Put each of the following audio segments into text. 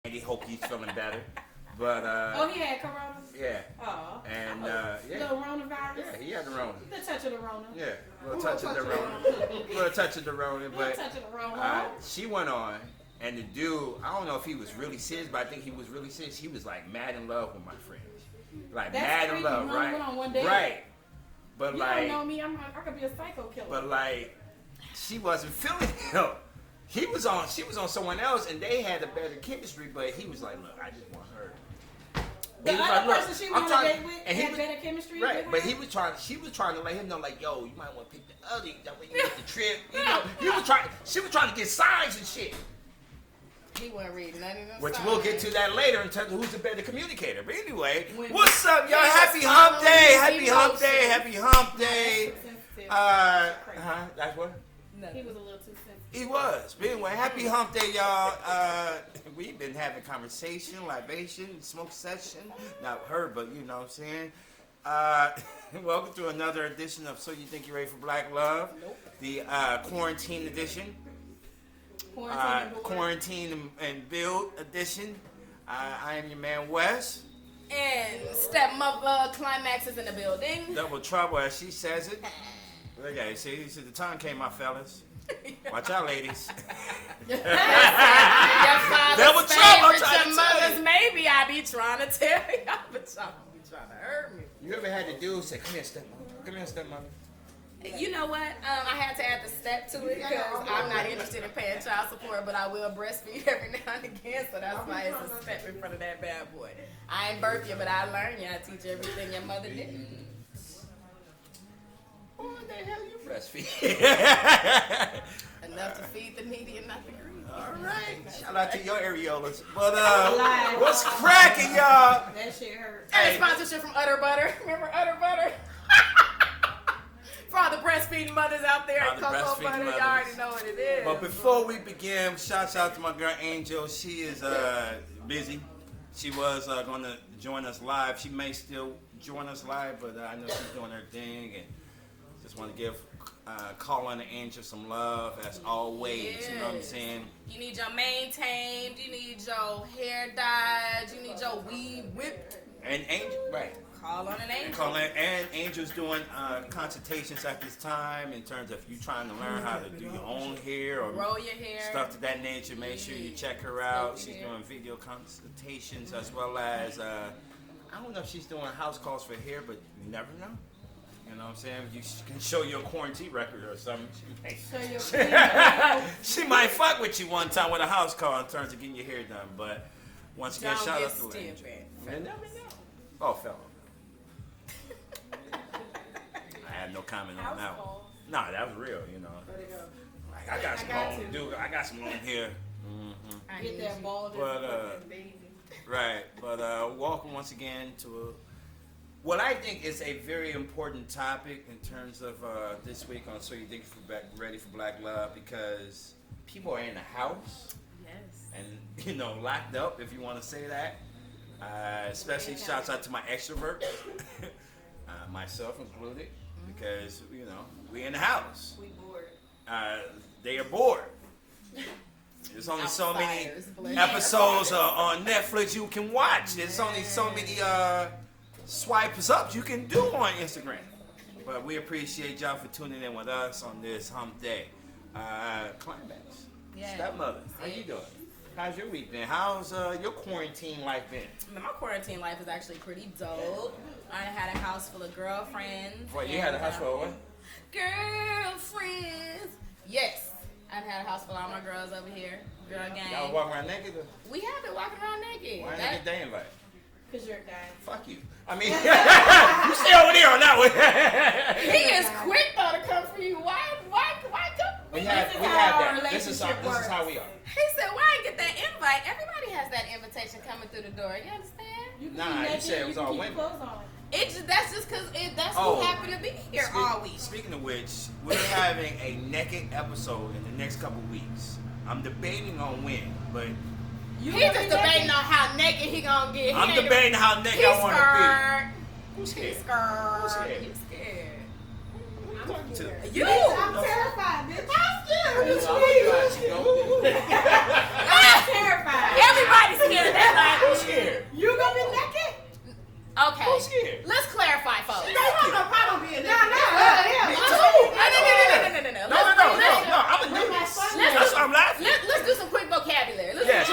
Andy, hope he's feeling better. But he had corona. Yeah. Oh. And little coronavirus. Yeah, he had the Rona. The touch of the Rona. Yeah, little touch of the Rona. Little touch of the Rona. But touch of the Rona. she went on, and the dude, I don't know if he was really serious, but I think he was really serious. He was like mad in love with my friend. Like That's mad creepy. in love, You right? went on one date. Right. But you like, don't know me. I could be a psycho killer. But like, she wasn't feeling him. She was on someone else, and they had a better chemistry. But he was like, "Look, I just want her." The other person she went on a date with had better chemistry. Right, but he was trying. She was trying to let him know, like, "Yo, you might want to pick the other. That way you get the trip." You know, he was trying. She was trying to get signs and shit. He wasn't reading none of them. Which signs. we'll get to that later in terms of who's the better communicator. But anyway, When what's up, y'all? Happy hump day! Happy hump day! Happy hump day! That's what. No. He was a little too sensitive. He was. But anyway, happy hump day, y'all. We've been having conversation, libation, smoke session. Not her, but you know what I'm saying. Welcome to another edition of So You Think You're Ready for Black Love. Nope. The quarantine edition. Quarantine and build edition. I am your man, Wes. And stepmother Climax is in the building. Double trouble, as she says it. Look at it. See, the tongue came out, fellas. Watch out, ladies. Your Double trouble, I'm trying favorite, to your tell mother's you. maybe I be trying to tell y'all, but y'all be trying to hurt me. You ever had the dude say, "Come here, stepmother. Come here, stepmother." You know what? I had to add the step to it because I'm not interested in paying child support, but I will breastfeed every now and again, so that's why it's a step in front of that bad boy. I ain't birth you, but I learned you. I teach you everything your mother didn't. What the hell you breastfeed? Enough to feed the needy and not the greedy. All right. Shout out to your areolas. But what's cracking, y'all? That shit hurt. Hey. And a sponsorship from Utter Butter. Remember Utter Butter? For all the breastfeeding mothers out there, All the cocoa breastfeeding butter, mothers. y'all already know what it is. But before we begin, shouts out to my girl Angel. She is busy. She was going to join us live. She may still join us live, but I know she's doing her thing. And just want to give Keion and Angel some love as always. Yes. You know what I'm saying? You need your maintained, you need your hair dyed, you need your weave whipped. And Angel, right. Call on an angel. And Angel's doing consultations at this time in terms of you trying to learn how to do your own hair or roll your hair, stuff to that nature. Make sure you check her out. She's doing video consultations as well as I don't know if she's doing house calls for hair, but you never know. You know what I'm saying? You can show your quarantine record or something. She might fuck with you one time with a house call in terms of getting your hair done. But once again, shout out to Angel. You never know. Oh, fella. I had no comment on that one. Nah, that was real, you know. Like, I got some long, dude. I got some long hair. Mm-hmm. I get that bald baby. Right, but welcome once again to what I think is a very important topic in terms of this week on So You Think Ready for Black Love, because people are in the house. Yes. And, you know, locked up, if you want to say that. Especially shouts out to my extroverts, myself included, because, you know, we in the house. We bored. They are bored. There's only so many episodes on Netflix you can watch. There's only so many swipes up you can do on Instagram. But we appreciate y'all for tuning in with us on this hump day. Climax. Yeah. Stepmother, how you doing? How's your week been? How's your quarantine life been? My quarantine life is actually pretty dope. I had a house full of girlfriends. What, you had a house full of what? Girlfriends. Yes. I've had a house full of all my girls over here. Girl gang. Y'all walking around naked? We have been walking around naked. Why didn't they invite? Because you're a guy. Fuck you. I mean, you stay over there on that one. He is quick though to come for you. Why come? We have that. This is how we are. He said, "Why I get that invite? Everybody has that invitation coming through the door. You understand?" Nah, you said it was all women. That's just because that's who happened to be here all week. Speaking of which, we're having a naked episode in the next couple weeks. I'm debating on when, but he just debating on how naked he gonna get. I'm debating how naked I want to be. Who's scared? He's scared. Who's scared? You scared? Who you talking to? You. I'm terrified, bitch. I'm scared. I'm terrified. Everybody's scared? You gonna be naked? Okay. Who's scared? Let's clarify, folks. No problem being naked. No. I'm a nudist. That's why I'm laughing. Let's do some quick vocabulary. Yes,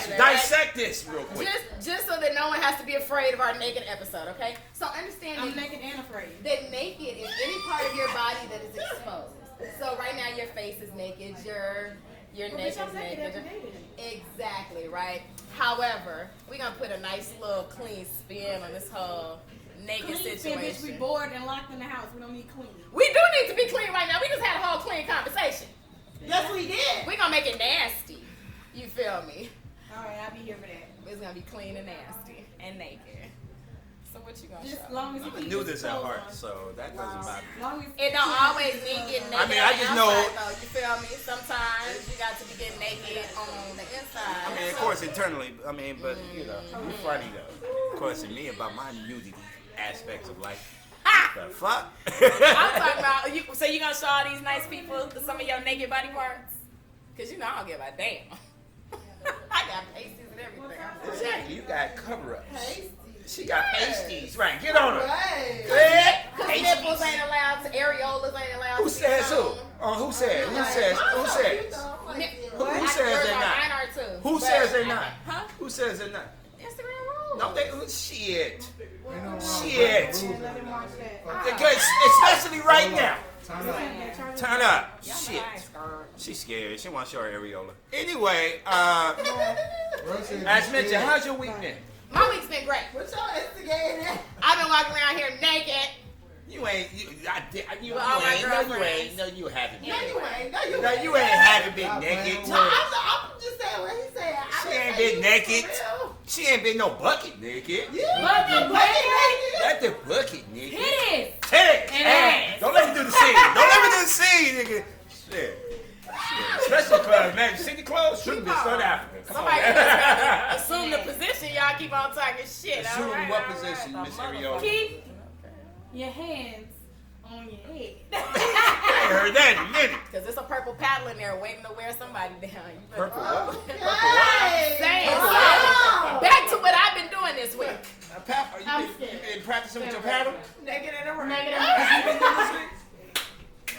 please. Dissect this real quick. Just so that no one has to be afraid of our naked episode, okay? So understand I'm naked and afraid. that naked is any part of your body that is exposed. So right now your face is naked, your neck is naked. Exactly, right? However, we're gonna put a nice little clean spin on this whole naked situation. Bitch, we bored and locked in the house. We don't need clean. We do need to be clean right now. We just had a whole clean conversation. Yes, we did. We're gonna make it nasty. You feel me? Alright, I'll be here for that. It's gonna be clean and nasty and naked. So what you gonna Just show? as long as you I'm a keep nudist his at clothes heart, on. so that doesn't matter. As long as It don't always mean getting naked. I mean, I on the just know- outside, though. You feel me? Sometimes you got to be getting naked on the inside. I mean, of course, internally. I mean, but you know, it's funny though. Of course, to me about my nudity aspects of life. The fuck? I'm talking about you. So you gonna show all these nice people some of your naked body parts? Cause you know I don't give a damn. I got pasties and everything. Exactly. You got cover-ups. She got pasties. Right. Get on her. Right. Cause nipples ain't allowed to, areolas ain't allowed. Who says who? Who says? Who says? Who says? Who says they're not? Mine are too. Who says they're not? Huh? Who says they're not? Instagram rules. No, they. Shit. Shit. Shit. Let him watch that. Because especially right now. Turn up. Y'all Shit. know I ain't scared. She's scared. She wants to show her areola. Anyway, as mentioned, how's your week been? My week's been great. What y'all instigating? I've been walking around here naked. You ain't. You With all my ain't. No, you girlfriends. ain't. No, you haven't. No, you ain't. No, you No, ain't. you ain't haven't been naked. No, I'm just saying what he said. She ain't been naked. She ain't been no bucket naked. Bucket naked. Not the bucket naked. Titties. Titties. And ass. Don't let me do the scene. Don't let me do the scene, nigga. Shit. Special clothes, man. City clothes should be South Africa. Come Somebody on. just assume the position. Y'all keep on talking shit. Assume all right, what all right. position, The Miss motherfucker. Ariola? Keep your hands on your head. I ain't heard that in a minute. Cause it's a purple paddle in there waiting to wear somebody down. You better- Purple what? Purple what? Saying Purple so. Back to what I've been doing this week. You been practicing with your paddle? Naked and around.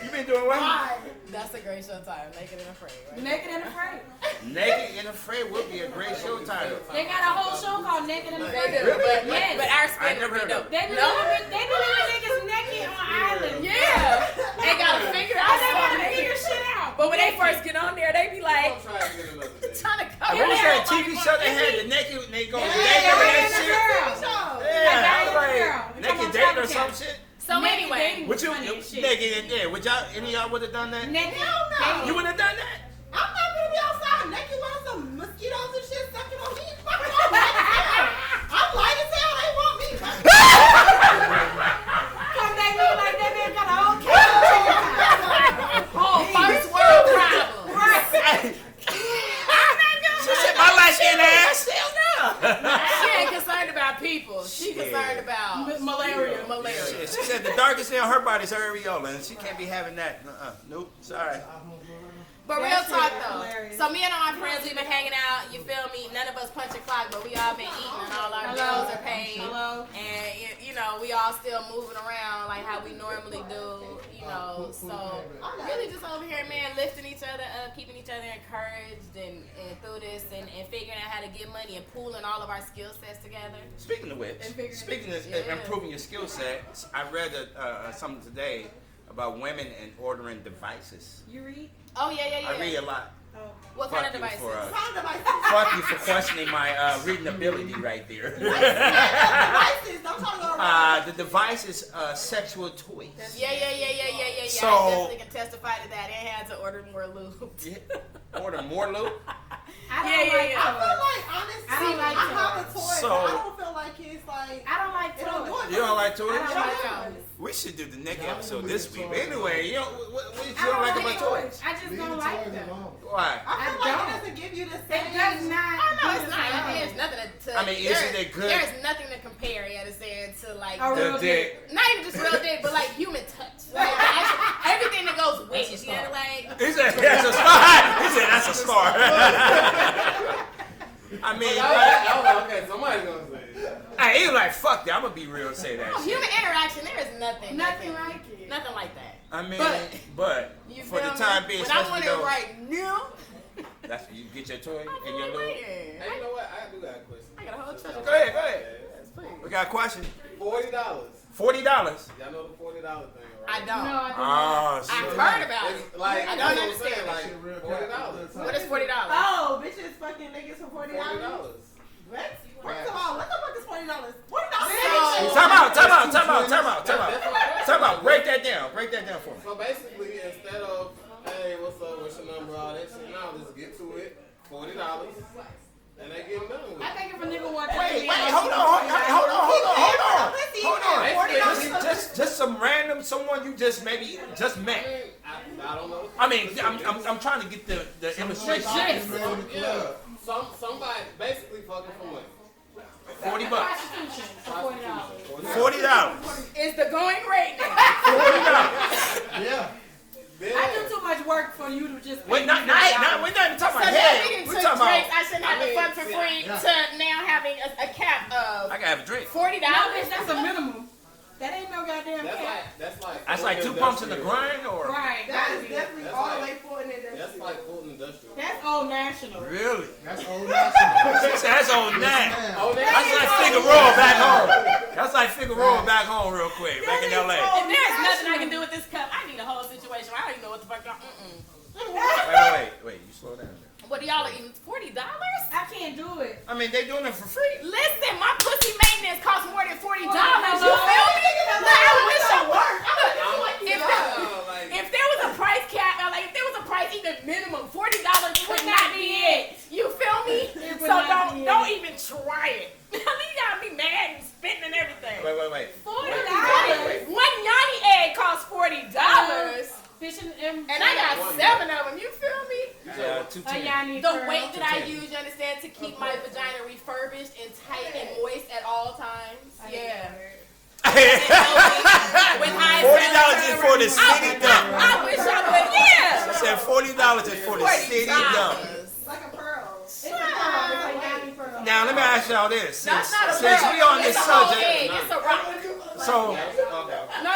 You been doing what? That's a great show title. Naked and Afraid. Right? Naked and afraid. Naked and Afraid would be a great show title. They got a whole show called Naked and They Afraid. do, Really? but our I spin never would heard be of dope. it. They be leaving niggas naked on islands. Yeah, they gotta figure I out never had to something. figure shit out. But when they first get on there, they be like trying to cover. What was their that TV body show they parts. had? The naked, they go Yeah, naked and Naked that and shit. Girl. Yeah, I was Girl. like, We naked talking date or about some Travis shit. So anyway, Would you Funny as shit. naked and there? Would y'all, any of y'all would have done that? Naked. You would have done that? I'm not gonna be outside naked with some mosquitoes and shit sucking on heat. I'm light as hell. They want me. Come back me like that man got a whole cage. oh, first world problem. Right. She said, my light skin ass. Hell no. She ain't concerned about people. She concerned about Malaria. Shit, she said the darkest thing on her body is her areola, and she can't be having that. Nope. Sorry. But real That shit talk is though. hilarious. So me and all my friends, we've been hanging out. You feel me? None of us punch a clock, but we all been eating and all our bills are paid. Hello. And you know, we all still moving around like how we normally do. You know, so really just over here, man, lifting each other up, keeping each other encouraged, and through this, and figuring out how to get money and pooling all of our skill sets together. Speaking of which, speaking of Yeah. improving your skill set, I read something today about women and ordering devices. You read? Oh yeah. I read a lot. Oh. What Fuck kind of you devices? for, Fuck you for questioning my reading ability right there. Devices. Don't talk about The device is sexual toys. Yeah. So- I definitely can testify to that. And had to order more lube. Order more lube. I don't Yeah. like I feel like honestly, I don't like I have a toy, So- but I don't feel like it's like I don't like it don't do toys. it. You don't like I toys? don't like toys. We should do the next episode this week. But anyway, you know, what you I don't like like about toys? I just don't like them. Why? I feel I like don't. it doesn't give you the It same. does not. Oh no, do it's the not. same There's thing. nothing to. I mean, isn't it good? There's nothing to compare. You understand? To like A real The dick. not even just real dick, but like human touch. Like, everything that goes with it. You know, like He said, that's a star. He said, that's a star. I mean, Okay, somebody's gonna say it. Hey, he was like, fuck that. I'm gonna be real and say that. Oh, Shit. human interaction, there is nothing like it. Nothing like that. I mean, But- but You for the feel time me? being, when I especially want it those, right now, that's when you get your toy I'm and your little. Hey, you know what? I do got a question. I got a whole treasure. Go ahead, go ahead. Yes, please. We got a question. $40. $40. Y'all know the $40 thing, right? I don't. Oh, I've shit. heard about it. It's like, I don't that's what I'm understand saying, that like shit real $40. What is $40? Oh, bitches fucking niggas for $40. $40. What? First of all, what the fuck is $40? $40. Time out. Break that down for me. So basically, instead of, hey, what's up, what's your number, all that shit, now let's get to it. $40. And they get done with it. I think if a nigga want to Wait, hold on. Just some random someone you just maybe just met. I don't know. I mean, I'm trying to get the illustration. Yeah. Somebody basically fucking for money. $40. prostitution for $40. $40. Is the going rate now? Yeah. I do too much work for you to just. We're not even talking So about now we head. didn't We're took talking drinks. about. I shouldn't have to fuck for free to now having a cap of I gotta have a drink. $40. No, bitch, that's a minimum. That ain't no goddamn cap. That's like Two pumps in the grind, or Right. That is definitely That's all like- the way for an industry. That's like food industrial. That's Old National. really? That's old national. That's on that. Oh, That's like Figueroa back home. That's like Figueroa back home, real quick, back in LA. If there's nothing I can do with this cup, I need a whole situation. I don't even know what the fuck y'all. Wait. You slow down. What do y'all eating? $40? I can't do it. I mean, they doing it for free. Listen, my pussy maintenance costs more than $40. You feel me? Like, I wish I worked. If there was a price cap, like if there was a price even minimum, $40 would not be it. You feel me? So don't even try it. You gotta be mad and spitting and everything. Wait. $40. One Yanni egg costs $40. Fishing And I got 7 of them. You feel me? The weight that I use, you understand, to keep my vagina refurbished and tight and moist at all times. Yeah. With high $40 is for the city dump. I wish I would. Yeah. She said $40 is for the city dump. Like a pearl. It's a pearl. It's like 90 pearl. Now let me ask y'all this. That's not a Since pearl. we on this It's a whole subject, egg. It's a rock. so No.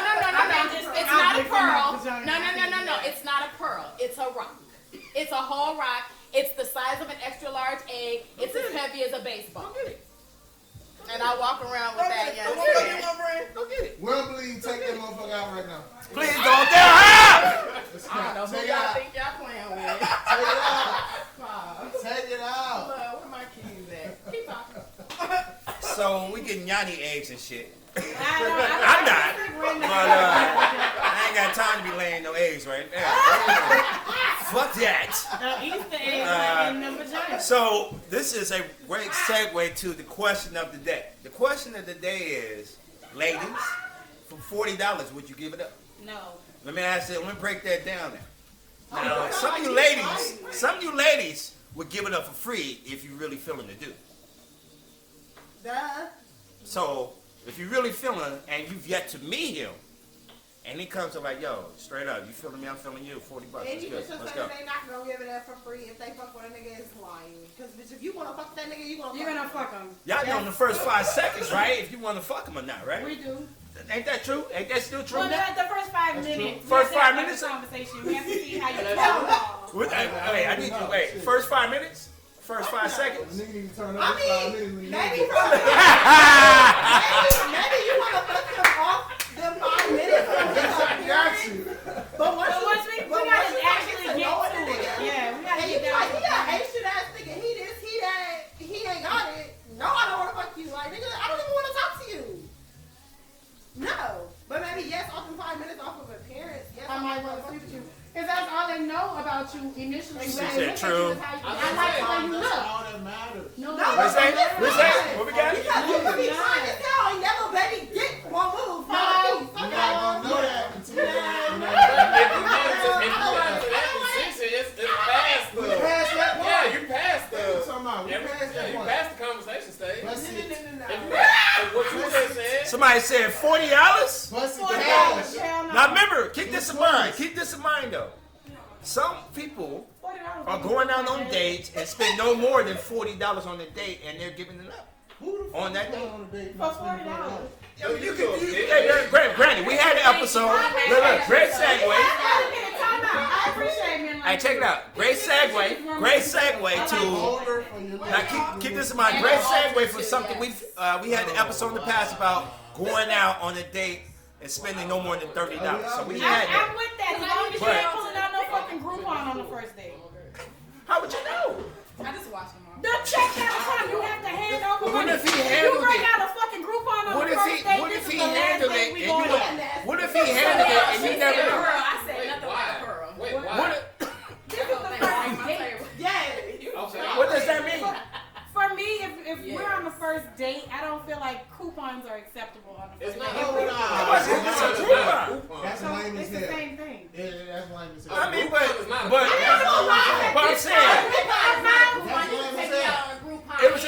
It's not a pearl. No. It's not a pearl. It's a rock. It's a whole rock. It's the size of an extra large egg. It's as heavy as a baseball. And I walk around with that. go get it. Wembley, take that motherfucker out right now. Please don't tell her. I don't know who Take it y'all out. think y'all playing with. Take it out. Take it out. Where my keys at? Keep talking. So we getting Yanni eggs and shit. I'm not. But I ain't got time to be laying no eggs right now. Fuck that. Easter eggs like in the vagina. So this is a great segue to the question of the day. The question of the day is, ladies, for $40, would you give it up? No. Let me break that down now. Now, some of you ladies would give it up for free if you really feeling the dude. Duh. So if you really feeling and you've yet to meet him, and he comes to like, yo, straight up, you feeling me? I'm feeling you. $40. And Let's you go. just Let's say go. they not gonna give it up for free if they fuck with a nigga is lying. Cause bitch, if you wanna fuck that nigga, You're gonna fuck them. Y'all know in the first 5 seconds, right? If you want to fuck him or not, right? We do. Ain't that true? Ain't that still true? Well, the first 5 minutes. First we have 5 to have minutes? a conversation. We have to see how you talk. I need you. Wait, first 5 minutes? First 5 seconds? Nigga need to turn up I 5 mean, minutes. maybe you wanna fuck him off them 5 minutes from his appearance. But once we gotta actually get to it. Yeah, we gotta and get you be down like, to he that Haitian ass nigga, he this, he that, he ain't got it. No, I don't wanna fuck you. Like, nigga, I don't even wanna talk to you. No. But maybe yes, off in 5 minutes off of appearance. Yes, I might want to sleep with you. Because that's all they know about you initially. She When said they look at true. you is how you- I like the way you That's look. all that matters. No, What's that? What's that? What we got? Because you could be fine as hell and never baby dick won't move. No. You're not gonna know that until you You passed the conversation stage. Let's see. What you just said. Somebody said $40? Bust it $40. down. Hell no. Now remember, keep this in mind. Keep this in mind though. some people $40 are going out on dates and spend no more than $40 on the date, and they're giving it up. Who the fuck On that is day? going on a date For $40. Yeah, but granted, we had an episode. Look, great segue. I appreciate men like Hey, check it out. Great segue. Great segue to. Older for your Now keep this in mind. Great segue for something we had an episode in the past about going out on a date and spending no more than $30. So we had that. I'm with that. As long as you ain't pulling out no fucking Groupon on the first date. How would you know? I just watched them all. The check out time you have to hand over What money. if he You handled bring it? out a fucking Groupon on What the if first he? date. What This if is he the last handled date it we and going you? on. What if he handled it and you She never said knew? Pearl. I said Wait, nothing why? about Pearl. Wait, why? This is the first date. Okay. What does that mean? For me, if we're on the first date, I don't feel like coupons are acceptable on the It's first not date. It's a coupon. That's lame as It's the hell. same thing. Yeah, that's lame as hell. I mean, but I'm saying That's lame as hell. It was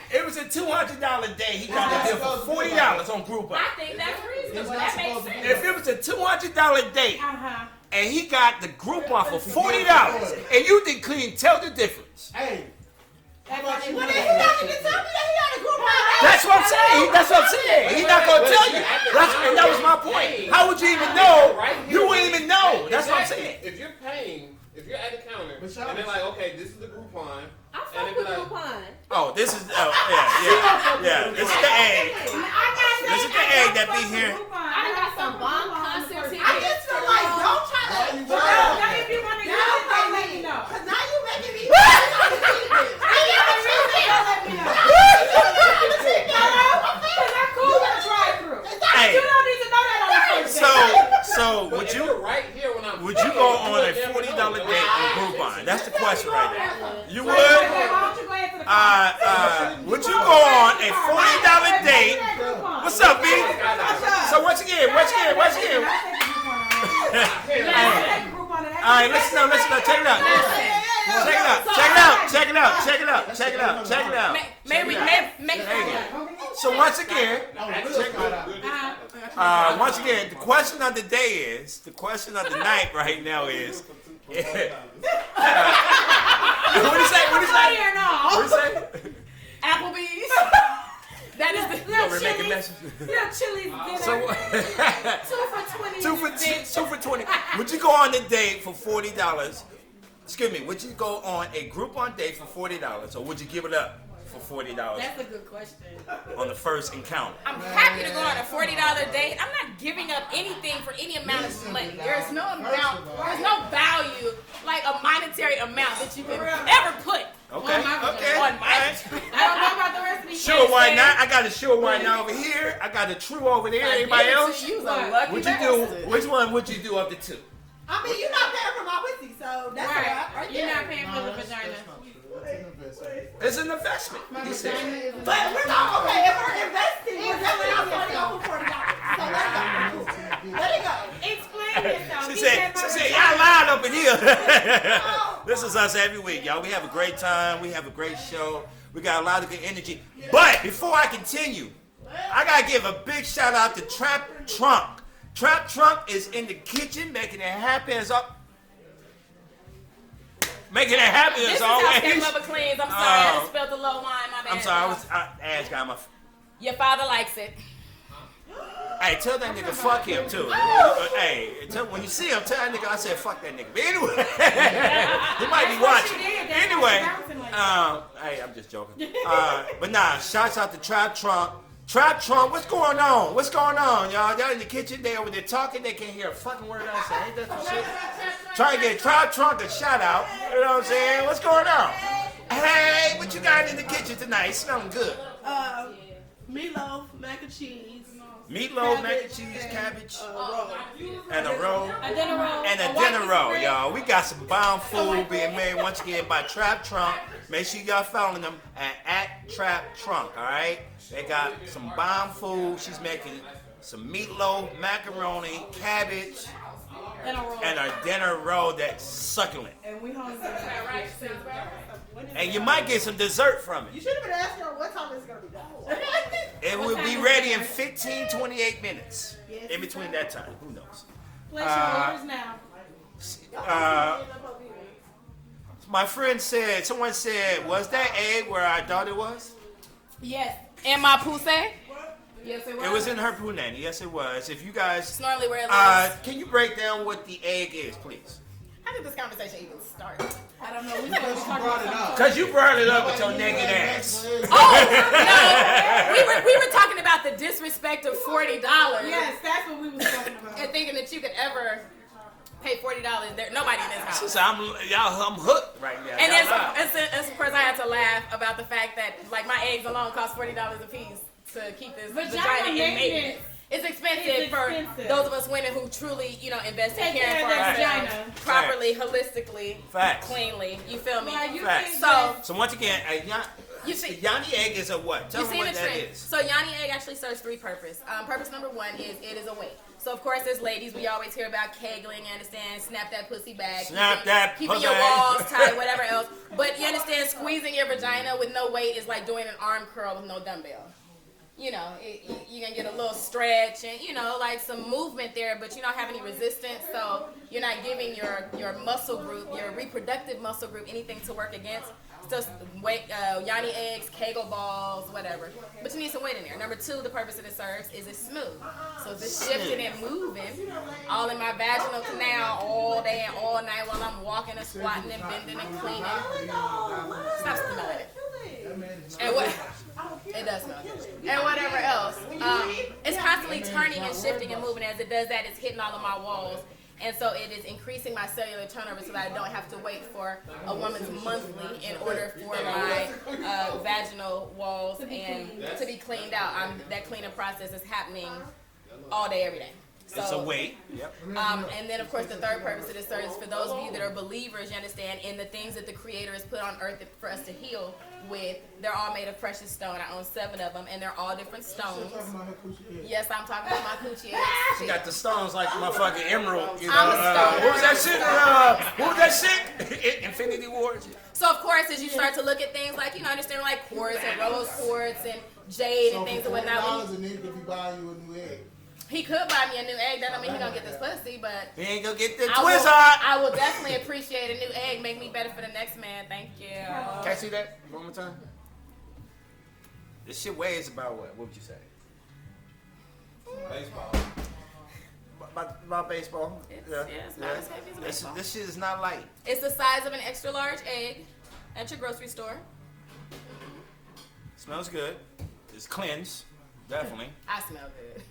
it was a $200 day. He got the deal for $40 on Groupon. I think that's reasonable. It's not That makes supposed to sense. be. If it was a $200 date and he got the Groupon for $40, and you couldn't tell the difference. Hey, That's Well, what then you he want. not Tell me that he had a group home. That's what I'm saying. That's what I'm saying. He's not gonna tell you. And that was my point. How would you even know? You wouldn't even know. That's what I'm saying. If you're paying, if you're at the counter, But y'all- and they're like, okay, this is the Groupon, I and fuck they be with like, Groupon. Oh, this is yeah. This is the egg. This is the egg that be here. I got some bomb concert I tickets. just feel like don't try to. Why you Well, trying? Now, if you want to use Now it, don't let play me me. know. Cause now you making me. I Don't let me know. Because I'm cool with a drive-through. Hey, You don't need to know that on the first date. so but would if you're you right here when I'm would you go on a $40 date on Groupon? That's the question right there. You would? Okay, why don't you go ahead to the Would you go on a $40 date? What's up, B? So once again. All right, listen up, check it out. Check it out. Maybe. So once again, the question of the day is, the question of the night right now is, what do you say? What do you say? Applebee's. That is the We're making messages. Little Chili's dinner. So, 2 for 20. two for 20. Would you go on a date for $40? Excuse me. Would you go on a Groupon date for $40, or would you give it up for $40 That's a good question. on the first encounter? I'm happy to go on a $40 date. I'm not giving up anything for any amount of money. There's no amount, there's no value, like a monetary amount that you can ever put Okay. on my. All right. I don't know about the rest of these. Sure, why not? I got a sure, why not over here. I got a true over there. Anybody else? You a lucky What'd you do? bastard. Which one would you do of the two? I mean, you're not paying for my pussy, so that's Right. right. You're not paying for the That's vagina. not true. That's an investment. It's an investment. He said. But we're not okay. If we're investing, we're definitely not starting off with $40. So let it go. Explain yourself. She said, y'all lying up in here. This is us every week, y'all. We have a great time. We have a great show. We got a lot of good energy. But before I continue, I got to give a big shout out to Trap Trunk. Trap Trunk is in the kitchen making it happen as This is how always. Step Mother cleans. I'm sorry, I just spilled the low wine. My bad. I'm sorry, Ash got my... Your father likes it. Hey, tell that nigga fuck him too. Hey, when you see him, tell that nigga I said fuck that nigga. But anyway, he might be watching. Anyway, hey, I'm just joking. But nah, shouts out to Trap Trunk. Trap Trunk, what's going on? What's going on, y'all? Y'all in the kitchen, they over there talking, they can't hear a fucking word I say. Ain't that some shit? Trying to get Trap Trunk a shout out. You know what I'm saying? What's going on? Hey, what you got in the kitchen tonight? Smelling good. Meatloaf, mac and cheese. Meatloaf, mac and cheese, cabbage, Roll. and a roll. A dinner roll. And a dinner roll, y'all. We got some bomb food being made once again by Trap Trunk. Make sure y'all following them at Trap Trunk, all right? They got some bomb food. She's making some meatloaf, macaroni, cabbage, And a roll. and a dinner roll that's succulent. And we hungry. And you might get some dessert from You it. should have been asking her what time it's gonna be done. It will be ready in 15, 28 minutes. In between that time, who knows? Place your orders now. My friend said, someone said, was that egg where I thought it was? Yes. In my pussy? Yes, it was. It was in her punani. Yes, it was. If you guys, Snarly where it lives. can you break down what the egg is, please? How did this conversation even start? I don't know. We Because she brought it up. Because you brought it up with your naked ass. No, we were talking about the disrespect of $40. Yes, that's what we was talking about. And thinking that you could ever pay $40 there. Nobody in this house. She said, I'm hooked right now. And Y'all it's of course I had to laugh about the fact that like my eggs alone cost $40 a piece to keep this vagina in maintenance. It's expensive for those of us women who truly, invest in caring for our vagina properly, holistically, cleanly. You feel me? Facts. So once again, Yanni egg is a what? Tell me what that is. So Yanni egg actually serves three purposes. Purpose number one is it is a weight. So of course, as ladies, we always hear about kegling. You understand? Snap that pussy back. Keeping your balls tight, whatever else. But you understand? Squeezing your vagina with no weight is like doing an arm curl with no dumbbell. You're gonna get a little stretch and like some movement there, but you don't have any resistance, so you're not giving your muscle group, your reproductive muscle group, anything to work against. Just Yanni eggs, Kegel balls, whatever. But you need some weight in there. Number two, the purpose that it serves is it's smooth. So it's just shifting and moving all in my vaginal canal all day and all night while I'm walking and squatting and bending and cleaning. Stop smelling it. And what? It does smell good. And whatever else. It's constantly turning and shifting and moving. As it does that, it's hitting all of my walls. And so it is increasing my cellular turnover so that I don't have to wait for a woman's monthly in order for my vaginal walls and to be cleaned out. That cleaning process is happening all day, every day. So, it's a weight. Yep. And then, of course, the third purpose of this service is for those of you that are believers, you understand, in the things that the Creator has put on earth for us to heal with. They're all made of precious stone. I own 7 of them, and they're all different stones. Yes, I'm talking about my coochie eggs. She got the stones like motherfucking emerald. I'm a stone. What was that shit? Infinity Wars. So, of course, as you start to look at things like, understand like quartz and rose quartz and jade and things and whatnot. $4 a nigga could be buying you a new egg. He could buy me a new egg. That don't mean he gonna get this pussy, but he ain't gonna get the twist on. I will definitely appreciate a new egg. Make me better for the next man. Thank you. Can I see that one more time? This shit weighs about what? What would you say? Baseball. About baseball? It's not as heavy as baseball. This shit is not light. It's the size of an extra large egg at your grocery store. Smells good. It's cleansed, definitely. I smell good.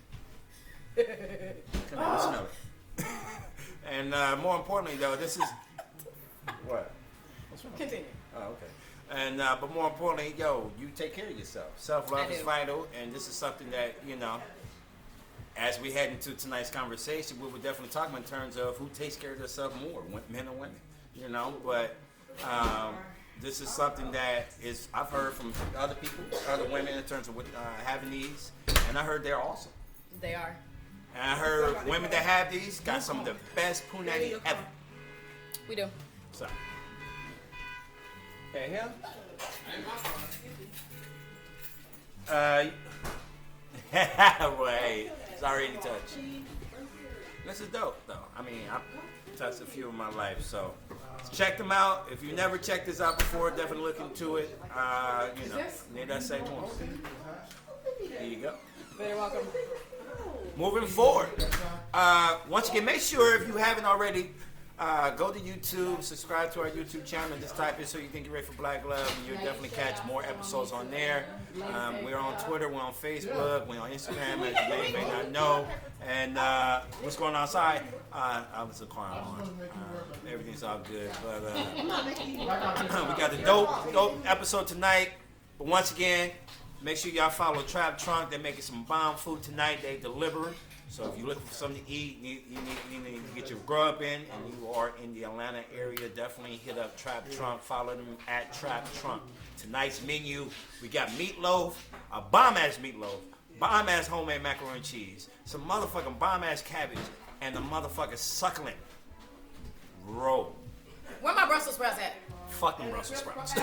Come on, smell it. And more importantly, though, this is what? What's wrong? Continue. Oh, okay. And but more importantly, you take care of yourself. Self-love is vital, and this is something that as we head into tonight's conversation, we were definitely talking in terms of who takes care of themselves more, men or women. But this is something that is I've heard from other people, other women, in terms of having these, and I heard they're awesome. They are. And I heard women that have these got some of the best punani ever. We do. So. Okay, here. Right. It's already touched. This is dope, though. I mean, I've touched a few in my life, so check them out. If you never checked this out before, definitely look into it. Need I say more? There you go. Very welcome. Moving forward, once again, make sure if you haven't already, go to YouTube, subscribe to our YouTube channel, and just type it so you can get ready for Black Love, and you'll definitely catch more episodes on there. We're on Twitter, we're on Facebook, we're on Instagram, as you may not know. And what's going on outside? I was a car on. Everything's all good, but we got the dope episode tonight. But once again, make sure y'all follow Trap Trunk. They're making some bomb food tonight. They deliver. So if you're looking for something to eat, you need to get your grub in, and you are in the Atlanta area, definitely hit up Trap Trunk. Follow them at Trap Trunk. Tonight's menu, we got meatloaf, a bomb-ass meatloaf, bomb-ass homemade macaroni and cheese, some motherfucking bomb-ass cabbage, and the motherfucking succulent roll. Where my Brussels sprouts at? Fucking Brussels sprouts.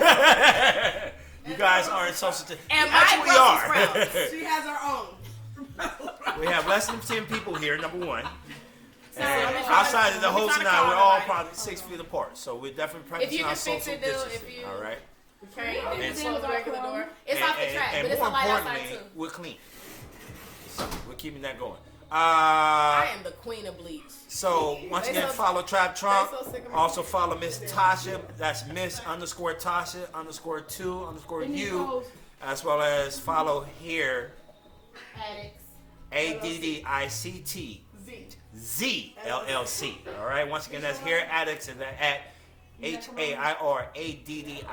You guys aren't social. And actually my are. Brussels sprouts. She has her own. We have less than 10 people here, number one. And outside of the host and I, we're all probably 6 feet apart. So we're definitely If you practicing can our fix social it, dude, distancing. if you All right. can't, then And- close the regular door. It's off the track, and but it's a more light outside importantly, too. we're clean. So we're keeping that going. I am the queen of bleach. So once They again, so- follow Trap Trump. they so sick of me. Also follow Miss Tasha. That's Miss _Tasha _2 as well as follow here ADDICT Z LLC. All right. Once again, that's Hair Addicts and that at HAIRADDICT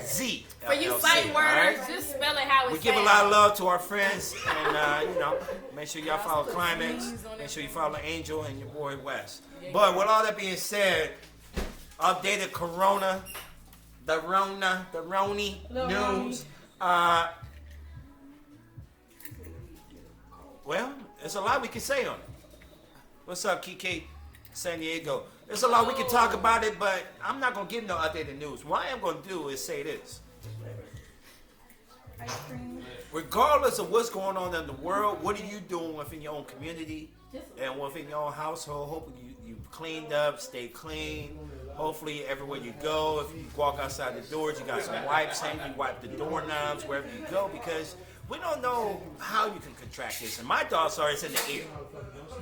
Z For you LLC, sight all right? worders, just spell it how it's We give a lot of love to our friends, and make sure y'all follow Climax. Make sure you follow Angel and your boy Wes. But with all that being said, updated the Roni news. Well, there's a lot we can say on it. What's up, Kiki? San Diego. There's a lot we can talk about it, but I'm not gonna give no updated news. What I am gonna do is say this. Regardless of what's going on in the world, what are you doing within your own community and within your own household? Hopefully you've cleaned up, stay clean. Hopefully everywhere you go, if you walk outside the doors, you got some wipes hanging, you wipe the doorknobs wherever you go, because we don't know how you can contract this. And my thoughts are it's in the air.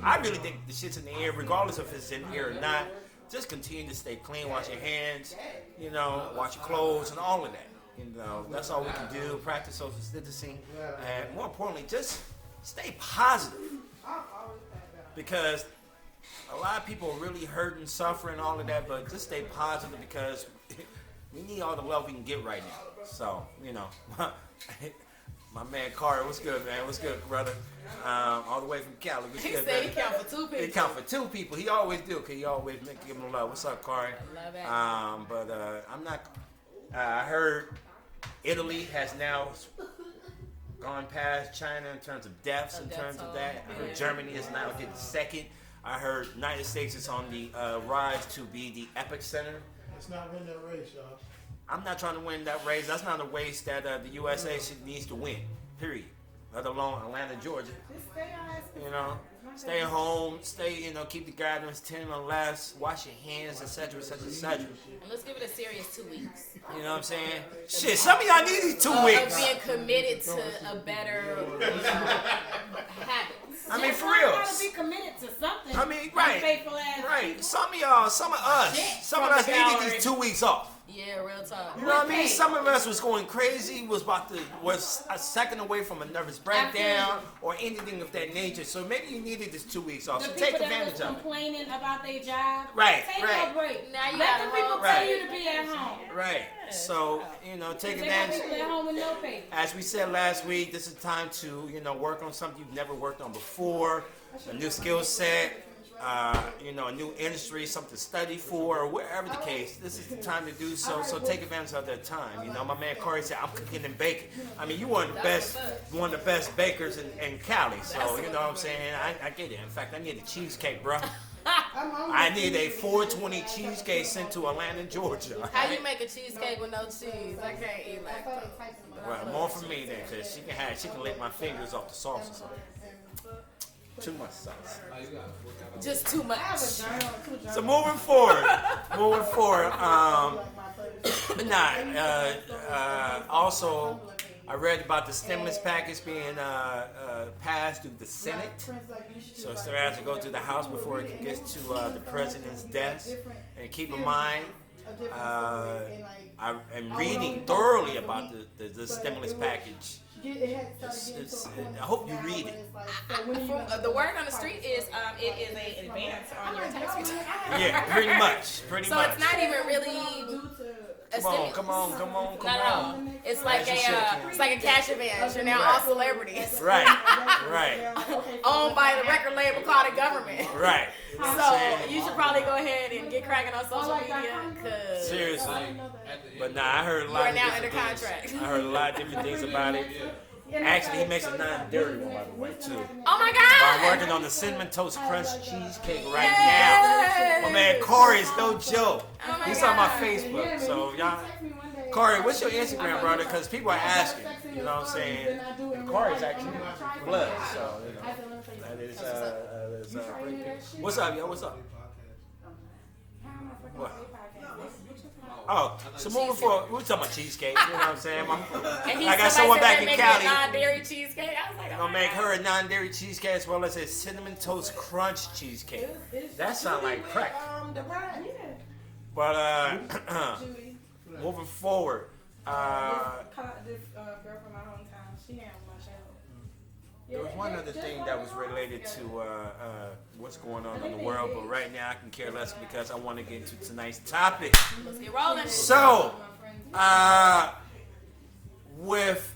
I really think the shit's in the air, regardless if it's in the air or not. Just continue to stay clean, wash your hands, wash your clothes and all of that. That's all we can do. Practice social distancing, and more importantly, just stay positive. Because a lot of people are really hurting, suffering, all of that, but just stay positive because we need all the love we can get right now. So, my man Carter, what's good, man? What's good, brother? All the way from Cali. What's He good, said man? he count for 2 people. He count for 2 people. He always do, because he always give him love. What's up, Carter? Love it. But I'm not. I heard Italy has now gone past China in terms of deaths. In terms of that, I heard Germany is now getting second. I heard United States is on the rise to be the epicenter. Let's not win that race, y'all. I'm not trying to win that race. That's not a race that the USA needs to win. Period. Let alone Atlanta, Georgia. Stay at home. Stay. Keep the guidelines 10 or less. Wash your hands, etc., etc., etc. And let's give it a serious 2 weeks. You know what I'm saying? Shit, some of y'all need these 2 weeks. Of being committed to a better habits. I mean, for real. Gotta be committed to something. I mean, right. Faithful ass. Right. Some of y'all, some of us needed these 2 weeks off. Yeah, real talk. You know what I mean? Some of us was going crazy, was a second away from a nervous breakdown or anything of that nature. So maybe you needed this 2 weeks off. So take advantage of it. Complaining about their job. Right, Take right. a break. Now you Let got the people tell you to be at home. Right. So, take They got advantage. people at home with no pay. As we said last week, this is time to, work on something you've never worked on before, a new skill set, a new industry, something to study for, or wherever the case. This is the time to do so. So take advantage of that time. My man Corey said, I'm cooking and baking. I mean, you one of the best bakers in Cali. So, you know what I'm saying? I get it. In fact, I need a cheesecake, bro. I need a 420 cheesecake sent to Atlanta, Georgia. How you make a cheesecake with no cheese? I can't eat like that. Well, more for me then, because she can lick my fingers off the sauce or something. Too much sauce. Just too much. So moving forward. Also, I read about the stimulus package being passed through the Senate. So it still has to go to the House before it can get to the president's desk. And keep in mind, I'm reading thoroughly about the stimulus package. I hope you read it. The word on the street is it is an advance on your tax return. Yeah, pretty much. So it's not even really a stimulus. Come on. Not at all. It's like a cash advance. You're now all celebrities. Right. Owned by the record label called the government. Right. So you should probably go ahead and get cracking on social media. Cause seriously. But I heard a lot of different things. I heard a lot of different things about it. Actually, he makes a non-dairy one, by the way, too. Oh my But God! I'm working on the Cinnamon Toast Crunch cheesecake right now. My man Corey is no joke. He's on my Facebook, so y'all. Corey, what's your Instagram, brother? Because people are asking. You know what I'm saying? Corey's actually blood, so you know. That is, what's up, yo? What's up? What? Oh, so moving forward, we're talking about cheesecake. You know what I'm saying? I got someone back in Cali. Non-dairy cheesecake. I was like, I'm gonna make her a non-dairy cheesecake as well as a cinnamon toast crunch cheesecake. That sounds like crack. The bride. But moving forward, This girl from my hometown, she had my show. there was one other thing that was related to what's going on in the world, but right now I can care less because I want to get into tonight's topic. let's get rolling. So, with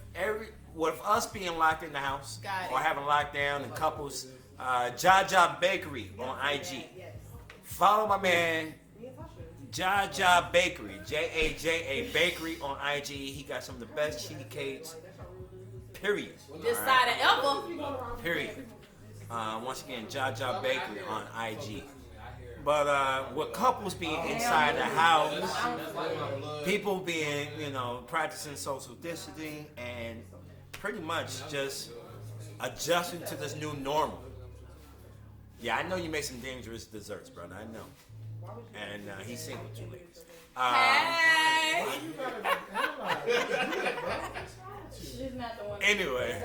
us being locked in the house or having lockdown and couples, Jaja Bakery on IG. Follow my man Jaja Bakery, Jaja Bakery on IG. He got some of the best cheesecakes. Period. This side of Elba. Period. Once again, Jaja Bakery on IG. But with couples being inside the house, people being, practicing social distancing and pretty much just adjusting to this new normal. Yeah, I know you make some dangerous desserts, brother. I know. And he's single too, ladies. Hey. She's not the one. Anyway.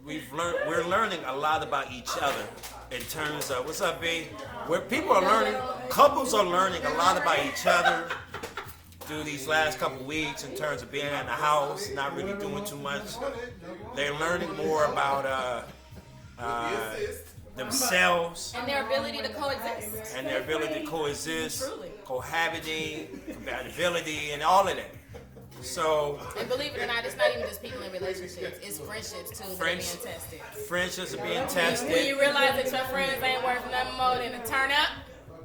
We're learning a lot about each other in terms of, what's up, B? Where people are learning, couples are learning a lot about each other through these last couple weeks in terms of being in the house, not really doing too much. They're learning more about themselves And their ability to coexist. Truly. Cohabiting, compatibility, and all of that. So, and believe it or not, it's not even just people in relationships. It's friendships too that are being tested. Friendships are being tested. When you realize that your friends ain't worth nothing more than to turn up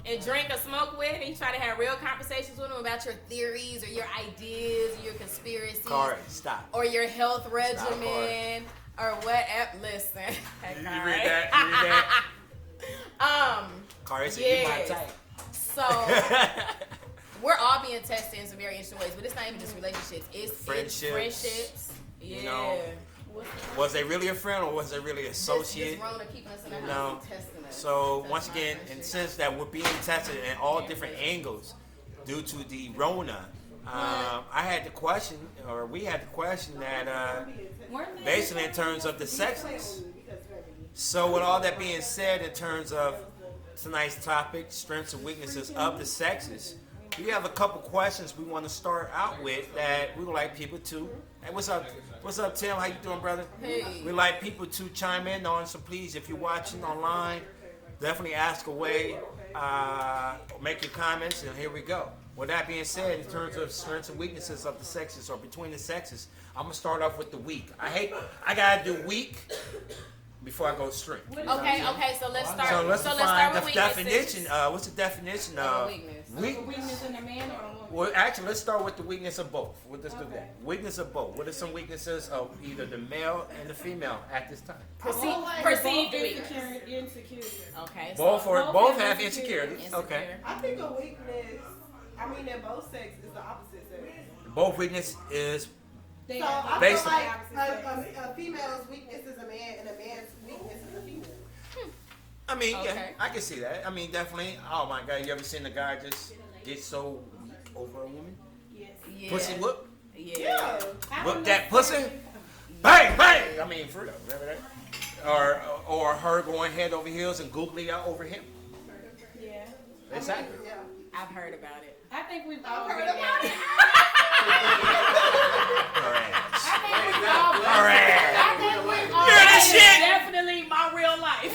and drink or smoke with, and you try to have real conversations with them about your theories or your ideas or your conspiracies. Corey, stop. Or your health regimen or whatever. Listen. Hey, you read that? You read that? Corey said you my type. So we're all being tested in some very interesting ways, but it's not even just relationships. It's friendships. Yeah. Was they really a friend or was they really an associate? This Rona keeping us in the house and testing us. So once again, in the sense that we're being tested in all different angles due to the Rona, we had the question that basically in terms of the sexes. So with all that being said, in terms of tonight's topic, strengths and weaknesses of the sexes, we have a couple questions we want to start out with that we would like people to. Hey, what's up? What's up, Tim? How you doing, brother? Hey. We like people to chime in on. So please, if you're watching online, definitely ask away, make your comments, and here we go. With that being said, in terms of strengths and weaknesses of the sexes or between the sexes, I'm gonna start off with the weak. I gotta do weak before I go straight. Okay, so let's start. So let's start define with the definition. What's the definition of weakness? Weakness in a man or a woman? Well, actually, let's start with the weakness of both. We'll just do that. Weakness of both. What are some weaknesses of either the male and the female at this time? Perceived weakness. Insecurity. Okay. Both have insecurities. Okay. I think a weakness, in both sexes is the opposite sex. Both weakness is So I basically feel like a female's weakness is a man and a man's weakness is a female. Yeah, I can see that. Definitely. Oh my God, you ever seen a guy just get so weak over a woman? Yes. Yeah. Pussy whoop? Yeah. Whoop that pussy? Bang, bang! For real, remember that? Or her going head over heels and googly out over him. Yeah. Exactly. I've heard about it. I think we've all heard been about there. it. Hear this shit? Definitely my real life.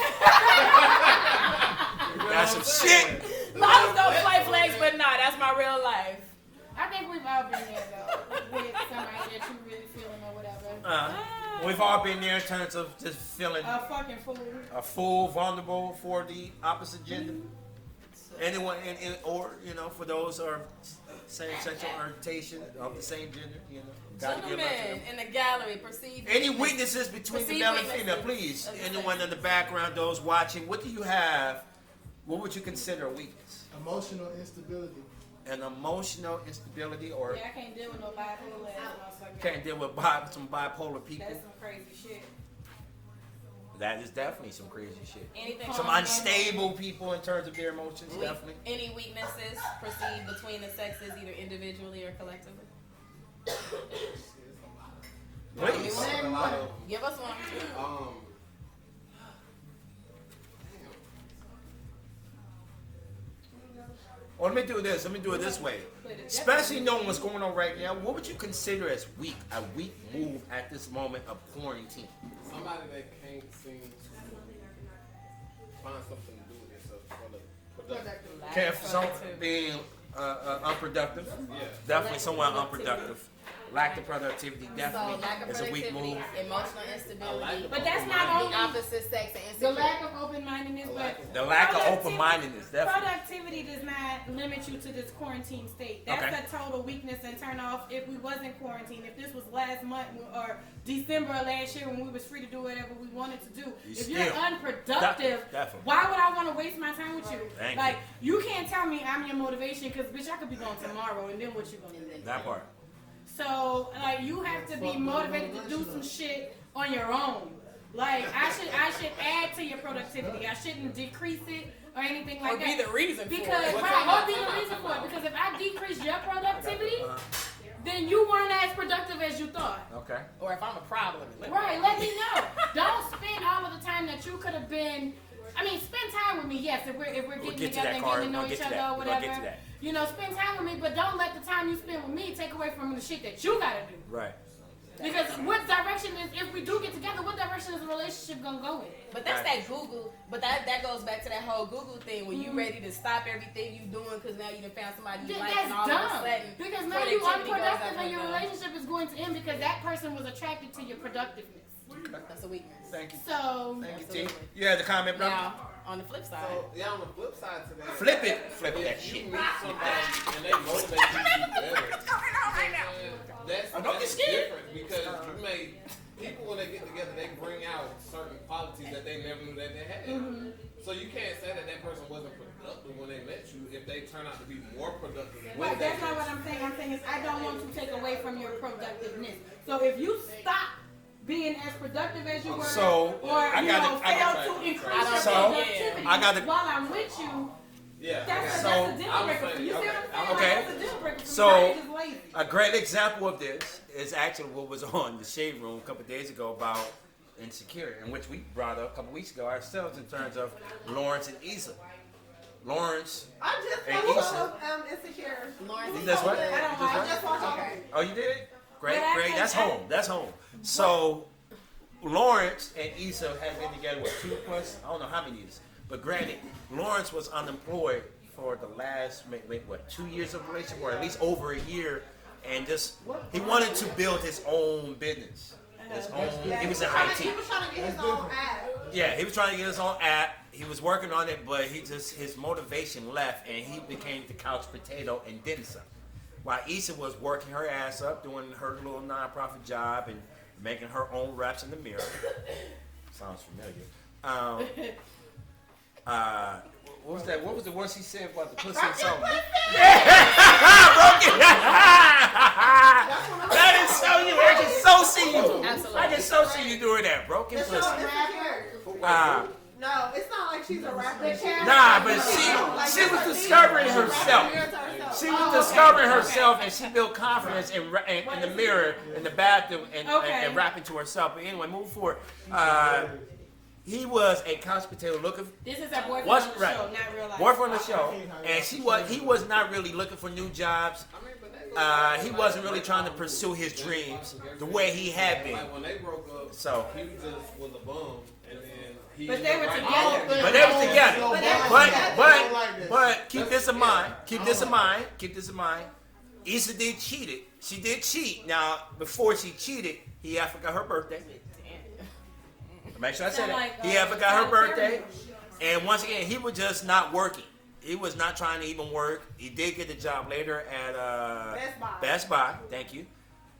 Got some shit. Mom's don't play flags, but nah, that's my real life. I think we've all been there though, with somebody that you really feeling or whatever. We've all been there in terms of just feeling A fucking fool. a fool, vulnerable for the opposite gender. Anyone, or for those who are same sexual orientation of the same gender, gotta give up to them. Gentlemen in the gallery, perceive. Any weaknesses between the male and female, please. Anyone in the background, those watching, what do you have What would you consider a weakness? Emotional instability. An emotional instability, or Yeah, I can't deal with no bipolar ass motherfucker. can't deal with some bipolar people? That's some crazy shit. That is definitely some crazy shit. Anything Some on- unstable people in terms of their emotions, definitely. Any weaknesses perceived between the sexes, either individually or collectively? Please. A lot of, Give us one. Or let me do this. Let me do it this way. Especially knowing what's going on right now, what would you consider as weak? A weak move at this moment of quarantine? somebody that can't seem to find something to do with themselves for the productive. Can't some being unproductive? Yeah. Definitely someone unproductive. Lack of productivity So definitely lack of is a weak productivity, move. emotional instability, But that's not the only opposite sex and the insecurity. lack of open-mindedness, but The lack of productivity- open-mindedness, definitely. Productivity does not limit you to this quarantine state. That's Okay. a total weakness and turn off if we wasn't quarantined. If this was last month or December of last year when we was free to do whatever we wanted to do. If you're still- unproductive, Definitely. why would I want to waste my time with you? Thank like, you can't tell me I'm your motivation because, bitch, I could be gone tomorrow and then what you gonna do? That part. So, like, you have to be motivated to do some shit on your own. Like, I should add to your productivity. I shouldn't decrease it or anything like Or that. be the reason for it. Because, right, or be the reason for it. Because if I decrease your productivity, then you weren't as productive as you thought. Okay. Or if I'm a problem. Right, let me know. Don't spend all of the time that you could have been. I mean, spend time with me, yes, if we're getting get to together that, and Carl. getting to know We'll each get to other that. or We're whatever. gonna get to that. You know, spend time with me, but don't let the time you spend with me take away from the shit that you gotta do. Right. Because what direction is, if we do get together, what direction is the relationship gonna go in? But that's that Google. But that goes back to that whole Google thing when you ready to stop everything you doing because now you done found somebody you like That's and all of a dumb. sudden Because now you productivity goes unproductive up and your down. relationship is going to end because that person was attracted to your productiveness. That's a weakness. Thank you. So, Thank you, T. Absolutely. You had the comment, brother? Now, on the flip side, So, yeah, on the flip side to that, Flip it. Flip that if you shit. meet somebody and they motivate you to do better, that's don't get that's scared. different because you may, people when they get together, they bring out certain qualities that they never knew that they had. So you can't say that that person wasn't productive when they met you if they turn out to be more productive. right, that's not what I'm saying. I'm saying is I don't want to take away from your productiveness. So if you stop being as productive as you were, So, or I you gotta- know, I fail gotta- to increase I your don't- So, productivity I gotta- while I'm with you, Yeah. that's So, a deal I was breaker. saying, You see what I'm saying? okay. Like, that's a deal breaker. For So, me. You're just lazy. A great example of this is actually what was on the Shade Room a couple of days ago about insecurity, in which we brought up a couple weeks ago ourselves in terms of Lawrence and Issa. Lawrence, I just And watched Issa. Insecure. Lawrence, that's what? I don't Just like what? I just watched all of Okay. it. Oh, you did? Great, But I great. think That's that- home. That's home. So, Lawrence and Issa have been together, what, 2+? I don't know how many years. But granted, Lawrence was unemployed for the last, what, 2 years of relationship, or at least over a year. And just, he wanted to build his own business. His own, he was in He IT. was trying to get his own app. Yeah, he was trying to get his own app. He was working on it, but his motivation left, and he became the couch potato and did something. While Issa was working her ass up, doing her little nonprofit job and making her own raps in the mirror. Sounds familiar. What was that? What was the one she said about the pussy and something? Broken. That is so you. I can so see you. Absolutely. I can so see you doing that. Broken The show pussy. Insecure. No, it's not like she's a rapper. Nah, but she was discovering herself. She was discovering herself, and she built confidence in the mirror, in the bathroom, and rapping to herself. But anyway, move forward. He was a couch potato looking. This is our boyfriend What's on the right? show, not real life. Boyfriend on the show, and he was not really looking for new jobs. He wasn't really trying to pursue his dreams the way he had been. Like when they broke up, So, he just was a bum, and then he. But they were right together. now- but they was together. But But keep this in mind. Keep this in mind. Keep this in mind. Issa did cheated. She did cheat. Now, before she cheated, he had forgot her birthday. Make sure I said that. He had forgot her birthday. And once again, he was just not working. He was not trying to even work. He did get the job later at Best Buy. Thank you.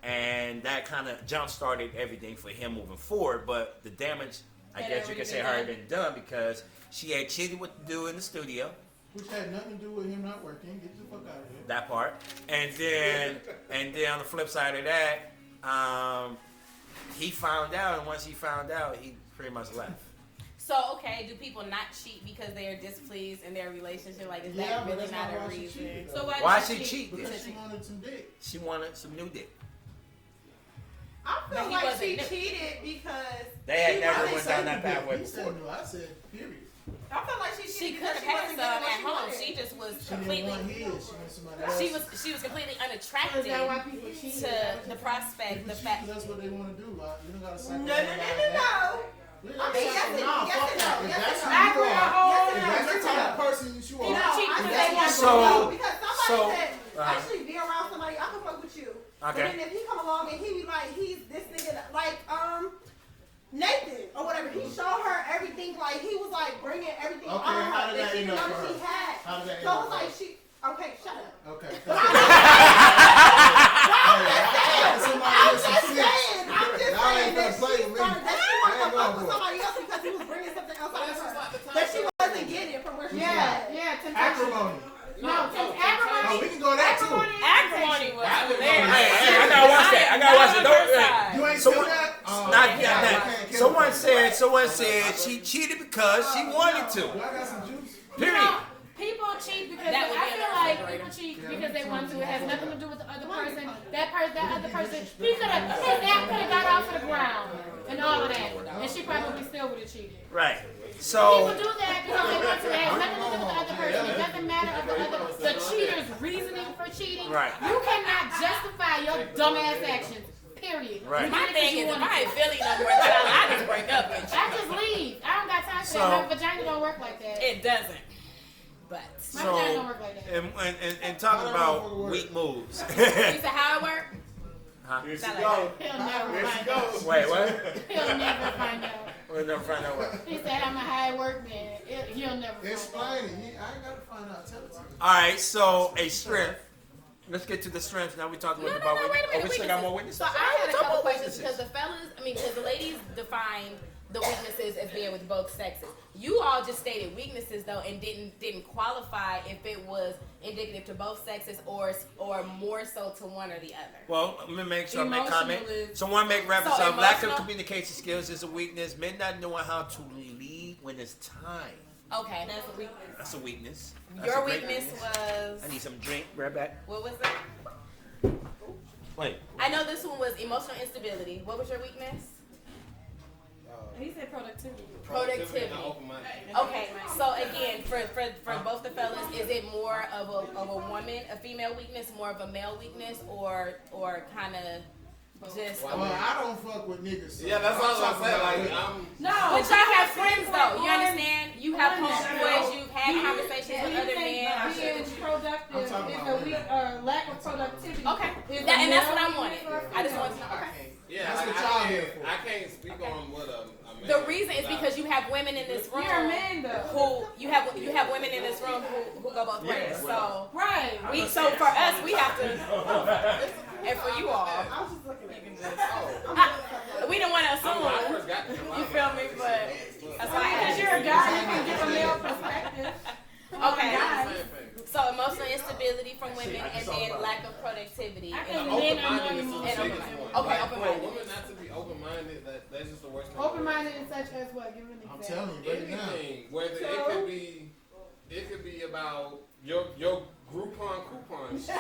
And that kind of jump started everything for him moving forward. But the damage I guess you could say already been done because she had cheated with the dude in the studio. Which had nothing to do with him not working. Get the fuck out of here. That part. And then on the flip side of that, he found out, and once he found out, he pretty much left. So, okay, do people not cheat because they are displeased in their relationship? Like, is that really not a reason? So why she cheat? Because she wanted some dick. She wanted some new dick. I feel like she cheated because they had never went down that pathway before. before. I said, period. I feel like she She cheated could because have she had wasn't some getting what at she home. wanted. She just was She completely. didn't want his. She wanted somebody else. She was completely Is unattracted that why people cheat? to the prospect, the People fact. cheat 'cause that's what they want to do. Like, you don't gotta No, sacrifice no, no, no, no. I mean, yes and no. Yes and no. Yes and no. If Yes that's the and type no. of person you You know, are, cheat I because said they yes want and no to. because So, somebody said, actually be around somebody, I can fuck with you. But Okay. then if he come along and he be like, he's this nigga, like, Nathan or whatever, he showed her everything, like, he was like bringing everything Okay, on how her did that that she end didn't up know for she her? had. How did that end So it up was for like her? she, okay, shut up. okay. But I'm just saying that she wanted to fuck with somebody else because he was bringing something else out of her that she wasn't getting from where she was at. Yeah, temptation. Acrimony. No, Oh, acrimony. we can go that too. Acrimony was hilarious. Hey, I gotta watch that. I gotta watch it. Don't, You ain't Someone- seen that? not yet. Someone said she cheated because she wanted to. Do I got some juice? Period. People cheat because That would I be feel an like refrigerator. people cheat because they want to. It has nothing to do with the other person. That other person, he could have, his dad could have got off of the ground and all of that, and she probably still would have cheated. Right. People So do that because they want to. It has nothing to do with the other person. It doesn't matter if the cheater's reasoning for cheating. Right. You cannot justify your dumbass actions. Period. Right. My thing is, if I ain't feeling no more, child, I just break up with you. I just leave. I don't got time for So- that. My vagina don't work like that. It doesn't. But My vagina don't so work like that. and talking about weak moves. you said how it work? Here she Sound go. like He'll never There she find out. goes. Wait, what? He'll never find out. We'll never find out what. He said I'm a high work man. He'll never find out. Explain it. I ain't gotta find out. Tell it to me. All right, so a strength. Let's get to the strengths. Now we talking No, about wait a witnesses. minute. Oh, we still got more witnesses. So I had a Talk couple about questions witnesses. because because the ladies defined the weaknesses as being with both sexes. You all just stated weaknesses though, and didn't qualify if it was indicative to both sexes or more so to one or the other. Well, let me make sure I make Emotional comment. is- Someone make reference So of lack of emotional? communication skills is a weakness. Men not knowing how to lead when it's time. Okay. That's a weakness. That's a weakness. That's Your a great weakness was I need some drink. Right back. what was it? Wait. I know this one was emotional instability. What was your weakness? He said productivity. Productivity. Not open-minded. Okay, so again, for both the fellas, is it more of a woman, a female weakness, more of a male weakness, or kind of just? Well, I don't fuck with niggas. So Yeah, that's what I was I'm gonna say. talking Like, about I'm. No, But y'all have friends though. You understand? You have One- homeboys. You've had conversations Do with you other think men. being productive is a lack of productivity? Okay, Is a and that's what male I wanted. weakness or a I just female want to know. Okay. Yeah, That's what I y'all can't- here for. I can't speak on what a man. The reason is because you have women in this room You're a man though. who you have women in this room who go both ways. So Right. so for us we have to, and for you all, I was just looking at you. we don't want to When I assume. first got to him, You feel me? But that's why I Because asked. you're a guy, you can give a male perspective. Okay. Guys. same thing. So emotional instability from women, and then lack of productivity. I And think open- men are more Open-mindedness is the emotional. biggest one. Okay, Like, open-minded. For a woman not to be open-minded, that's just the worst thing. Open-minded and such as what? Give me an I'm example. telling you, break it down. Anything, whether it could be about your Groupon coupon shit.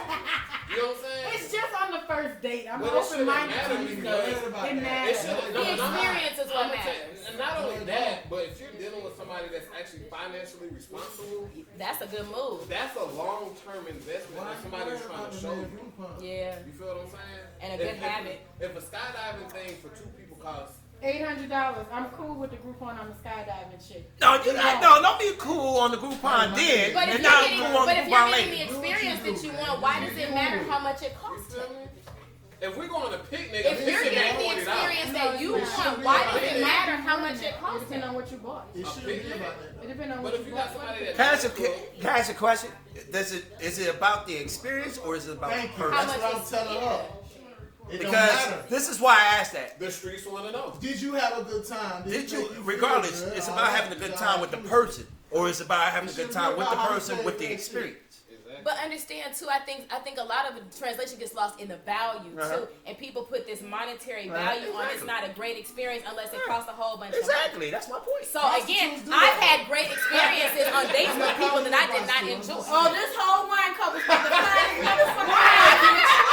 You know what I'm saying? It's just on the first date. I'm Well, it shouldn't open-minded matter to you. because It It matters. shouldn't- The experience is what I'm gonna tell- matters. And not only that, but if you're dealing with somebody that's actually financially responsible, That's a good move. that's a long-term investment Why that somebody's trying to show you. Yeah. You feel what I'm saying? And a good habit. If a skydiving thing for two people costs, $800. I'm cool with the Groupon on the skydiving shit. No, you not. No, don't be cool on the Groupon then, But if and you're not getting, cool on the but if you're Groupon getting the later. experience that you want, why does it matter how much it you costs? feel me? If we're going to picnic, If you're it's getting the $40. experience that you it should want, be why about does it it. matter how much it It costs? depends on what you bought. It shouldn't be about that. It depends on But what if you you got bought. somebody that Can I ask a question? Is it about the experience or is it about Thank you. her? How That's much what I'm is- telling yeah. her. It don't Because matter. this is why I asked that. The streets want to know. Did you have a good time? Did you, make feel regardless, good? it's All about that having a good shit, time all with the that person, or it's about having a It good should time be with the about how person you with the say that experience. But understand too, I think a lot of the translation gets lost in the value too, and people put this monetary value on. It's not a great experience unless it costs a whole bunch of money. Exactly, that's my point. So again, I've had great experiences on dates with people that I did not enjoy. Oh, this whole wine cup is for the finest motherfucker.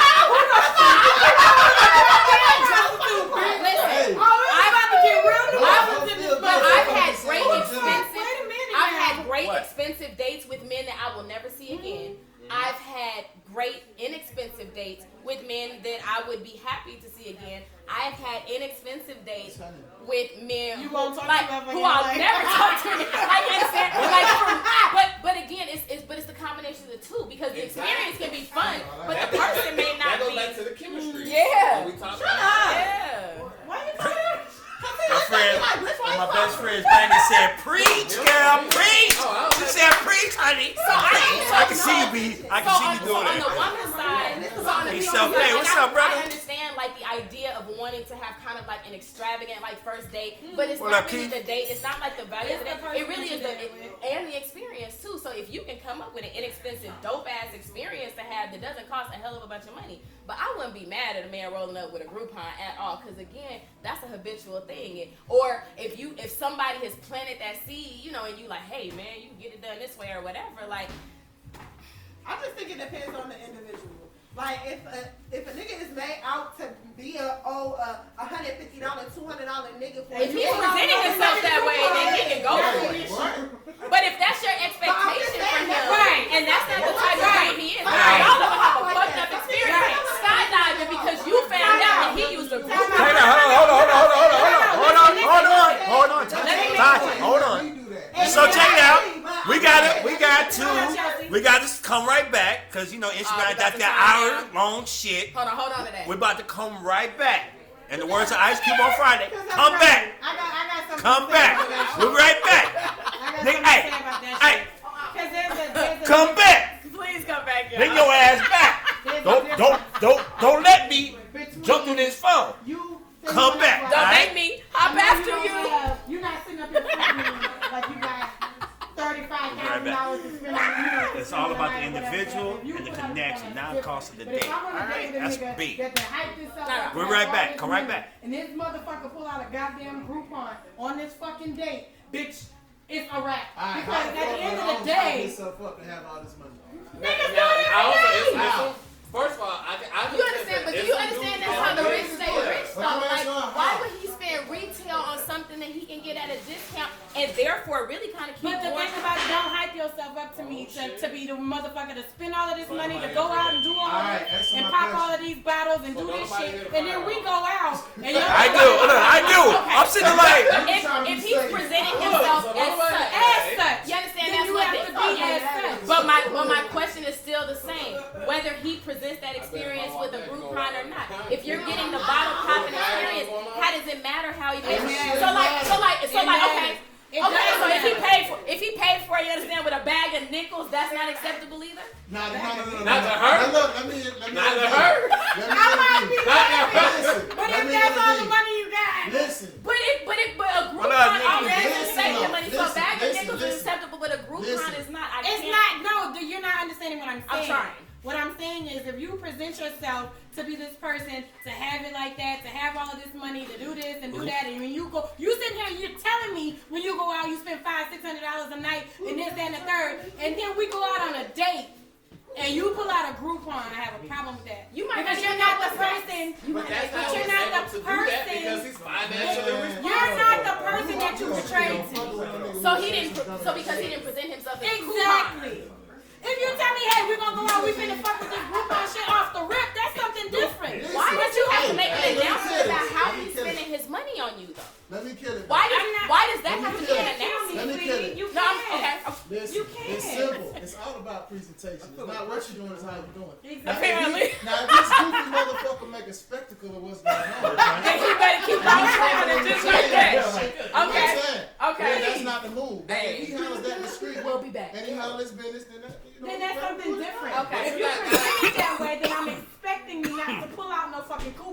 Listen, I'm about to get real nuanced in this but motherfucker. I've had great expensive. Wait a minute I've now. had great What? expensive dates with men that I will never see again. I've had great inexpensive dates with men that I would be happy to see again. I've had inexpensive dates with men You won't talk like, to them who again, I'll like- never talk to. Like, you understand? But again, it's the combination of the two because the experience can be fun, but the person may That not goes be. back to the chemistry. Yeah. When we talk Yeah. Why you talking? My friend, my best friend Brandy said, "Preach, girl, preach." She said, "Preach, honey." I can see you be. I can see you doing on it. the woman's side, Hey, self-made. What's up, brother? I understand like the idea of wanting to have kind of like an extravagant like first date, but it's What not up, really Keith? the date. It's not like the value of the It's the date. It person really is that the you're with. and the experience too. So if you can come up with an inexpensive, dope ass experience to have that doesn't cost a hell of a bunch of money, but I wouldn't be mad at a man rolling up with a Groupon at all, because again, that's a habitual thing. Or if somebody has planted that seed, you know, and you like, hey man, you can get it done this way or whatever, like. I just think it depends on the individual. Like if a nigga is made out to be $150, $200 nigga for If he's presenting himself that way, then he can go for it. But if that's your expectation from him, Right. and that's not the type of guy he is, Right. y'all gonna have a fucked up experience skydiving because you found out that he used a group. Hold on. Tati, hold on. So check it out. We got to come right back because you know Instagram got that hour-long shit. Hold on to that. We're about to come right back. And the words of Ice Cube on Friday. Come back. I got something Come to say back. about that. We're right back. I got Nigga, something to hey, say about that hey, shit. 'Cause there's a come back. Please come back, y'all. Bring your ass back. Don't let me jump through this phone. Come back. Don't make me hop after you. You're not sitting up here like you got $35,000 to spend on It's all about the individual and the connection, not the cost of the date. All right, that's big. We're right back. Come right back. And this motherfucker pull out a goddamn Groupon on this fucking date, bitch. It's a wrap. Because at the end of the day, myself up to have all this money. niggas do it every day. First of all, I You understand, but do you understand that's how the rich stay rich though? Like, why would he spend retail on something that he can get at a discount and therefore really kind of keep But the going? thing about it, don't hype yourself up to me to be the motherfucker to spend all of this money to go out and do all of this and pop all of these bottles and do this shit, and then we go out and you're I do. I'm sitting like. If he's presenting himself as such, you understand that's you what have to be as such. But my question is still the same. Whether he presents that experience with a Groupon or not. If you're getting the bottle popping experience, how does it matter how he pays? So okay. Okay, so if he paid for it, you understand, with a bag of nickels, that's not acceptable either? No. Not to her. Now look, let me Not to her. But if that's all the money you got. Listen. But a Groupon already is saving money, so a bag of nickels is acceptable, but a Groupon is not. You're not understanding what I'm saying. I'm trying. What I'm saying is, if you present yourself to be this person, to have it like that, to have all of this money, to do this and do that, and when you sitting here, you're telling me when you go out, you spend $500-600 a night, and this, that, and the third, and then we go out on a date, and you pull out a Groupon, I have a problem with that. You might because you're not the person. But that's how you're he's not able the to do that person. because he's financially responsible. You're not the person that you betrayed to. So because he didn't present himself as a Groupon. Exactly. If you tell me, hey, we're gonna go out, we finna fuck with this Groupon shit off the rip, that's something different. Why would you have to make Hey, an announcement about how let me he's kill it. spending his money on you though? Let me kill it. Why does that have to be an Let me announcement? kill it. You No, can't. okay. Listen, You can't. it's simple. It's all about presentation. It's not what you're doing, it's how you're doing. Exactly. Apparently. Now, if this goofy motherfucker make a spectacle of what's going on. Then he better keep on saying it just like that. Okay. Okay. That's not the move. But if he handles that discreet, We'll be back. and he handles his business, then that, you know, Then that's something different. Okay. If you present it that way, then I'm expecting you not to pull out no fucking coupon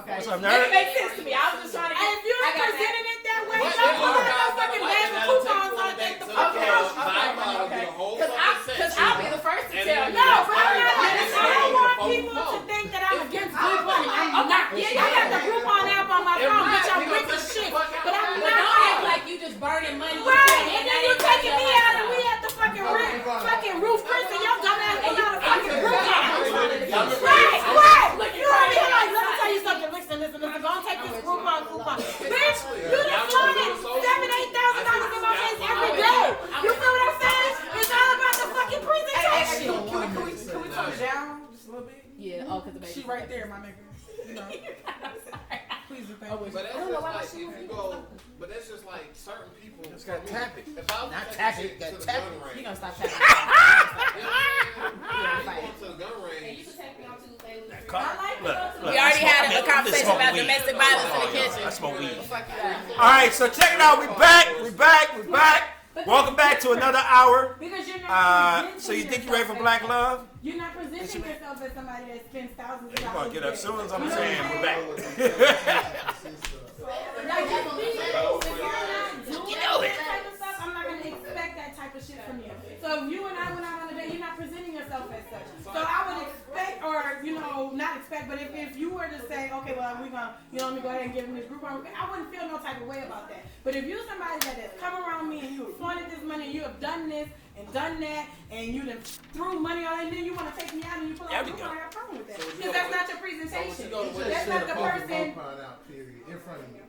Okay. What's up, That nerd? makes sense to me. I was just trying to And if you're I got presenting it that way, But don't there put are no guys that fucking are like bag that of that'll coupons take you on on a date the to the fucking club, house. buy a bottle, get a whole fucking Because section. I'll be the first to And tell then you. No, but I'm not Yeah, like, I don't want people to think that I'm against Groupon. I'm not. Yeah, I got the Groupon app on my phone, bitch. I'm rich as shit. But I'm But don't not. act like you just burning money. Right, and then you taking me out and we at the fucking roof, Chris, and your dumb ass pull out a fucking Groupon. Right. You over here like, let me tell you something. Listen. Go and take this Groupon. Bitch, you done flung it $7,000-$8,000 in my face every day. You feel what I'm saying? It's all about the fucking presentation. Can we turn it down just a little bit? Yeah, oh, because the baby. She right there, my nigga. You know. Please and thank you. But that's just like if you go. But that's just like certain people. Just gotta tap it. If I was Not to tap take it, a gotta chick to the tap gun it. range, He gonna stop tapping. you going to the gun range. Look, We already had a I'm conversation smoking about weed. domestic violence in the I kitchen. smoke weed. Fuck you guys. All right, so check it out. We back. Welcome back to another hour. Because you're not So you think you're ready for Black Love? You're not presenting yourself as somebody that spends thousands of You're dollars. gonna get up soon as I'm saying we're back. Like, if you're not doing that type of stuff, I'm not gonna expect that type of shit from you. So if you and I went out on a date, you're not presenting yourself as such. So I would expect, or not expect, but if you were to say, okay, well we're gonna, let me go ahead and give him this group, I wouldn't feel no type of way about that. But if you're somebody that has come around me and you have flaunted this money, and you have done this and done that, and you done threw money on it, and then you want to take me out and you pull out a group, I have a problem with that. Because that's not your presentation. That's not the person. In front of you.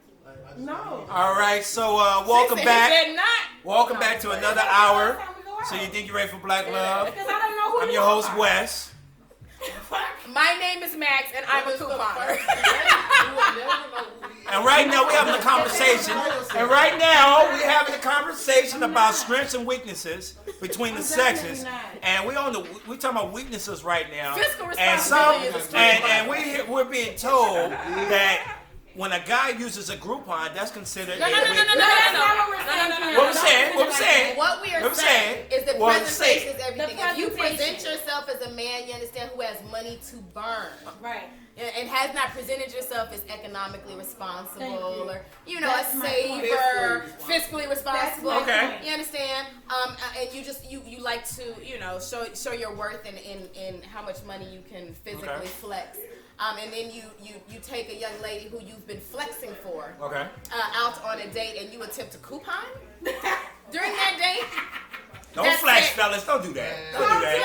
No. All right, so welcome He back. said not. Welcome back to another hour. So you think you're ready for Black Love? Because I don't know who I'm you your host, are. Wes. My name is Max, and I'm a couponer. And right now we're having a conversation. About strengths and weaknesses between the sexes. And we're talking about weaknesses right now. Fiscal And responsibility is a strength. and we're being told that when a guy uses a Groupon, that's considered No. a weakness. What we're saying. What we are What I'm saying is that What I'm presentation saying. is everything. The If you present presentation. yourself as a man, you understand, who has money to burn. Right. And has not presented yourself as economically responsible Thank you. or, That's a my saver, fiscally responsible. That's my Okay. point. You understand? And you like to, show your worth in how much money you can physically Okay. flex. And then you take a young lady who you've been flexing for Okay. out on a date, and you attempt to coupon during that date. Don't That's flash, it. fellas. Don't do that. It's okay.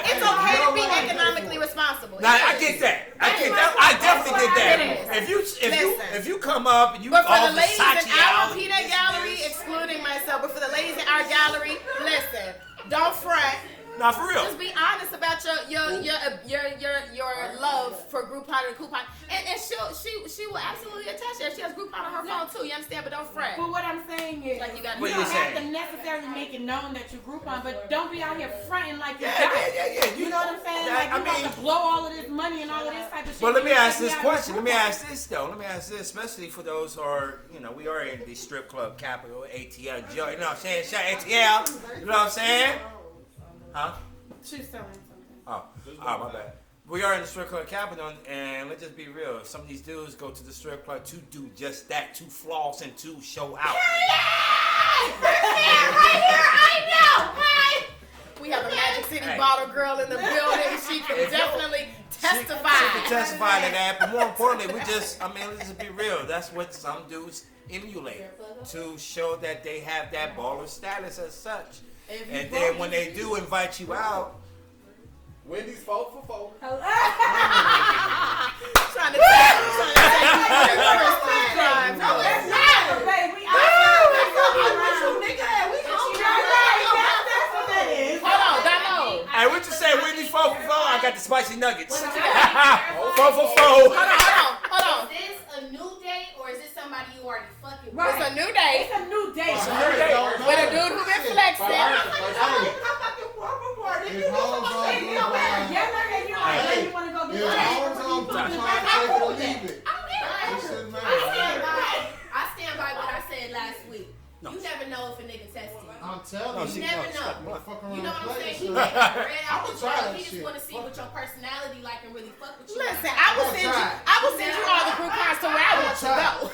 It's okay to be economically responsible. Now, It I is. get that. That's I definitely get that. It If you come up and you But for all the ladies in Versace our out, Peanut Gallery, excluding myself, but for the ladies in our gallery, listen, don't front. not for real. Just be honest about your love for Groupon and Coupon, and she will absolutely attach that. She has Groupon on her phone too. You understand? But don't fret. But what I'm saying is, Like you gotta What you you don't have saying? to necessarily make it known that you're Groupon, but don't be out here fronting like you're Yeah. You know what I'm saying? That- Like you about to blow all of this money and all of this type of shit. But let me You ask take me this out question. with Let me Groupon. ask this though. Let me ask this, especially for those who are, we are in the strip club capital, ATL. You know what I'm saying? Shout ATL. You know what I'm saying? Huh? She's selling something. Oh, my bad. We are in the strip club capital, and let's just be real. Some of these dudes go to the strip club to do just that, to floss and to show out. We have a Magic City bottle girl in the building. She can definitely testify. She can testify to that, but more importantly, let's just be real. That's what some dudes emulate to show that they have that baller status as such. And then when they do invite you out, Wendy's 4 for 4. Trying to take No, it's not, baby. Hold on, Damo. hey, what you say, Whitney? 4 for 4? I got the spicy nuggets. 4 for 4. Hold on. Is this a new date or is this somebody you already fucking with? Right. It's a new day It's a new day. with a dude who been flexing. You want to go get I stand by what I said last week. You never know if a nigga testing you. I'm telling No, you. she never wants know. that month. Fuck around You know what I'm and saying? play He shit. got bread out I'ma the try door. that He just shit. want to see what your personality like and really fuck with you. Listen, I will send you all the group cards to where I want you to go.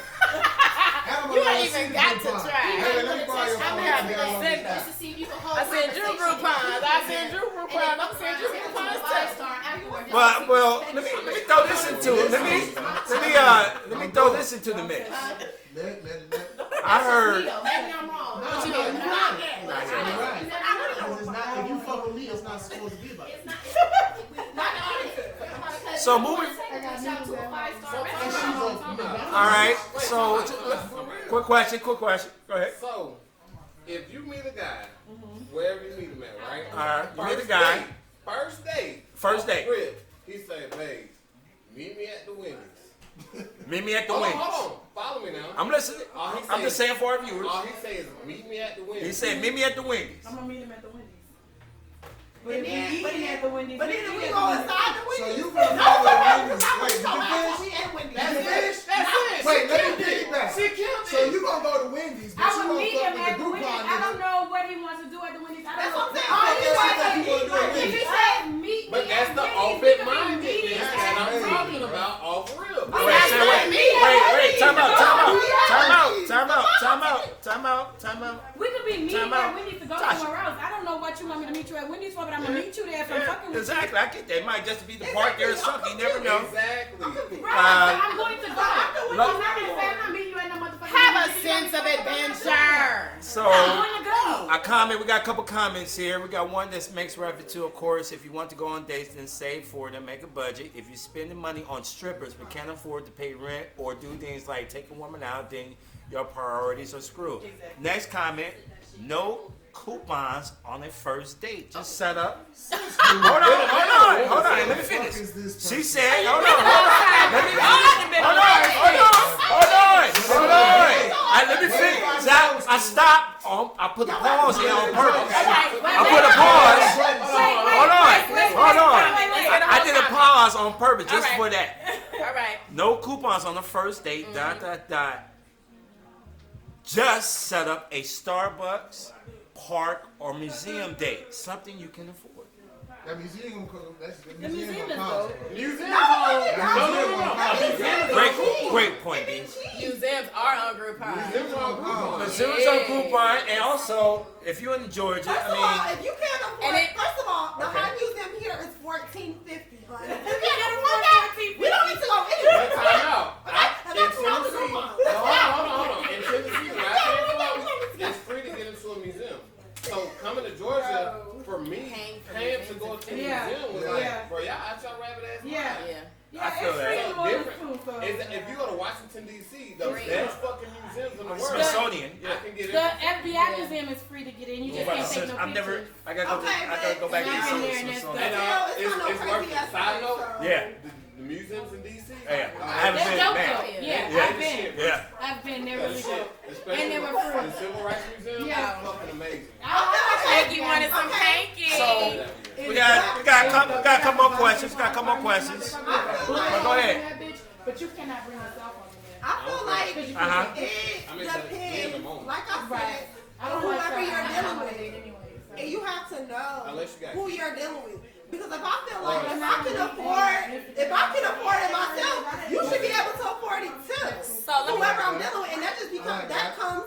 You ain't even got to try. Hey, let me borrow your I'm phone. happy to I'll send be them. Just to see if you can hold I send you conversation. Groupons. I send you Groupons. I'm send you Groupons too. Well, let me throw this into let me throw this into the mix. I heard. Maybe I'm wrong. What you doing? If you fuck with me, it's not supposed to be about it. So moving. All right. So quick question. Go ahead. So, if you meet a guy, wherever you meet him at, right? All right. You meet a guy. First date. He say, babe, meet me at the Wendy's. Meet me at the Hold Wendy's. on. Follow me now. I'm listening. I'm just saying for our viewers. All he says is, meet me at the Wendy's. He said, meet me at the Wendy's. I'm gonna meet him at the Wendy's. But if we eating at the Wendy's, But then if we go inside the So Wendy's. you gonna go to Wendy's? Wait, So did you finish? we at Wendy's. Did you finish? That's it. Wait, let me piggyback. She killed it. So you gonna go to Wendy's, but I you would gonna meet fuck him with at the the Wendy's. Groupon I don't nigga. know what he wants to do at the Wendy's. I That's don't what know. I'm saying. That's what you gonna do at If he Wendy's. said meet me But at that's the Wendy's, open-mindedness we could be that I'm meeting. talking about off real. Wait, time out. We could be meeting Time out. at Wendy's to go Tasha. somewhere else. I don't know what you want me to meet you at Wendy's for, but I'm gonna meet you there if I'm fucking with you. Exactly. I get that. It might just be the part there or something. You never know. Exactly. Right, I'm going to go. I'm not gonna say I'm not meeting you at no motherfucking have a Wendy's. sense of adventure. So, I'm going to go. a comment. We got a couple comments here. We got one that makes reference to, of course, if you want to go on dates, then save for them, make a budget. If you're spending money on strippers but can't afford to pay rent or do things like take a woman out, then your priorities are screwed. Exactly. Next comment, no coupons on a first date. Just set up. Hold on. Let me finish. She said, hold on. Let me finish. I stopped. I put the pause in on purpose. I put a pause. Hold on. I did a pause on purpose just for that. All right. No coupons on the first date. ... Just set up a Starbucks, park, or museum date. Something you can afford. That museum, that's the The museum museum is of dope. Museum Great point, B. Museums are on Groupon. Museums on coupon, and also if you're in Georgia, First of all, if you can't afford, And it- first of all, the Okay. high museum here is $14.50. But if you You can't can't afford afford that, $14.50. we don't need to go But anywhere. time out. And In that's what I'm Tennessee, doing. hold on. In Tennessee, where I came from, it's free to get into a museum. So coming to Georgia, for me, paying to go to the museum was like, bro, y'all out your rabbit ass mind. Yeah. Yeah. Yeah, I feel it's that. free So in Louisville, different. too, so. If you go to Washington D.C., the Free. best fucking museums in the world, Smithsonian. I can get The in. FBI museum is free to get in. You just can't take no I've never. pictures. I gotta go back to I've been the there and that's Smithsonian. And It's not no it's crazy worth it. ass Side note, place, so- Yeah. the museums in D.C. Yeah. I haven't That's been. dope Man. though. Yeah, Yeah. I've been. Yeah. I've been. They're really dope. Especially And they were the free. Civil Rights Museum, Yeah. that's fucking amazing. Peggy wanted some hanky. So we got a couple more questions. But go ahead. But you cannot bring yourself on there. I feel like Because you Uh-huh. can't. it depends. Like I Right. said, I don't like whoever that. you're I dealing don't with. like it anyway, so. And you have to know Unless you got who kids. you're dealing with. Because if I feel like Or- if I can afford it myself, you should be able to afford it too. So let me- Whoever I'm dealing with, and that just becomes that comes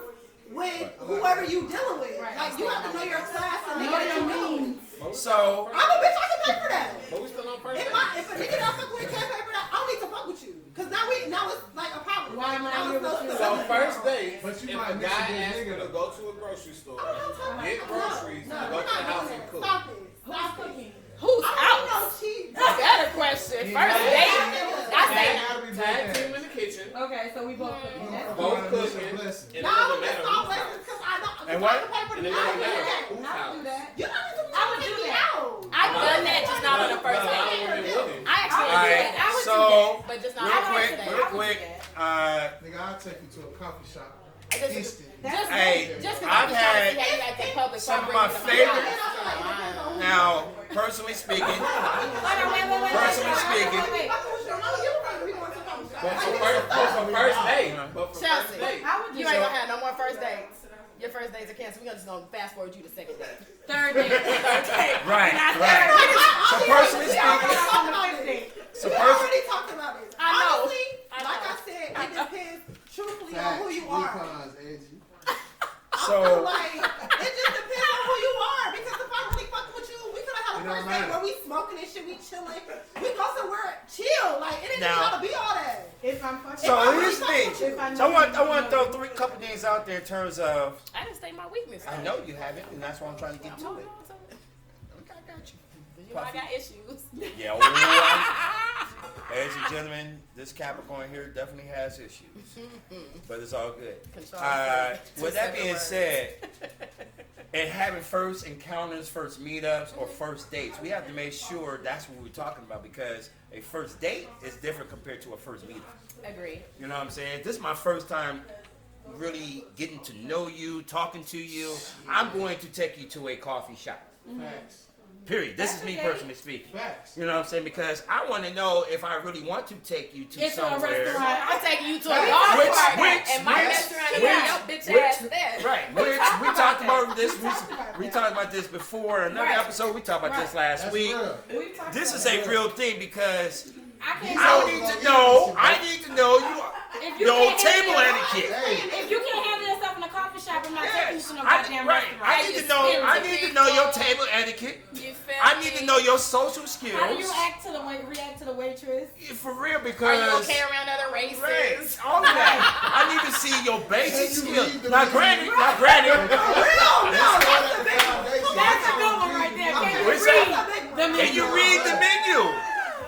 with whoever you dealing with. Like you have to know your class and know what you mean. So I'm a bitch. I can pay for that. But we still on first If a nigga don't fuck with can't pay for that, I don't need to fuck with you. Cause now it's like a problem. Why am I Now here it's no with you? stuff. So first date, But if you a might miss a guy good asks nigga, you to though. go to a grocery store, I don't know what I'm talking get about. groceries, No, and go we're to the not house doing and that. cook. Stop it. Who's Stop it. cooking? Who's I out? don't know cheese. Better question. First date. I say Tag team in the kitchen, Okay, so we both cooking. That's both That's a cooking, blessing. and it No, doesn't it's matter all who's lessons house. because I don't. And what? I can pay for And the it I doesn't do matter that. who's I would house. do that. You don't need to I would do take me that. out. I've done that, just not on the first But I date. don't really want it. I actually all did right. that, would do So but just not real on the quick, first date. real quick. Nigga, I'll take you to a coffee shop. Just- Instant. Hey, Just because I've I'm had how you like that public some of bring my it to favorite. house. Now, personally speaking, Hold on, wait. Personally speaking. But for first date, Chelsea. date, I would You do ain't that. gonna have no more first dates. Your first dates are canceled. We're just gonna fast forward you to second date. Third date. Right. So personally speaking, We already talked about it. I know. Honestly, like I said, it depends truthfully on who you are. so Like, it just depends on who you are. Because if I'm really fucking with you, we could have had a first date where we smoking and shit, we chilling. We go somewhere chill. Like, it ain't even gotta be all that. If I'm fucking. So here's the thing. So I want to throw couple things out there in terms of. I didn't state my weakness. I know you haven't, and that's why I'm trying to get to it. Okay, I got you. You know I got issues. Yeah. Ladies and gentlemen, this Capricorn here definitely has issues, but it's all good. With that being said, and having first encounters, first meetups, or first dates, we have to make sure that's what we're talking about, because a first date is different compared to a first meetup. Agree. You know what I'm saying? This is my first time really getting to know you, talking to you. I'm going to take you to a coffee shop. Facts. Period. This is me personally speaking. Facts. You know what I'm saying? Because I want to know if I really want to take you to somewhere. I'm taking you to a golf party and my restaurant and your bitch ass there. Right. We talked about this. We talked about this before. Another episode. We talked about this last week. This is a real thing because I need to know your table etiquette. If you can't handle yourself in a coffee shop, I'm not taking you to no goddamn restaurant. I need to know your table etiquette. I need to know your social skills. How do you react to the waitress? For real, because are you okay around other races? Right, all of that. I need to see your basic skills. Now, granted. That's a good one right there. Can you read the menu?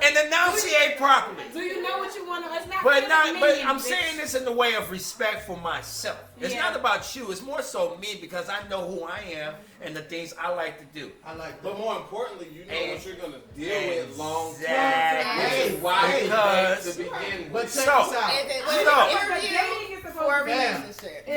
And enunciate properly. Do you know what you want to? It's not. But I'm saying this in the way of respect for myself. It's not about you. It's more so me, because I know who I am and the things I like to do. But more importantly, you know what you're gonna deal with long term. Exactly. Why Because to begin with. But check this out. Dating is for a relationship.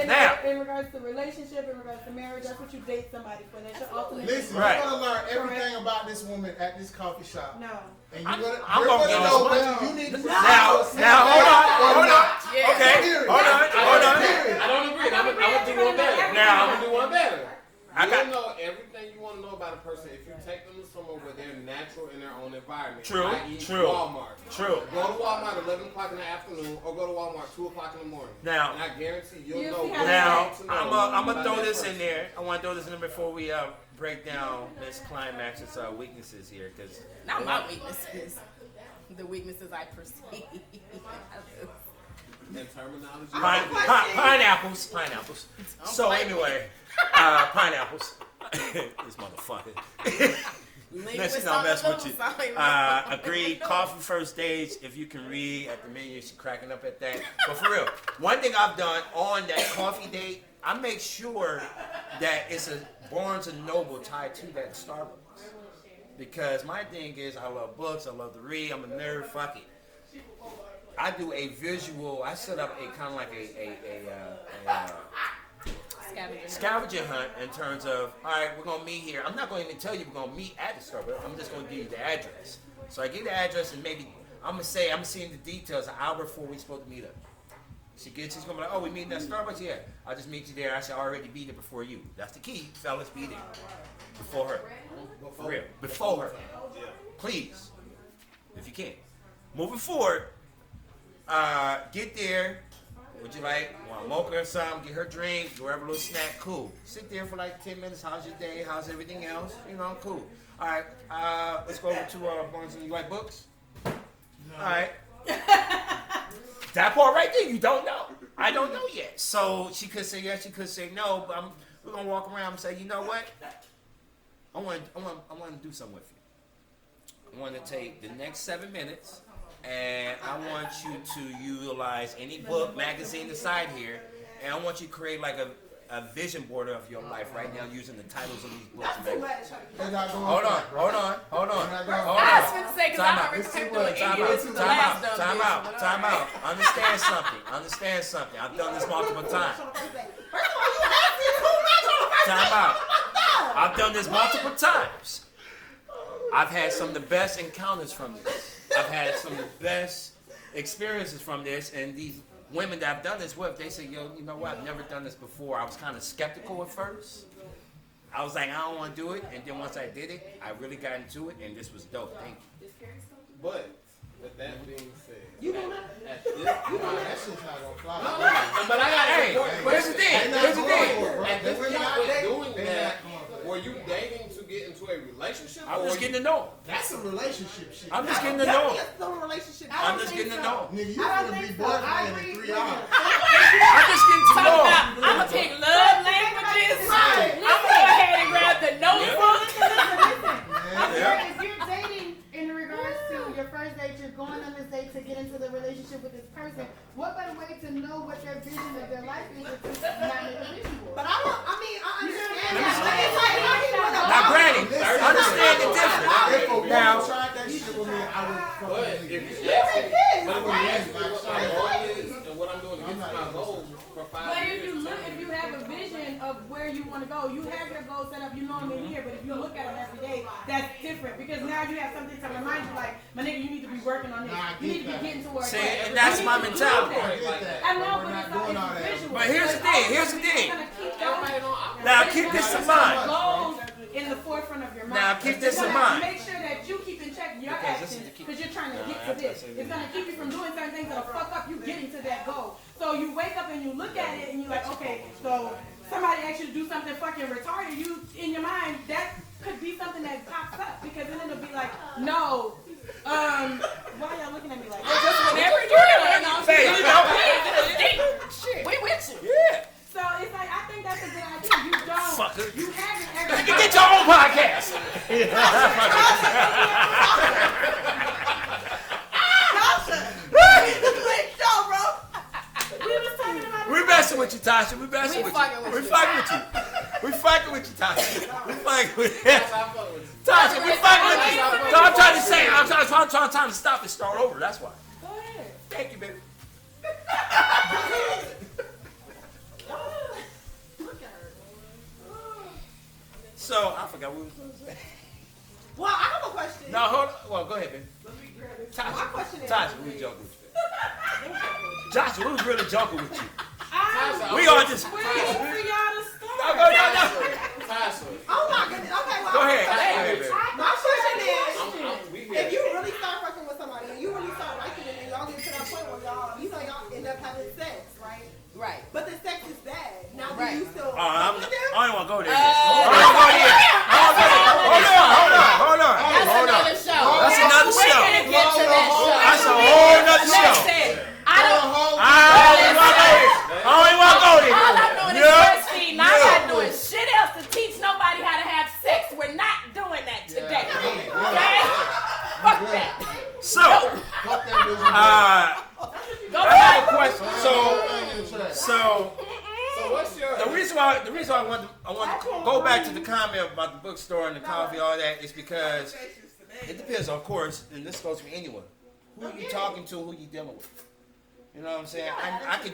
In regards to relationship, in regards to marriage, that's what you date somebody for. That's your ultimate. Listen, you're gonna learn everything about this woman at this coffee shop. No. And you're gonna know what you need to now, hold on. Okay, hold on. I don't agree. I'm gonna do one better. Now, I'm gonna do one better. I got know everything you want to know about a person if you take them to somewhere where they're natural in their own environment. True. Walmart. True. Go to Walmart 11 o'clock in the afternoon, or go to Walmart 2 o'clock in the morning. Now, and I guarantee you'll know. Now, I'm gonna throw this in there. I want to throw this in there before we break down Miss Climax's weaknesses here, because not my weaknesses. The weaknesses I perceive. And terminology. Pineapples. So anyway, pineapples. This motherfucker. Let's not mess with you. Agreed. Coffee first dates. If you can read at the menu, she's cracking up at that. But for real, one thing I've done on that coffee date, I make sure that it's a Barnes and Noble tied to that Starbucks. Because my thing is, I love books, I love to read, I'm a nerd, fuck it. I do a visual, I set up a kind of like a scavenger hunt in terms of, all right, we're going to meet here. I'm not going to even tell you we're going to meet at the Starbucks. I'm just going to give you the address. So I give the address, and maybe I'm going to say, I'm seeing the details an hour before we're supposed to meet up. She's going to be like, oh, we meeting at Starbucks? Yeah. I'll just meet you there. I should already be there before you. That's the key. Fellas, be there. Before her. For real. Before her. Please. If you can. Moving forward, get there. Would you like want mocha or something? Get her drink, grab a little snack, cool. Sit there for like 10 minutes. How's your day? How's everything else? You know, cool. All right, let's go over to Barnes and you like books? No. All right. That part right there, you don't know. I don't know yet. So she could say yes, she could say no, but we're gonna walk around and say, you know what? I want to do something with you. I want to take the next 7 minutes, and I want you to utilize any book, magazine aside here, and I want you to create like a vision board of your life right now using the titles of these books. Hold on. I was going to say, because I don't respect doing Time out. Understand something. I've done this multiple times. Time out. I've done this multiple times. I've had some of the best encounters from this. I've had some of the best experiences from this, and these women that I've done this with, they say, yo, you know what? I've never done this before. I was kind of skeptical at first. I was like, I don't want to do it. And then once I did it, I really got into it, and this was dope. Thank you. But with that being said, You know that? at this That point, shit's not gonna fly. but I got Hey, here's the thing. Here's the thing. at this We're point not with dating. doing They're that, not coming. were you dating to get into a relationship? I was or just getting to know. That's some relationship shit. I'm just getting to That know. is still a relationship. I'm just getting to know. Nigga, you I don't gonna be think so. I boyfriend agree in 3 with hours. I'm just getting to Talk know. about, I'm gonna pick love languages. Right. I'm gonna go ahead and grab the notebook. I'm Yeah. saying if you're dating in regards to your first date, you're going on this date to get into the relationship with this person. What better way to know what their vision of their life is if it's not make a vision board? But I understand Let me that. But it's like, how you wanna Now, walk- Granny, understand the difference. If a woman Now- tried that shit with me, I would But fucking if leave. you ask me, Yes, but if you right. ask me what my goal is and what I'm doing to get to my goals for 5 But years. if you have a vision of where you want to go, you have your goals set up, you know them in here, but if you look at them every day, that's different because now you have something to remind you like, my nigga, you need to be working on this. Nah, I You need to get be getting towards See, that. and that's You my need to do mentality. that. I get that. I know, We're but not it's doing all it's that. visual. But here's the So thing, it's here's the always thing. gonna keep Everybody those- don't operate. Now, it's keep gonna this in keep mind. those goals in the forefront of your mind. Now, keep this It's in gonna mind. Make sure that you keep in check your Because this is actions the key. because you're trying to Nah, get to that's this. what I say. It's gonna keep you from doing certain things that'll fuck up you getting to that goal. So you wake up and you look at it and you're like, okay, so somebody asks you to do something fucking retarded. You in your mind that could be something that pops up because then it'll be like, no. Why y'all looking at me like that? Just whenever you're doing, Say, you know? we with you. Yeah. So it's like I think that's a good idea. You don't. Fucker. You haven't ever. You can get your own podcast. We was talking about. We messing with you, Tasha. We messing We with fucking you. with We you. fucking with you. We fucking with you, Tasha. We fucking with you. That's how I fuck with you. Tasha, we fucking with you. So I'm trying to say, I'm trying to stop and start over. That's why. Go ahead. Thank you, baby. So I forgot what we was going to say. Well, I have a question. No, hold on. Well, go ahead, baby. My Tasha, question is. Tasha, we was joking with you. Joshua, we was really joking with you. Tasha, We are just. Waiting for y'all to No, start. no. Tasha, Oh my goodness. Okay, well. Go ahead. okay. Go ahead, baby. My question is. we If here. you really start fucking with somebody and you really start liking it and y'all get to that point where y'all, you know, y'all end up having sex, right? Right. But the sex is bad. Now, do Right. you still I fuck with them? don't want to go there. I don't want to go there. Hold on. That's another show. That's another We're show. gonna get to that show. That's a whole nother show. Listen, I don't. I don't even want to go there. I don't even want to go there. All I'm doing is Yeah. breastfeeding. I'm not doing shit else to teach nobody how to have sex. We're not doing that today. Okay? Fuck that. So, Fuck that vision. Go I have a back. question. So what's your the reason why I want to go back to the comment about the bookstore and the coffee, all that, is because it depends, of course, and this goes for anyone. Who you talking to, who you dealing with. You know what I'm saying? I can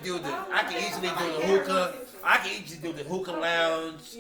easily do the hookah. I can easily do the hookah lounge,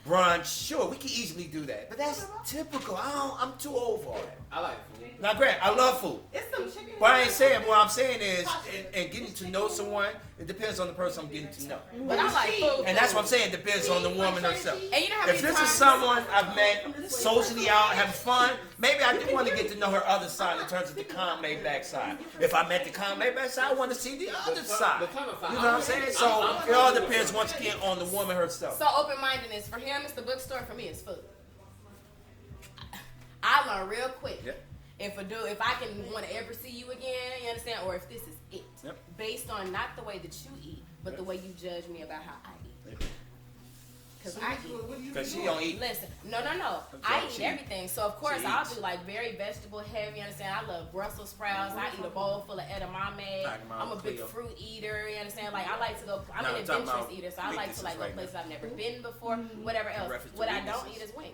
brunch. Sure, we can easily do that. But that's typical. I'm too old for all that. I like food. Now, Grant, I love food. It's some chicken. But I ain't saying, what I'm saying is, in getting to know someone, it depends on the person I'm getting to know. But I like food. And that's what I'm saying, it depends on the woman herself. And you know how If many this is times someone I've met socially out having fun, maybe I do want to get to know her other side in terms of the calm, laid back side. If I met the calm, laid back side, I want to see the other side. You know what I'm saying? So it all depends once again on the woman herself. So open-mindedness for him is the bookstore. For me, it's food. I learn real quick. Yep. If I can want to ever see you again, you understand, or if this is it, Yep. based on not the way that you eat, but the way you judge me about how I eat. Because I eat. Because she don't eat. Listen, no. I eat everything. So of course I'll do like very vegetable heavy. You understand? I love Brussels sprouts. I eat a bowl full of edamame. I'm a big fruit eater. You understand? Like I like to go. I'm an adventurous eater, so I like to like go places I've never been before. Whatever else. What I don't eat is wings.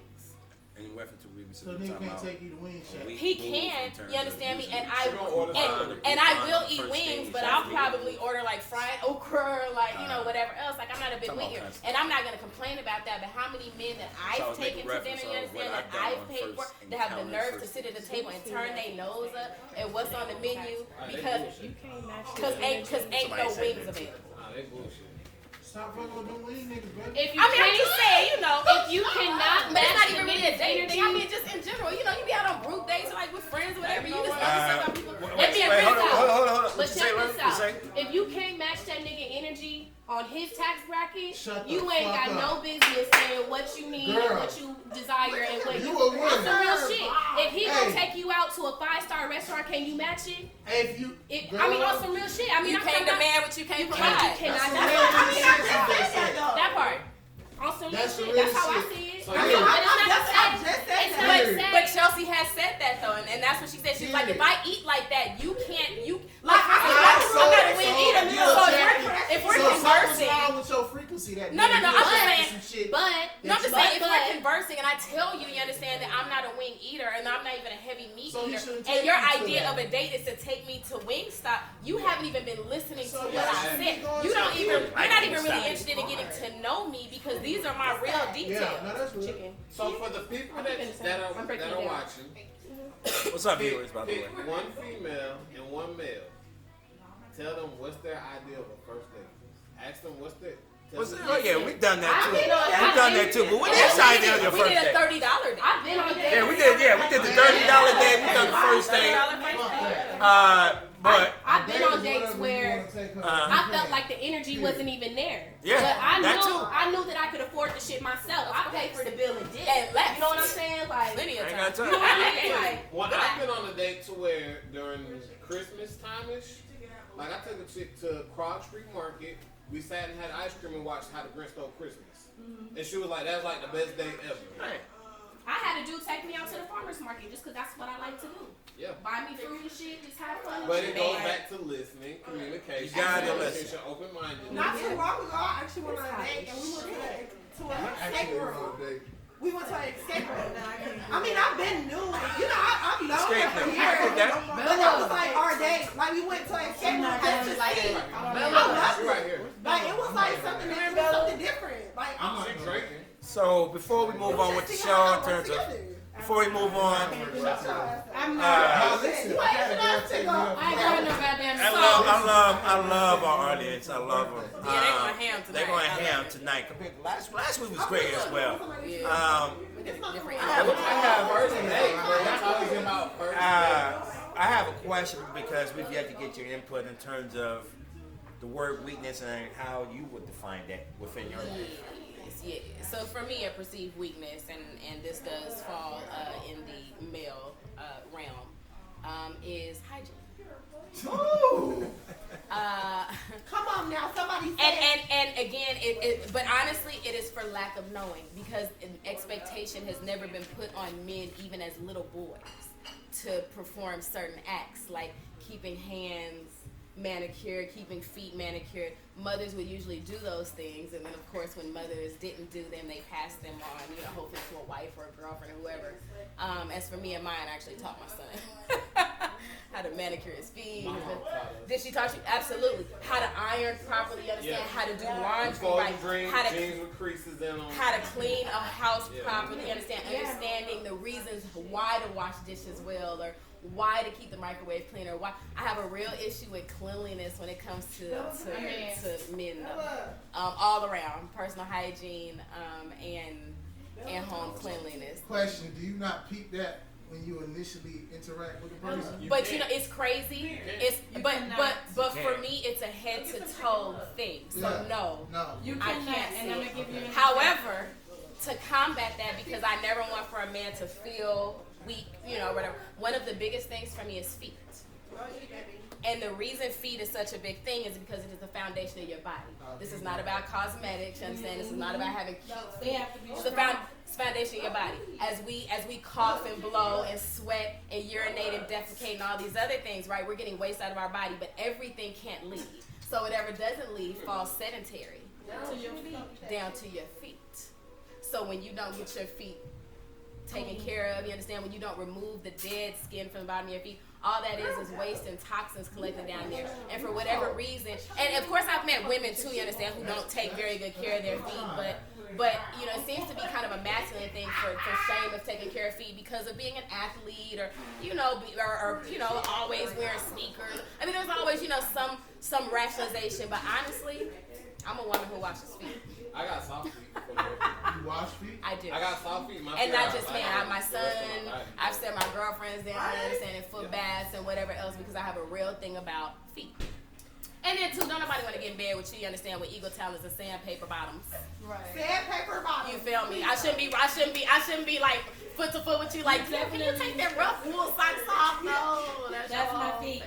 In reference to weaknesses, So we're nigga talking can't about take you to wing shot. weak He moves can, in terms you understand of me? And using- I She gonna order something. and I will on the eat first wings, stage. but I'll probably order like fried okra, like whatever else. Like I'm not a big Talking wing eater, about and I'm not gonna complain about that. But how many men that So I I've was making taken to reference dinner, you of what understand, that I've done I've on paid for, first that have the encounters, nerve to first sit at the table and turn their nose up at what's on the menu They because bullshit. ain't no Somebody wings said that. available. Nah, they bullshit. Stop fucking with them wing niggas, bro. If you I mean, I'm can't, just saying, you know, if you cannot but it's not match even the really a nigga's date thing. I energy, mean, just in general, you know, you be out on group dates, like with friends or whatever. You just know Uh, about people. Let me wait, bring hold this on, out. hold on. But What you check say, this Ron? out. What you say? If you can't match that nigga energy on his tax bracket, Shut the you ain't fuck got up. no business saying what you need, Girl. what you desire, and what You you. a That's some winner. real shit. If he gonna Hey. take you out to a 5-star restaurant, can you match it? Hey, if you, I mean, on some real shit. I mean, You I'm can't talking about- demand what you can't You provide. cannot. That's That's some how real I shit. mean, That's some that part. On some real That's some shit. real That's how I shit. see it. So I mean, you- but it's not I to just say. said It's that. not to Period. say. But Chelsea has said that though, and that's what she said. She's like, if I eat like that, you can't. You like I'm not a wing eater. you So attracted- if we're so something's conversing, wrong with your frequency that No, no, day. no, You I'm just attracted saying- some shit. But no, I'm just saying if but- we're conversing and I tell you, you understand that I'm not a wing eater and I'm not even a heavy meat So he eater, shouldn't and take your you to idea that. of a date is to take me to Wingstop, you haven't even been listening So to what yeah, I you said. going You to don't eat even. it. You're not even really Wingstop. interested in getting to know me because these are my real Yeah, details. no, that's real. chicken. So for the people that are watching, What's up, viewers, by the way? pick one female and one male. Tell them what's their idea of a first date. Ask them what's their. tell What's them- oh yeah, we've done that too. I've been on- We've done that too. But what is your idea of your We first did a date? $30 date. I've been on dates. Yeah, we did. Yeah, we did the $30 date. We done the first date. $30 first date. But I've been on Davis, dates whatever you where wanna take her. I felt like the energy wasn't even there. Yeah, but I that knew too. I knew that I could afford the shit myself. I paid for the bill and did. And left. You know what I'm saying? Like, Plenty of I ain't times. got you know time. what I mean? Like, Well, I've been on a date to where during Christmas time-ish, like I took a chick to Krog Street Market. We sat and had ice cream and watched How the Grinch Stole Christmas. And she was like, that's like the best day ever. hey, I had a dude take me out to the farmer's market just because that's what I like to do. Yeah. Buy me fruit and shit, just have fun. But and it shit. goes back to listening, communication, You gotta communication, open-mindedness. Not too long ago, I actually went on a date and we went to an escape room. We went to an escape room. I mean, I've been new. You know, I've known escape her for room. I years. did that. But that was like our date. Like we went to an escape room just to see. I loved You're right it. here. Like it was like something different, something different. Like She's drinking. so before we move on with the show, in terms of before we move on, I'm not. Now listen, You I ain't got a girl gonna take me go. up. I ain't got no goddamn I love our audience. I love them. Yeah, they going ham tonight. They're going I love ham it. tonight. Last week was great as well. Yeah. Different I have First date, bro. We're talking about first date. I have a question because we've yet to get your input in terms of the word weakness and how you would define that within your life. Yes. So for me, a perceived weakness, and this does fall in the male realm, is hygiene. Come on now, somebody said. And again, but honestly, it is for lack of knowing because an expectation has never been put on men, even as little boys, to perform certain acts like keeping hands manicured, keeping feet manicured. Mothers would usually do those things, and then of course when mothers didn't do them, they passed them on, hopefully to a wife or a girlfriend or whoever. As for me and mine, I actually taught my son how to manicure his feet. Did she teach you? Absolutely. How to iron properly, understand how to do laundry right, how to jeans with creases in them. how to clean a house properly, understanding the reasons why to wash dishes well or why to keep the microwave clean or why. I have a real issue with cleanliness when it comes to men all around, personal hygiene and home cleanliness. Question: do you not peep that when you initially interact with the person? But it's crazy. It's but for can't. me it's a head to toe thing. So Yeah. no. You I cannot, can't and see I'm it. gonna give you. However, to combat that, because I never want for a man to feel weak, whatever. One of the biggest things for me is feet. And the reason feet is such a big thing is because it is the foundation of your body. This is not about cosmetics, you understand? This is not about having cute They feet. have to be It's the foundation of your body. As we cough and blow and sweat and urinate and defecate and all these other things, right? We're getting waste out of our body, but everything can't leave. So whatever doesn't leave falls sedentary down to your feet. So when you don't get your feet taken care of. You understand? When you don't remove the dead skin from the bottom of your feet, all that is waste and toxins collected down there. And for whatever reason, and of course I've met women too, you understand, who don't take very good care of their feet, but you know, it seems to be kind of a masculine thing for shame of taking care of feet because of being an athlete or you know, or you know, always wearing sneakers. I mean, there's always, you know, some rationalization, but honestly, I'm a woman who washes feet. I got soft feet. You wash feet? I do. I got soft feet. And not just me. I have my son. I've set my girlfriends down, in foot baths and whatever else because I have a real thing about feet. And then too, don't nobody want to get in bed with you understand, with eagle talons and sandpaper bottoms. Right. Sandpaper bottoms. You feel me? I shouldn't be like foot to foot with you. Like, can you take that rough wool socks off? No, that's my feet.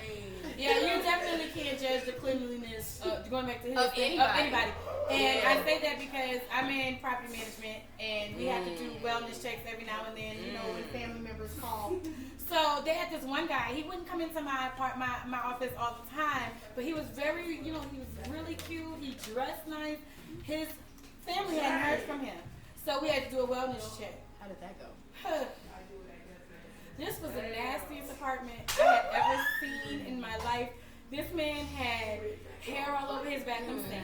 Yeah, you definitely can't judge the cleanliness going back to his of anybody. And I say that because I'm in property management and we have to do wellness checks every now and then, you know, when family members call. So they had this one guy, he wouldn't come into my office all the time, but he was very, you know, he was really cute, he dressed nice. His family hadn't heard from him. So we had to do a wellness check. How did that go? This was the nastiest apartment I had ever seen in my life. This man had hair all over his bathroom sink.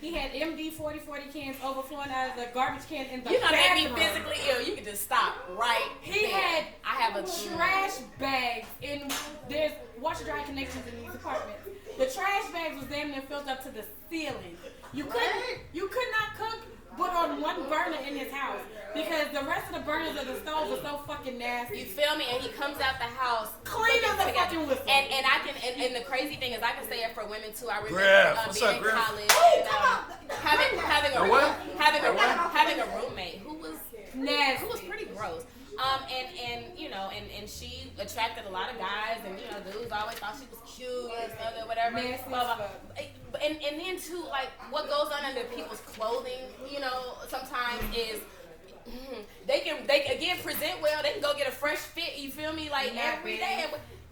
He had MD 4040 cans overflowing out of the garbage can in the You're gonna bathroom. make me physically ill. You can just stop right He there. had I have a trash bags in. There's washer dryer connections in these apartments. The trash bags was damn near filled up to the ceiling. You could not cook but on one burner in his house because the rest of the burners of the stove were so fucking nasty. You feel me? And he comes out the house clean as a fucking whistle. And I can and the crazy thing is I can say it for women too. I remember What's being up, in Griff? college and having a roommate who was nasty. Who was pretty gross. And you know, and she attracted a lot of guys, and you know, dudes always thought she was cute and stuff and whatever. Blah, blah. And then too, like what goes on under people's clothing, you know, sometimes is they can again present well. They can go get a fresh fit. You feel me? Like every day,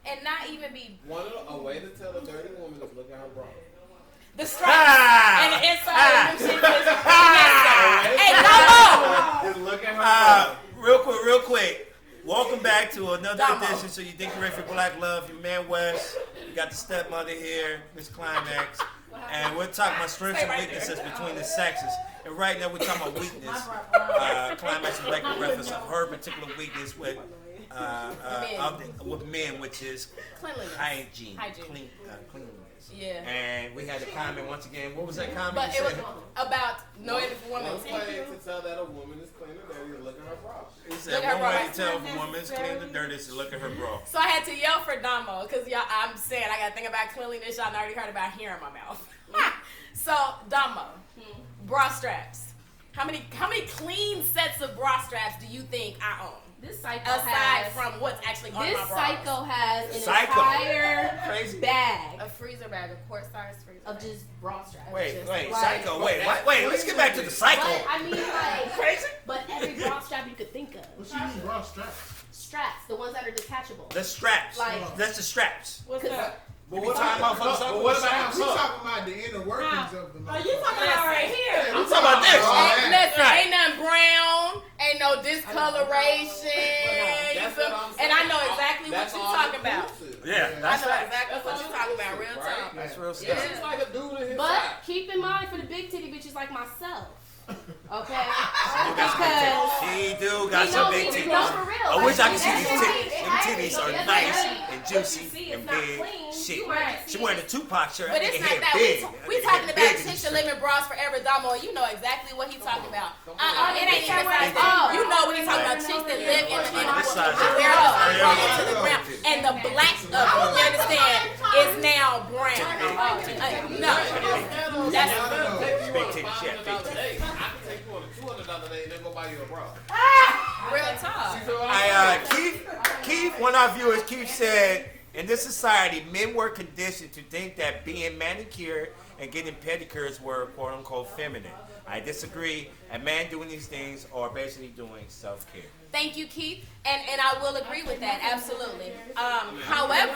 and not even be. A way to tell a dirty woman is look at her bra. The stripes and the inside of them shit. Hey, no more. Just look at her bra. Real quick. Welcome back to another edition. So you think you're ready for Black Love? Your man West. You got the stepmother here, Miss Climax, and we're talking about strengths and weaknesses between the sexes. And right now we're talking about weakness. Climax would like to reference of her particular weakness with men, which is hygiene. Cleanliness. Yeah. And we had a comment once again. What was that comment? But it was about knowing if a woman One way to tell that a woman is clean or dirty is look at her bra. He said one way to tell if a woman is clean or dirty is to look at her bra. So I had to yell for Damo because y'all. I'm saying I got to think about cleanliness. Y'all already heard about hair in my mouth. So Damo, bra straps. How many clean sets of bra straps do you think I own? This psycho aside from what's actually on my bra. This psycho has an entire bag. A freezer bag, a quart-sized freezer of just bra straps. Wait, psycho. Wait. Let's get back to the psycho. But, I mean, like, crazy. But every bra strap you could think of. What you mean bra straps? Straps, the ones that are detachable. The straps. Like, that's the straps. What's up? But what about we talking about the inner workings of the. Are you talking about right here? I'm talking about this. Listen, ain't nothing brown, ain't no discoloration. You feel me? And I know exactly what you're talking about. Yeah, I know exactly what you're talking about. Real talk. That's real stuff. It's like a dude in his but side. keep in mind for the big titty bitches like myself. Okay? He do got some big titties. No, for real. I wish I could see these Everybody- titties. Them titties are nice and But juicy you see, and it's not big. clean. Shit. You might She see wearing a it. Tupac shirt. But it's not that. We talking about chicks that live in bras forever, Damo. You know exactly what he's talking about. It ain't even like that. You know what he's talking about. Chicks that live in the wear the bra into the ground. And the black of it, you understand, is now brown. No. That's big titties. Yeah, big titties. Hey, I can take you on a $200 day and then go buy you a bra. real talk. Keith, one of our viewers, Keith said, in this society, men were conditioned to think that being manicured and getting pedicures were quote unquote feminine. I disagree. A man doing these things are basically doing self-care. Thank you, Keith, and I will agree with that, absolutely. However,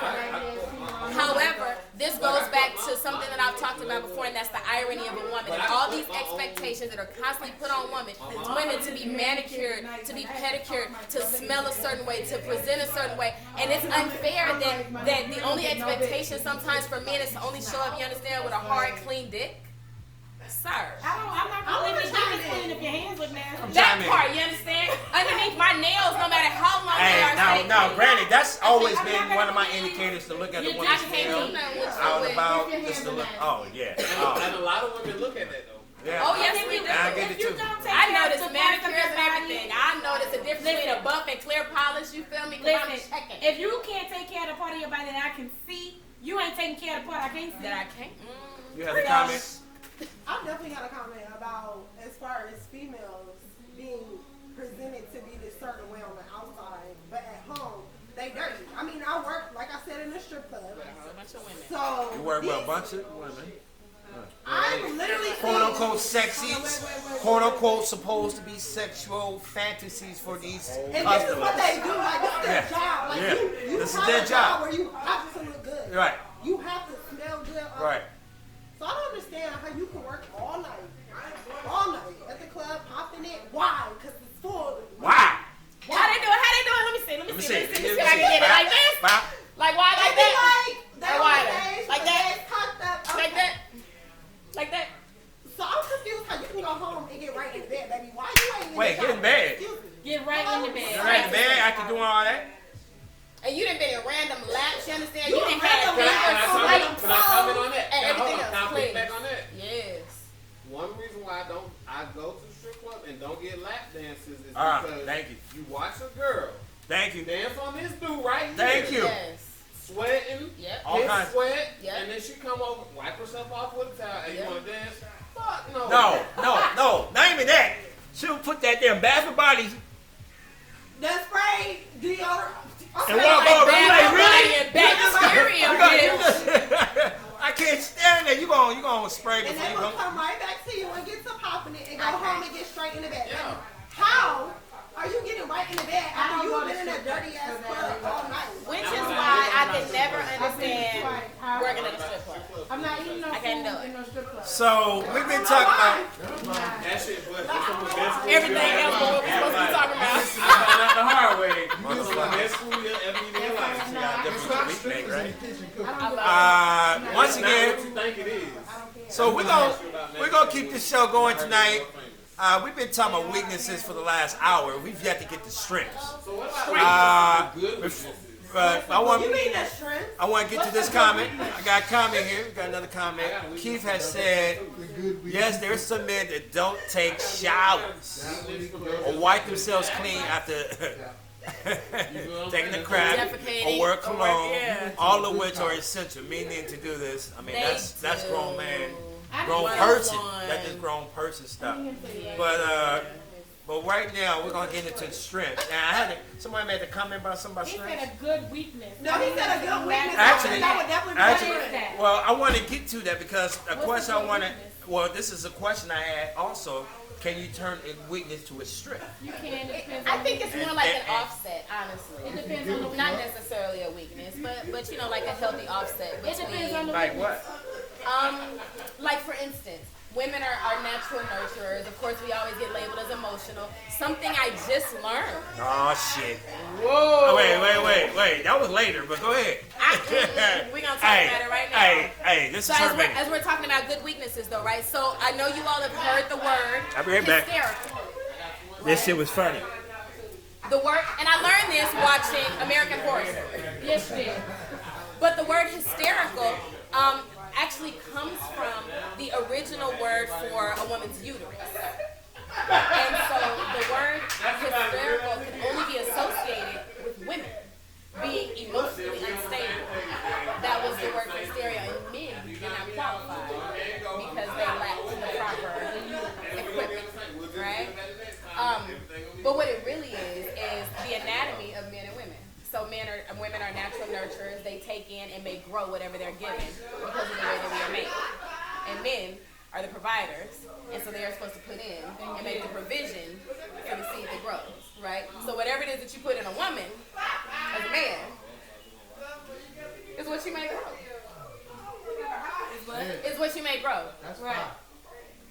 this goes back to something that I've talked about time before, and that's the irony of a woman. And all these expectations that are constantly put on women to be manicured, to be pedicured, to smell a certain way, to present a certain way. And it's unfair that the only expectation sometimes for men is to only show up, you understand, with a hard, clean dick. Sir. I'm not going to leave it clean if your hands look nasty. That part, you understand? Underneath my nails, no matter how long they are. Now, granted, that's always been one of my indicators to look at a woman's nails out and about. Just to look. Oh, yeah. And a lot of women look at that, though. Yeah. Oh, yes, we do. I get it too. I notice manicures and everything. I notice the difference between a buff and clear polish. You feel me? I'm checking. If you can't take care of the part of your body that I can see, you ain't taking care of the part I can't see. That I can't. You have a comment? I've definitely got a comment about as far as females being presented to be this certain way on the outside, but at home they dirty. I mean, I work, like I said, in a strip club. With a whole bunch of women. So You work with a bunch of women. I'm literally Quote unquote sexy, quote unquote supposed to be sexual fantasies for these and this is customers. what they do. Like this is their Yeah. job. Like Yeah. you This is have their a job. where you have to look good. Right, You have to smell good. right. So I don't understand how you can work all night at the club, popping it. Why? Because it's full. Why? How they doing? Let me see. Let me see if I can get it like this. Wow. Like why? Like They be that? like, they Or on wider. stage, Like with that? legs cocked up. Like that? Like that? So I'm confused how you can go home and get right in bed, baby. Why you ain't in Wait, the get in shower? bed. Excuse me. Get right in the bed. You're right in bed after doing all that? And you done been in random laps, you understand? You You done random had laps. fingers, Can I comment on that? and everything Can I else, pick please. back on that? Yes. One reason why I go to the strip club and don't get lap dances is because thank you. you watch a girl Thank you. dance on this dude right here. Thank you. Yes. Sweating, Yep. All his kinds. sweat, Yep. and then she come over, wipe herself off with a towel, and Yep. you want to dance? Fuck no. No, not even that. She'll put that damn Bath and Body The spray deodorant. and walk over. You like, really? And bacteria, bitch. I can't stand that. You gonna spray And before they you will go. come right back to you and get to popping it and go Okay. home and get straight in the bed. Yeah. How are you getting right in the bed after you've been in a dirty ass club all night? Which is why I could never understand working at a strip club. I'm not eating no I can't do food it. in no strip club. So we've been talking about. That shit, but it's some of the best food Everything you else ever but what we're supposed to be talking about. I found out the hard way. It's some of the best food you'll ever eat in your life. Once Not what again, you think it is. so we're gonna keep this show going tonight. We've been talking about weaknesses for the last hour. We've yet to get to strengths. So what about Uh, good weaknesses? But I want You mean the shrimp? to get to this comment. I got a comment here. We got another comment. Keith has said, yes, there's some men that don't take showers or wipe themselves clean after taking a crap or wear cologne, yeah. all of which are essential. Men need to do this. I mean, They that's do. grown man, I grown just person. want one. That's just grown person stuff. But right now we're gonna get into strength. Now somebody made a comment about something about He strength. said a good weakness. No, he said a good weakness. Actually- that would definitely be Actually, What is that? well, I want to get to that because a What's question the I want to. weakness? Well, this is a question I had also. Can you turn a weakness to a strength? You can. It depends I on think the- it's more like an offset, honestly. It depends on the Not necessarily a weakness, but you know, like a healthy offset It depends on between. the Like weakness. what? Like for instance, women are natural nurturers. Of course, we always get labeled as emotional. Something I just learned. Oh shit! Whoa. Oh, wait! That was later, but go ahead. We're gonna talk about it right now. Hey, this So is her as minute. we're talking about good weaknesses, though, right? So I know you all have heard the word I'll be right back. hysterical. This shit was funny. The word, and I learned this watching American Horror Story. Yes, it is. But the word hysterical actually comes from the original word for a woman's uterus. And so the word hysterical can only be associated with women being emotionally unstable. That was the word for hysteria, and men did not qualify because they lacked the proper equipment, right? But what it really is the anatomy of men and women. So women are natural nurturers. They take in and may grow whatever they're given because of the way that we are made. And men are the providers, and so they are supposed to put in and make the provision for the seed that grows, right? So whatever it is that you put in a woman, as a man, is what you may grow. Is what you may grow. That's Right. fine.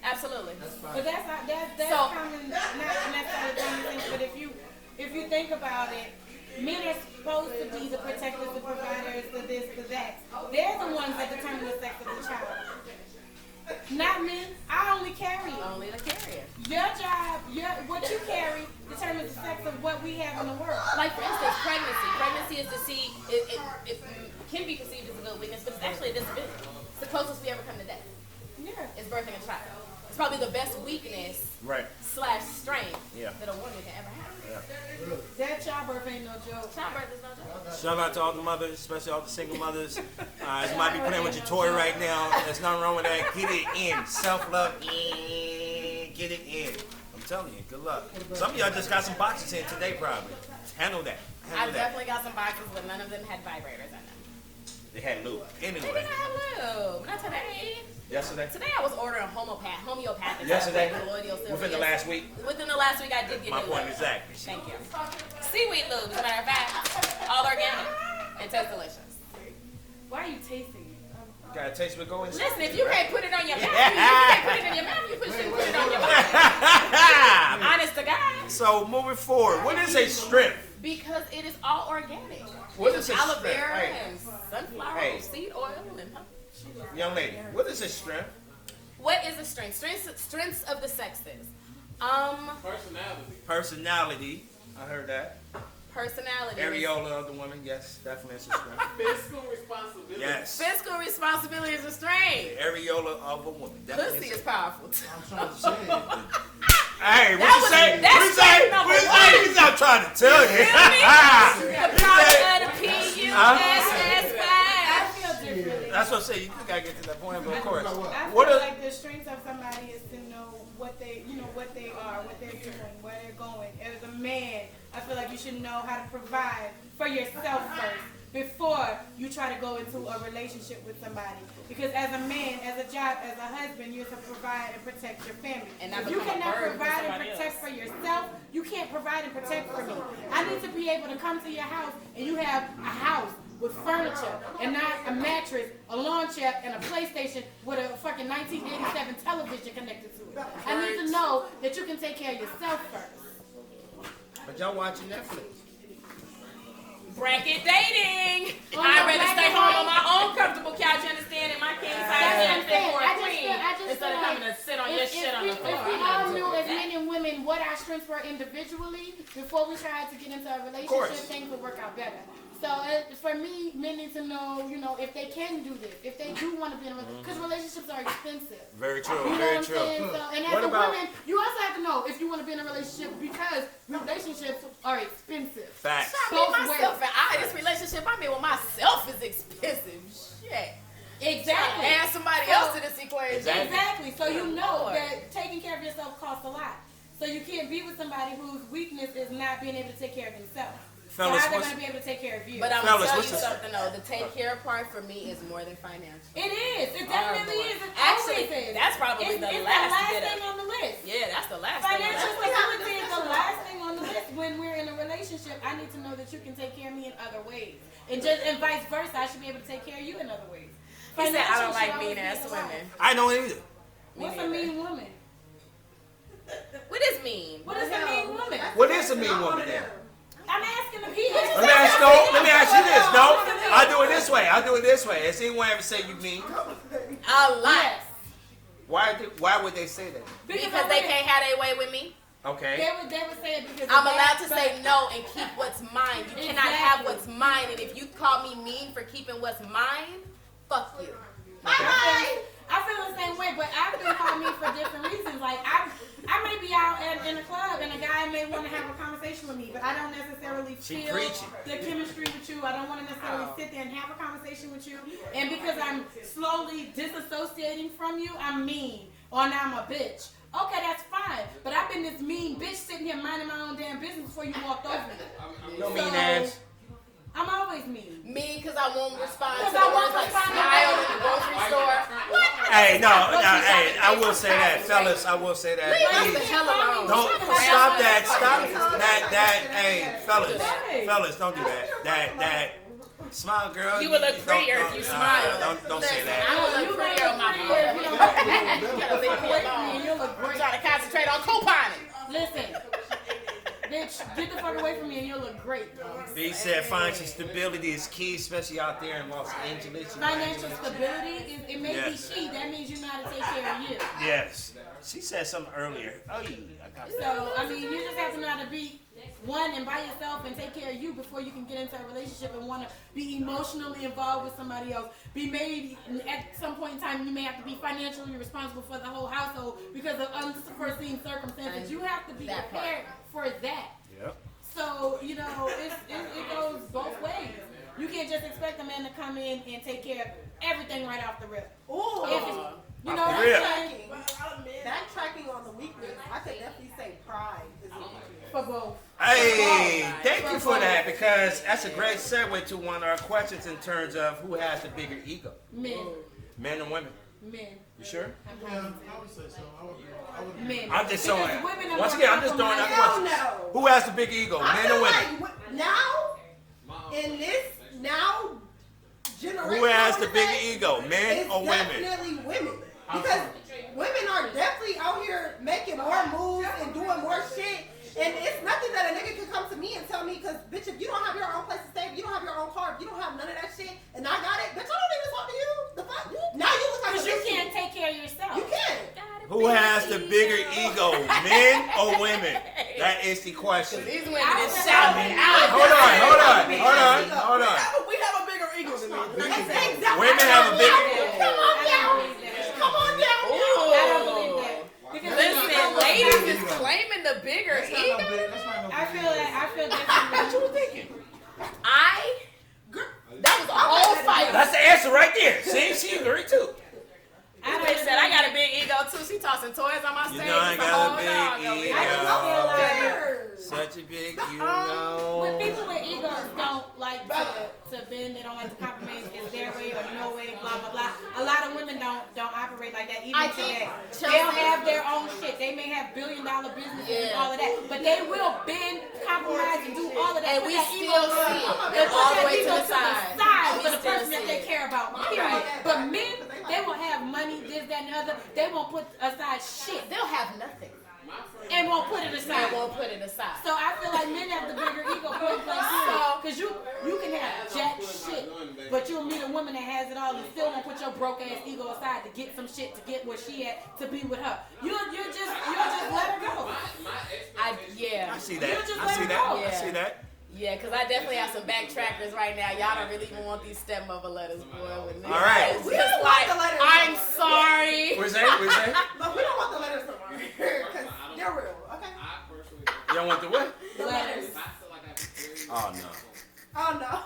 Absolutely. That's fine. But that's So- common, not necessarily the only thing. But if you think about it, men are supposed to be the protectors, the providers, the this, the that. They're the ones that determine the sex of the child. Not me. I only carry it. Only the carrier. Your job, what you carry determines the sex of what we have in the world. Like for instance, pregnancy. Pregnancy is it can be perceived as a good weakness, but it's actually a disability. It's the closest we ever come to death. Yeah. Is birthing a child. It's probably the best weakness Right. / strength Yeah. that a woman can ever have. That childbirth ain't no joke. Childbirth is no joke. Shout out to all the mothers, especially all the single mothers. You might be playing with your toy right now. There's nothing wrong with that. Get it in. Self-love. Get it in. I'm telling you, good luck. Some of y'all just got some boxes in today, probably. Handle that. I've Handle that. definitely got some boxes, but none of them had vibrators in them. They had lube. They Anyway, didn't have lube. Not today. yesterday. Today I was ordering homeopathic. Yesterday? colloidal silver. Within the last week. Within the last week, I did get My new point lube. exactly. Thank you. Seaweed lube, as a matter of fact. All organic. And tastes delicious. Why are you tasting it? Got a taste with going. Listen, if you can't put it on your mouth, you can't put it in your mouth, you shouldn't put it on your mouth. Honest to God. So moving forward, what is a strength? Because it is all organic. What is a Aloe strength? vera Hey, and sunflower Hey. seed oil and young lady, what is a strength? what is a strength? Strengths of the sexes. Personality. Personality. I heard that. Personality. Areola of the woman. Yes, definitely it's a strength. Fiscal responsibility. Yes. Fiscal responsibility is a strength. Areola of a woman. Definitely Pussy it's is powerful too. I'm trying to say it. Hey, what That you was- say? that's What you say? strength number What you one. say? He's not trying to tell you. The power of the PUSS5. I feel differently. That's what I'm saying. You gotta get to that point, but of course. I What feel are, like the strength of somebody is to know what they, what they are, what they're doing, where they're going. As a man, I feel like you should know how to provide for yourself first before you try to go into a relationship with somebody. Because as a man, as a job, as a husband, you're to provide and protect your family. And not If you become a cannot burden for provide and somebody protect else. for yourself, you can't provide and protect for me. I need to be able to come to your house and you have a house with furniture and not a mattress, a lawn chair, and a PlayStation with a fucking 1987 television connected to it. I need to know that you can take care of yourself first. but y'all watching Netflix. Bracket dating. Oh, I'd no, rather bracket stay home dating. on my own comfortable couch, you understand, in my king That's size what I'm bed saying. for I a just queen, feel instead of like having to sit on your shit on the floor. If we I'm all not knew doing as that. men and women what our strengths were individually before we tried to get into a course. relationship, things would work out better. So for me, men need to know, if they can do this, if they do want to be in a relationship, because relationships are expensive. Very true. You know Very what I'm true. saying? So, and as What a about- woman, you also have to know if you want to be in a relationship because relationships are expensive. Facts. I Both mean, myself, ways. this relationship I'm in with myself is expensive. Shit. Exactly. Add somebody else to this equation. Exactly. So you know Lord. that taking care of yourself costs a lot. So you can't be with somebody whose weakness is not being able to take care of themselves. Fellas, so how they what's- going to be able to take care of you? But I'm Fellas, gonna tell what's you the- something though. The take care part for me is more than financial. it is. It definitely is. It Actually, always is. that's probably it's, the it's last the bit last of- thing on the list. Yeah, that's the last Financial thing. stability is the last thing on the list. When we're in a relationship, I need to know that you can take care of me in other ways, and vice versa. I should be able to take care of you in other ways. He said I Financial don't like should always mean be ass the last. women. I don't either. What's a mean woman? What does mean? What is a mean woman? What is a mean woman then? I'm asking the people. Let me ask you this. No, I do it this way. Has anyone ever say you mean? A lot. Yes. Why would they say that? Because they can't have their way with me. Okay. They would say it because I'm of allowed that, to say no and keep what's mine. You cannot have Exactly. what's mine. And if you call me mean for keeping what's mine, fuck you. I feel the same way, but I've been called mean for different reasons. Like I may be out in a club and a guy may want to have a conversation with me, but I don't necessarily She feel preaching. the chemistry with you. I don't want to necessarily sit there and have a conversation with you. And because I'm slowly disassociating from you, I'm mean or now I'm a bitch. Okay, that's fine. But I've been this mean bitch sitting here minding my own damn business before you walked over me. No mean ass. I'm always mean. Mean because I won't respond to Because the I won't words like respond to smile that. at the grocery store. What? Hey, no, hey, I will say that, fellas. I will say that. Leave us the Please, hell alone. don't stop that. Stop that. Hey, fellas, don't do that. Smile, girl. You would look prettier if you smile. Don't say that. I would look prettier on my phone. You gotta leave me alone. I'm trying to concentrate on couponing. Listen, bitch, get the fuck away from me and you'll look great. He said financial stability is key, especially out there in Los Angeles. Financial stability, it may be key. That means you know how to take care of you. Yes. She said something earlier. Oh, yeah. I got that. So, I mean, you just have to know how to be one and by yourself and take care of you before you can get into a relationship and want to be emotionally involved with somebody else. Be made at some point in time, you may have to be financially responsible for the whole household because of unforeseen circumstances. You have to be prepared for that. Yep. So, you know, it goes both ways. You can't just expect a man to come in and take care of everything right off the rip. Ooh. You know what I'm saying? Backtracking on the weakness, I could definitely say pride is a weakness. For both. Hey, thank you for that because that's a great segue to one of our questions in terms of who has the bigger ego. Men. Men and women. Men. You sure? Yeah, I would say so. I would Men. I'm just throwing Because women are once more again, I'm just throwing out compromising. questions. Who has the bigger ego, I men feel or women? like now, in this now generation, Who has I the would bigger say, ego, men it's or women? definitely women. Because women are definitely out here making more moves and doing more shit. And it's nothing that a nigga can come to me and tell me, because, bitch, if you don't have your own place to stay, if you don't have your own car, if you don't have none of that shit, and I got it, bitch, I don't even talk to you. The fuck? Now you look like a Because you bitch. can't take care of yourself. You can't. Who has the bigger ego, men or women? That is the question. These women is shouting out. Hold on. We have a bigger ego than men. Exactly. Women have a bigger Come on down. Come on down. I don't believe that. Because Listen, ladies is claiming the bigger ego. I feel different. What you thinking? That was a whole fight. That's the answer right there. See, she agreed too. They said I got a big ego too. She tossing toys on my You stage. know I It's a got whole a dog big over ego. here. Such a big When ego. people with egos don't like to bend, they don't like to compromise, it's their way or no way, blah blah blah. A lot of women don't operate like that even today. They'll have their own shit. They may have billion-dollar businesses and all of that, but they will bend, compromise, and do all of that. And we still see it. They'll All put the that way to ego the side. for We the still person that see they it. care about. Period. But men, they will have money, this, that, and the other. They won't put aside shit They'll have nothing. and won't put it I aside. won't put it aside. So I feel like men have the bigger ego point blank because you can have jack shit, but you'll meet a woman that has it all and still won't put your broke ass ego aside to get some shit to get where she at to be with her. You'll just let her go. I see that. You just I let see it that. go. I see that. Yeah, because I definitely have some backtrackers right now. Y'all don't really even want these stepmother letters, boy. With All right. It's We just don't like, want the letters. I'm sorry. What's that? But we don't want the letters no more. Because they're real, okay? You don't want the what? The letters. Oh no. Oh, no.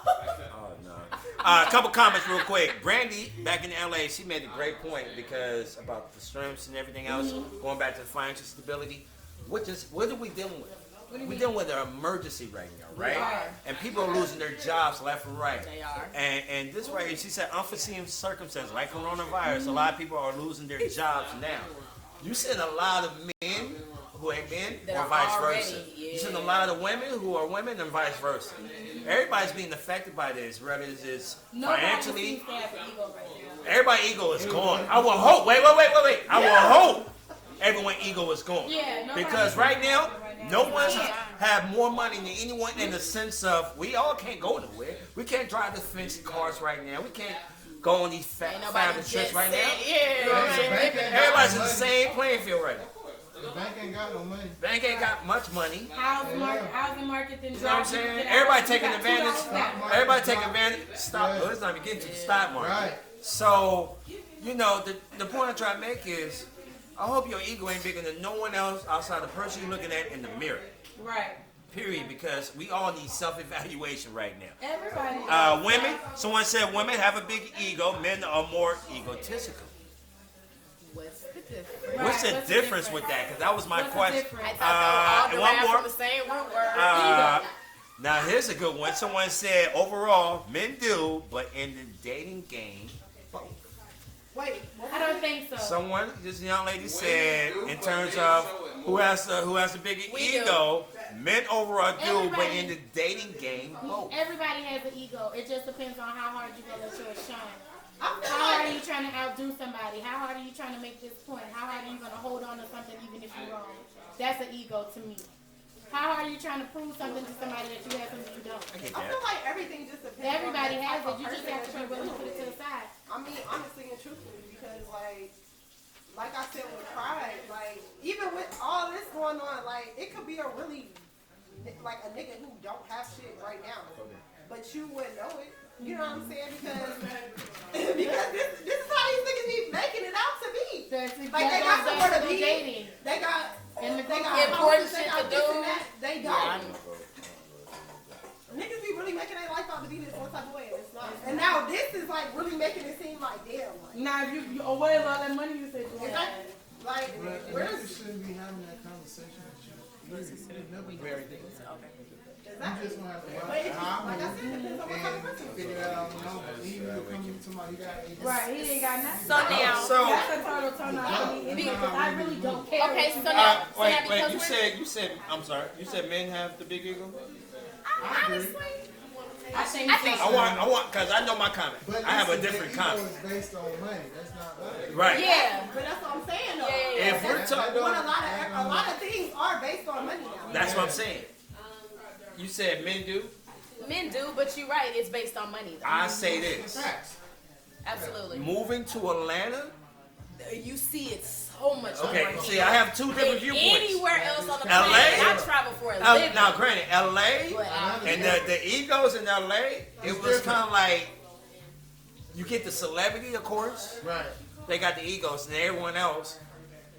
Oh no. A couple comments real quick. Brandy, back in LA, she made a great point because about the strengths and everything else, going back to the financial stability. What are we dealing with? We're dealing with an emergency right now, right? We are. And people are losing their jobs left and right. They are. And this right here, she said unforeseen circumstances like coronavirus. A lot of people are losing their jobs now. You said a lot of men who ain't men That or are vice already, versa. yeah. You said a lot of women who are women and vice versa. Everybody's being affected by this, whether it's Nobody financially. seems to have an ego right now. Everybody's ego is gone. I will hope. Wait. I will hope everyone's ego is gone. Yeah, nobody's Because right now, no one's Yeah. have more money than anyone in the sense of we all can't go nowhere. We can't drive the fancy cars right now. We can't go on these Ain't nobody fabulous trips jet right set. now. Yeah. Everybody's in the same playing field right now. The bank ain't got no money. Bank ain't got much money. Housing market then You know what I'm saying? Everybody taking advantage. Everybody taking advantage. Stop. Yeah. Let's not even get to the stock market. Right. So, you know, the point I'm trying to make is, I hope your ego ain't bigger than no one else outside the person you're looking at in the mirror. Right. Period. Because we all need self-evaluation right now. Everybody. Women. Someone said women have a big ego. Men are more egotistical. What's the difference? Right, What's the difference with that? Because that was my What's the question. difference? I thought and they were one all more. derived from the same root word. Now here's a good one. Someone said overall men do, but in the dating game, both. Wait. I don't think so. Someone, this young lady said, in terms of who has the bigger We do. ego, Men overall do, but Everybody- in the dating game, both. Everybody has an ego. It just depends on how hard you gonna let yours shine. I feel How hard are like you trying to outdo somebody? How hard are you trying to make this point? How hard are you gonna hold on to something even if you're wrong? That's an ego to me. How hard are you trying to prove something to somebody that you have something you don't? I get I that. feel like everything just depends. Everybody on the has type it. of You just person have to that be willing to you're put it to the dealing with. side. I mean, honestly and truthfully, because like I said with pride, like even with all this going on, like it could be a really like a nigga who don't have shit right now, but you wouldn't know it. You know what I'm saying? Because this is how these niggas be making it out to be. Like they got somewhere to be. Dating. They got Important houses, shit they got to this do. and that. They don't. Yeah, Niggas be really making their life out to be this one type of way, and it's not. And now this is like really making it seem like damn. Like, Now, if you where's all that money you said you is had? that, like But where's niggas shouldn't be having that conversation with you. You never Very know. You exactly? just gonna have to But it's, how like I said, it depends on what type of person. and figure that out on your own. But even if you come to somebody, you got Right, he ain't got nothing. So now, So, That's a total turn off for me anyway, because I really don't care. okay, what so you now, so wait, now wait. because You said. I'm sorry. You said men have the big ego. honestly, I think I want, cause I know my comment. But I have a listen, different their ego comment. is based on money. That's not money. Right. yeah. But that's what I'm saying though. Yeah. If we're talking, When a lot of things are based on money now. that's what I'm saying. You said men do. Men do, but you're right. It's based on money. Though. I say this. Absolutely. Moving to Atlanta. You see it so much. Okay. more See, here I have two than different viewpoints. anywhere else on the LA? planet. I travel for a living. Now, granted, LA But, and the egos in LA, it was kind of like you get the celebrity, of course. Right. They got the egos, and everyone else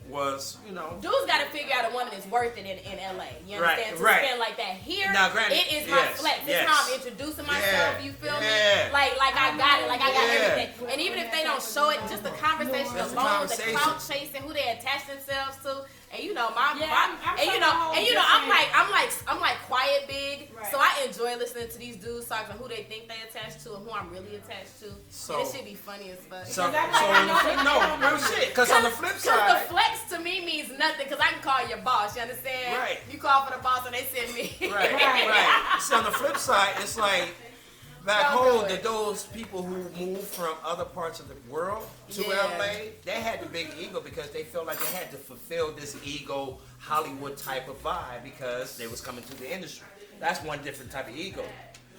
was, you know. dudes got to figure out a woman is worth it in LA. You Right, understand? To right. spend like that here, Now, granted, it is my yes, flex. yes. It's how I'm introducing myself. Yeah, You feel yeah. me? Like I got it. Like I got Yeah. everything. And even if they don't show it, just the conversation Just the alone, conversation. the clout chasing, who they attach themselves to, and you know my, Yeah, my I'm and you from know a whole and you know different- I'm like quiet big, Right. so I enjoy listening to these dudes talk about who they think they attached to and who I'm really attached to. So- and it should be funny as fuck. So, Because I'm like, I know that no, they don't know shit. Because on the flip Because side, the flex to me means nothing. Because I can call your boss. You understand? Right. You call for the boss and they send me. right, right. See, on the flip side, it's like back Don't do home, it. those people who moved from other parts of the world to Yeah. LA, they had the big ego because they felt like they had to fulfill this ego Hollywood type of vibe because they was coming to the industry. That's one different type of ego.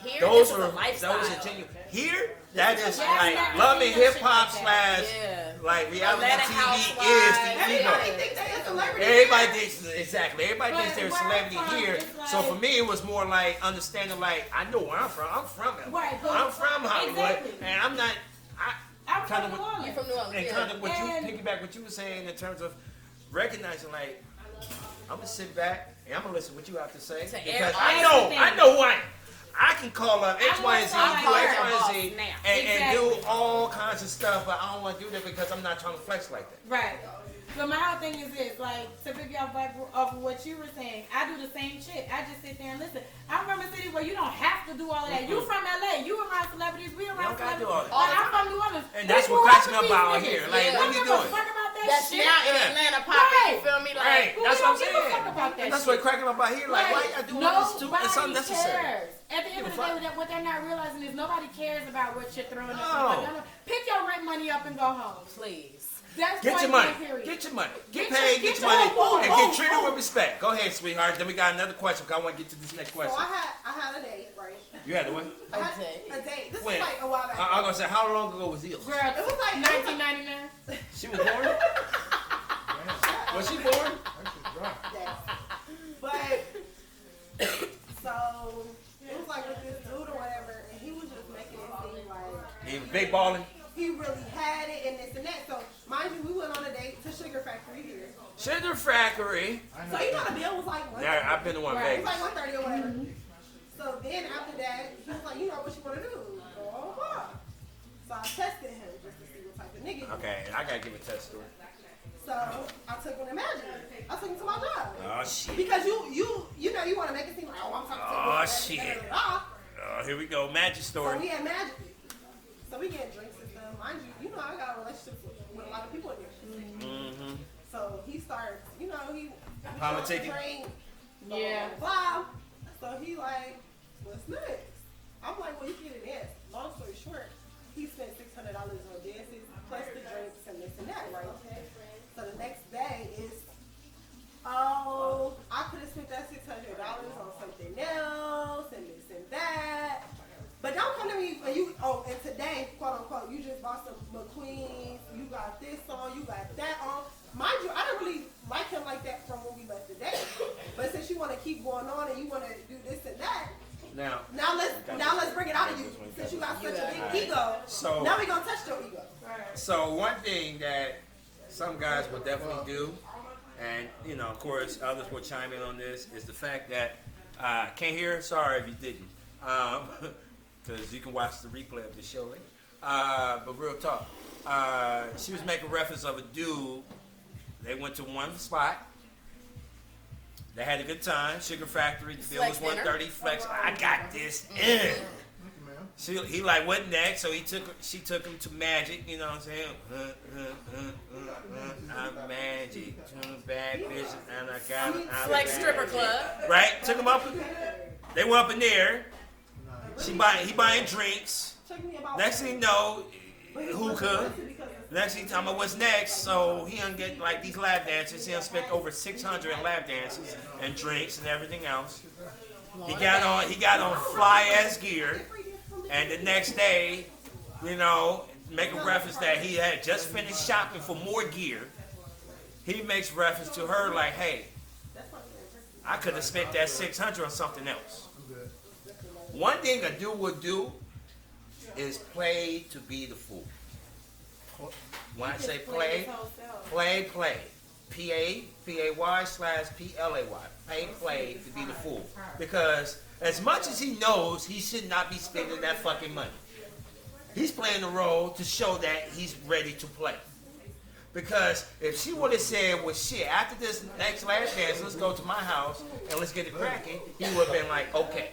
Here, Those this is are a lifestyle. those are genuine. Here, that is Yeah, like I've never love and seen no hip shit hop like slash Yeah. like reality Atlanta TV Housewives. is the ego. Everybody thinks they a celebrity. Everybody thinks exactly. Everybody But thinks they're a where I'm celebrity from, here. it's So like- for me, it was more like understanding. Like I know where I'm from. I'm from LA. Right, but- I'm from Hollywood, exactly. and I'm not. I'm Kinda from New what- Orleans. You from New Orleans? And Yeah. kind of what you And- piggyback what you were saying in terms of recognizing, like I'm gonna sit back and I'm gonna listen to what you have to say To because everything. I know who I am. I can call up X, I Y, want and Z, somebody do X, to Y, boss and Z, now. and do Exactly. all kinds of stuff, but I don't want to do that because I'm not trying to flex like that. Right. But my whole thing is this, like, to pick off of what you were saying, I do the same shit. I just sit there and listen. I'm from a city where you don't have to do all of that. You from LA, you around celebrities, we around don't gotta do celebrities. all that. Like, I'm from New Orleans. And that's We what grew cracks up me up with out these here. niggas. Like, Yeah. what Don't you give a doing? fuck about that That's shit. now in Yeah. Atlanta popping. Right. You feel me? Like, Right. Well, That's we what I'm don't give a fuck saying. about that That's shit. what cracking up out here. Like, why y'all doing all this too? It's unnecessary. Cares. At the end of the Give a day, what they're not realizing is nobody cares about what you're throwing No. up. Pick your rent money up and go home. please. That's Get point your money. blank, period. Get your money. Get Get paid. your- Get get your money. your- And boom, get treated boom. with respect. Go ahead, sweetheart. Then we got another question. Cause I want to get to this next So question. I had a date, right? You had the one? I had Okay. a date. This When? was like a while back. I'm gonna say, how long ago was this? Girl, It was like 1999. She was born. Was she born? Yes. But so it was like with this dude or whatever, and he was just making it seem like He was big balling. he really had it and this and that. So mind you, we went on a date to Sugar Factory here. Sugar Factory. So you know the bill was like Yeah, I've been to one Right. It was Vegas. like 130 or whatever. So then after that, he was like, you know what you want to do? Go on a bar. So I tested him just to see what type of nigga he was. Okay, I gotta give a test story. So I took him to Magic. I took him to my job. Oh shit. Because you know you want to make it seem like, oh, I'm talking to Oh, you. shit. So Here we go. Magic story. we had Magic. So we get drinks and stuff. Mind you, you know I got a relationship with a lot of people in here. Mm-hmm. So he starts, you know, he Politicking. drink. Yeah. Blah. So he like, what's next? I'm like, well, you get it in. Long story short, he spent $600 on dances, plus the drinks and this and that, right? So the next day is, oh, I could have spent that $600 on something else and this and that. But don't come to me when you, and today, quote unquote, you just bought some McQueens, you got this on, you got that on. Mind you, I didn't really like him like that from when we left the date. But since you want to keep going on and you want to do this and that, now let's bring it out of you. Since you got such a big ego, so now we gonna touch your ego. So one thing that some guys will definitely do, and you know, of course, others will chime in on this, is the fact that can't hear. Sorry if you didn't, because you can watch the replay of the show later. But real talk, she was making reference of a dude. They went to one spot. They had a good time. Sugar Factory. The bill was $130. Flex. I got this in. He like, what next? So she took him to Magic. You know what I'm saying? I'm Magic. Bad bitch, and I got it. Like stripper club. Right? Took him up. They went up in there. He buying drinks. Next thing you know, hookah. Next thing talking about what's next, so he done get like these lap dances. He done spent over 600 in lap dances and drinks and everything else. He got on fly ass gear, and the next day, you know, making reference that he had just finished shopping for more gear. He makes reference to her like, hey, I could have spent that 600 on something else. One thing a dude would do is play to be the fool. When I say play. P-A-Y/P-L-A-Y. Play to be the fool. Because as much as he knows he should not be spending that fucking money, he's playing the role to show that he's ready to play. Because if she would have said, well, shit, after this next last dance, let's go to my house and let's get it cracking, he would have been like, okay.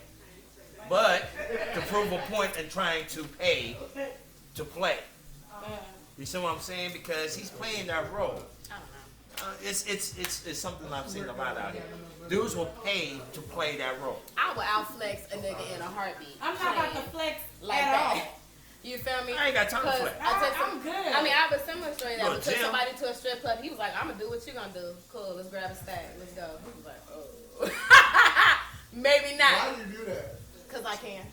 But to prove a point and trying to pay to play. You see what I'm saying? Because he's playing that role. I don't know. It's something I've seen a lot out here. Dudes will pay to play that role. I would outflex a nigga in a heartbeat. I'm not about to flex like at that. all. You feel me? I ain't got time to flex. I'm good. I mean, I have a similar story that Go we to took gym. somebody to a strip club. He was like, I'm going to do what you going to do. Cool, let's grab a stack. Let's go. He was like, oh. Maybe Why not. do you do that? Because I can.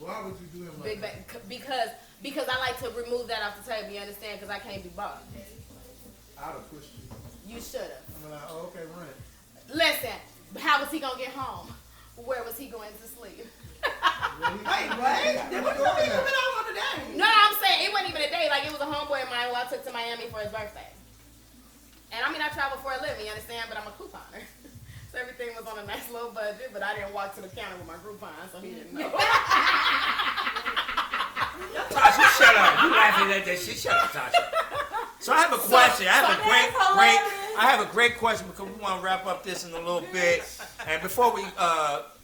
Why would you do him like Big that? because I like to remove that off the table. You understand? Because I can't be bought. I'd have pushed you. You should have. I'm like, oh, okay, run it. Listen, how was he going to get home? Where was he going to sleep? Wait, what? Then what you mean you been out on a day? No, I'm saying it wasn't even a day. Like, it was a homeboy of mine who I took to Miami for his birthday. And I mean, I travel for a living, you understand? But I'm a couponer. So everything was on a nice little budget, but I didn't walk to the counter with my Groupon, so he didn't know. Tasha, shut up. You laughing at that shit. Shut up, Tasha. So I have a question. I have a great question because we want to wrap up this in a little bit. And before we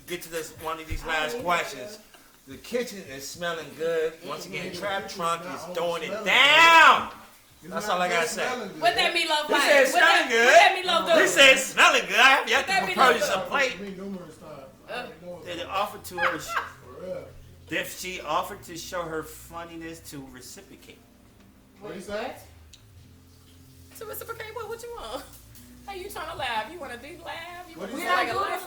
get to this one of these last questions, the kitchen is smelling good. Once again, Trap Trunk is throwing it down. That's all I gotta say. What that meatloaf He like? said smelling good. What that meatloaf do? He said smelling good. I have to that propose meatloaf a plate. Me numerous times. Did it offer to her? For real. If she offered to show her funniness to reciprocate. What you say? To reciprocate, what you want? Hey, you trying to laugh? You want a deep laugh? You want We to don't like do a the laugh?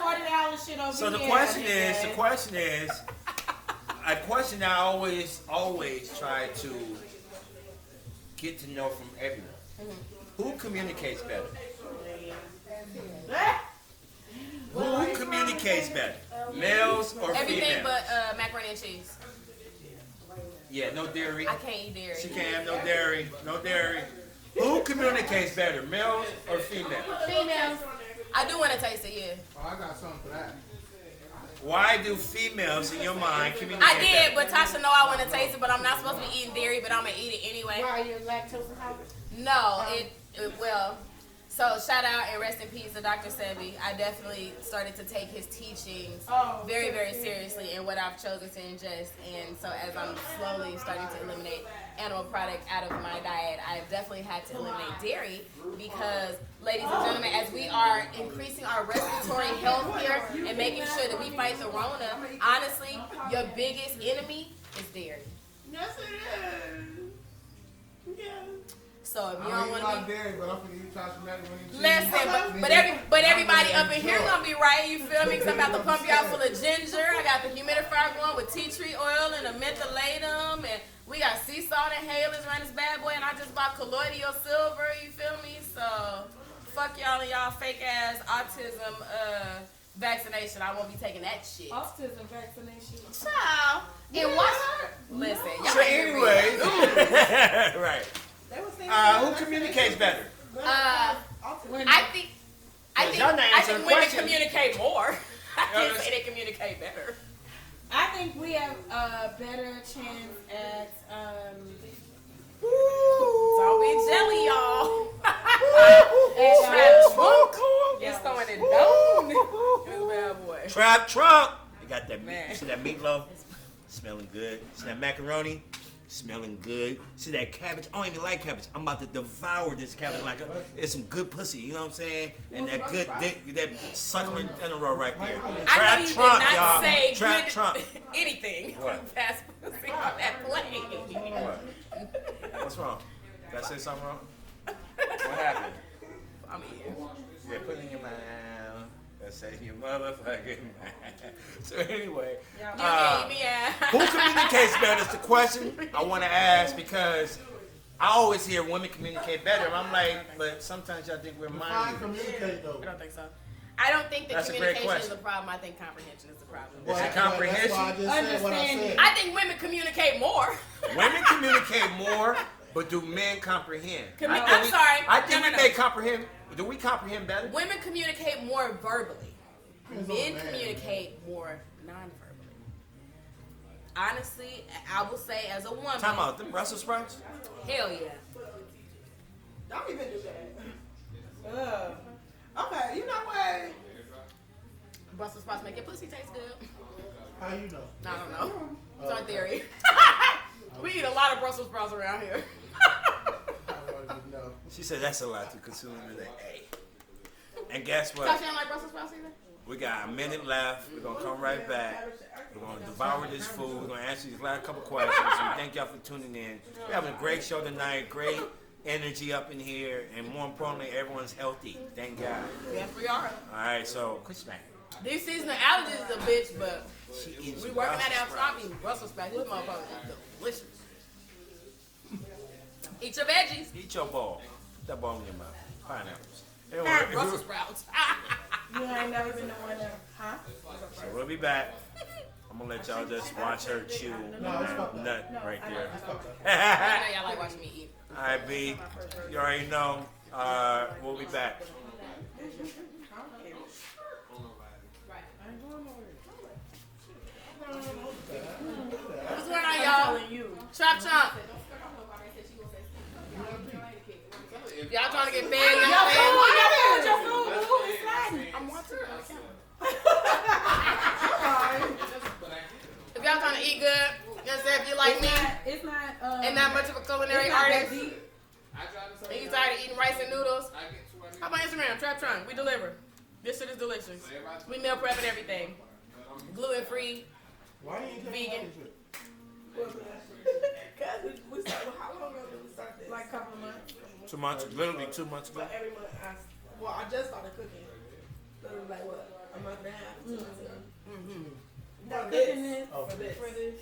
$40 shit over So here. the question is, a question I always try to get to know from everyone. Who communicates better? Who communicates better? Males or Everything females? but macaroni and cheese. Yeah, no dairy. I can't eat dairy. She can't have no dairy. No dairy. Who communicates better, males or females? Females. I do want to taste it, yeah. Oh, I got something for that. Why do females in your mind communicate I did, better? but Tasha know I want to taste it, but I'm not supposed to be eating dairy, but I'm going to eat it anyway. Why are you lactose intolerant? No, well, So shout out and rest in peace to Dr. Sebi. I definitely started to take his teachings very, very seriously in what I've chosen to ingest. And so as I'm slowly starting to eliminate animal product out of my diet, I've definitely had to eliminate dairy because, ladies and gentlemen, as we are increasing our respiratory health here and making sure that we fight the Rona, honestly, your biggest enemy is dairy. Yes, it is. Yeah. So if you I don't mean, want to be... dairy, but I'm gonna eat chocolate macaroni and cheese. Listen, but everybody up in here gonna be right, you feel me? Cause I'm about to pump y'all full of ginger. I got the humidifier going with tea tree oil and a mentholatum, and we got sea salt inhalers around this bad boy, and I just bought colloidal silver, you feel me? So fuck y'all and y'all fake ass autism vaccination. I won't be taking that shit. Autism vaccination. Child. And what? Listen, y'all So anyway, right. Who communicates better? I think y'all not answering women questions. communicate more. I can't say they communicate better. I think we have a better chance at Don't be jelly, y'all. It's going to down. This bad boy. Trap Trump. You got that Man. meat. See that meatloaf? Smelling good. See that macaroni? Smelling good. See that cabbage? I don't even like cabbage. I'm about to devour this cabbage like it's some good pussy. You know what I'm saying? And that good dick, that suckling in a row right there. I know you did not say Trap good Trump. anything. What? Fast pussy on that plane. What? What's wrong? Did I say something wrong? What happened? I'm eating. Yeah, put it in your mouth. That's in your motherfucking mouth. So anyway, You gave me a... who communicates better is the question I want to ask because I always hear women communicate better. And I'm like, but sometimes y'all think we're Fine, minded. communicate though. I don't think so. I don't think that That's a great communication is question. the problem. I think comprehension is the problem. Is it comprehension? That's why I just said what I said. I think women communicate more. Women communicate more, but do men comprehend? I'm sorry. I think No. we may comprehend. Do we comprehend better? Women communicate more verbally. Depends Men on the man. communicate more non-verbally. Honestly, I will say as a woman. Time out. Them Brussels sprouts? Hell yeah. Don't even do that. Okay, you know what? Brussels sprouts make your pussy taste good. How you know? I don't know. It's our theory. We eat a lot of Brussels sprouts around here. I already know. She said that's a lot to consume today. Hey. And guess what? Tasha don't like Brussels sprouts either? We got a minute left. We're going to come right back. We're going to devour this food. We're going to answer these last couple questions. We thank y'all for tuning in. We're having a great show tonight. Great energy up in here. And more importantly, everyone's healthy. Thank God. Yes, we are. All right, so quit smacking. These seasonal allergies is a bitch, but She eats we working that out. Brussels Stop eating Brussels sprouts. These motherfuckers are delicious. Eat your veggies. Eat your ball. Put that ball in your mouth. Pineapples. Brussels sprouts. you ain't never been the one that, huh? So we'll be back. I'm gonna let y'all just watch her chew that nut right there. I know y'all like watching me eat. All right, B. You already know. We'll be back. What's going on, y'all? Chop chop. Y'all trying to get fed? I'm watching. If y'all trying to eat good, just say if you like me It's not. and not much of a culinary it's not that artist, deep. and you tired of eating rice and noodles, how about Instagram? Trap Trunk. We deliver. This shit is delicious. We meal prep and everything. Gluten free. Why you ain't Vegan. Because we started, how long ago did we start this? Like a couple of months. 2 months, literally 2 months ago. But every month, I just started cooking. So it was like, what, a month and a half? 2 months ago. Now For cooking this. this. For this.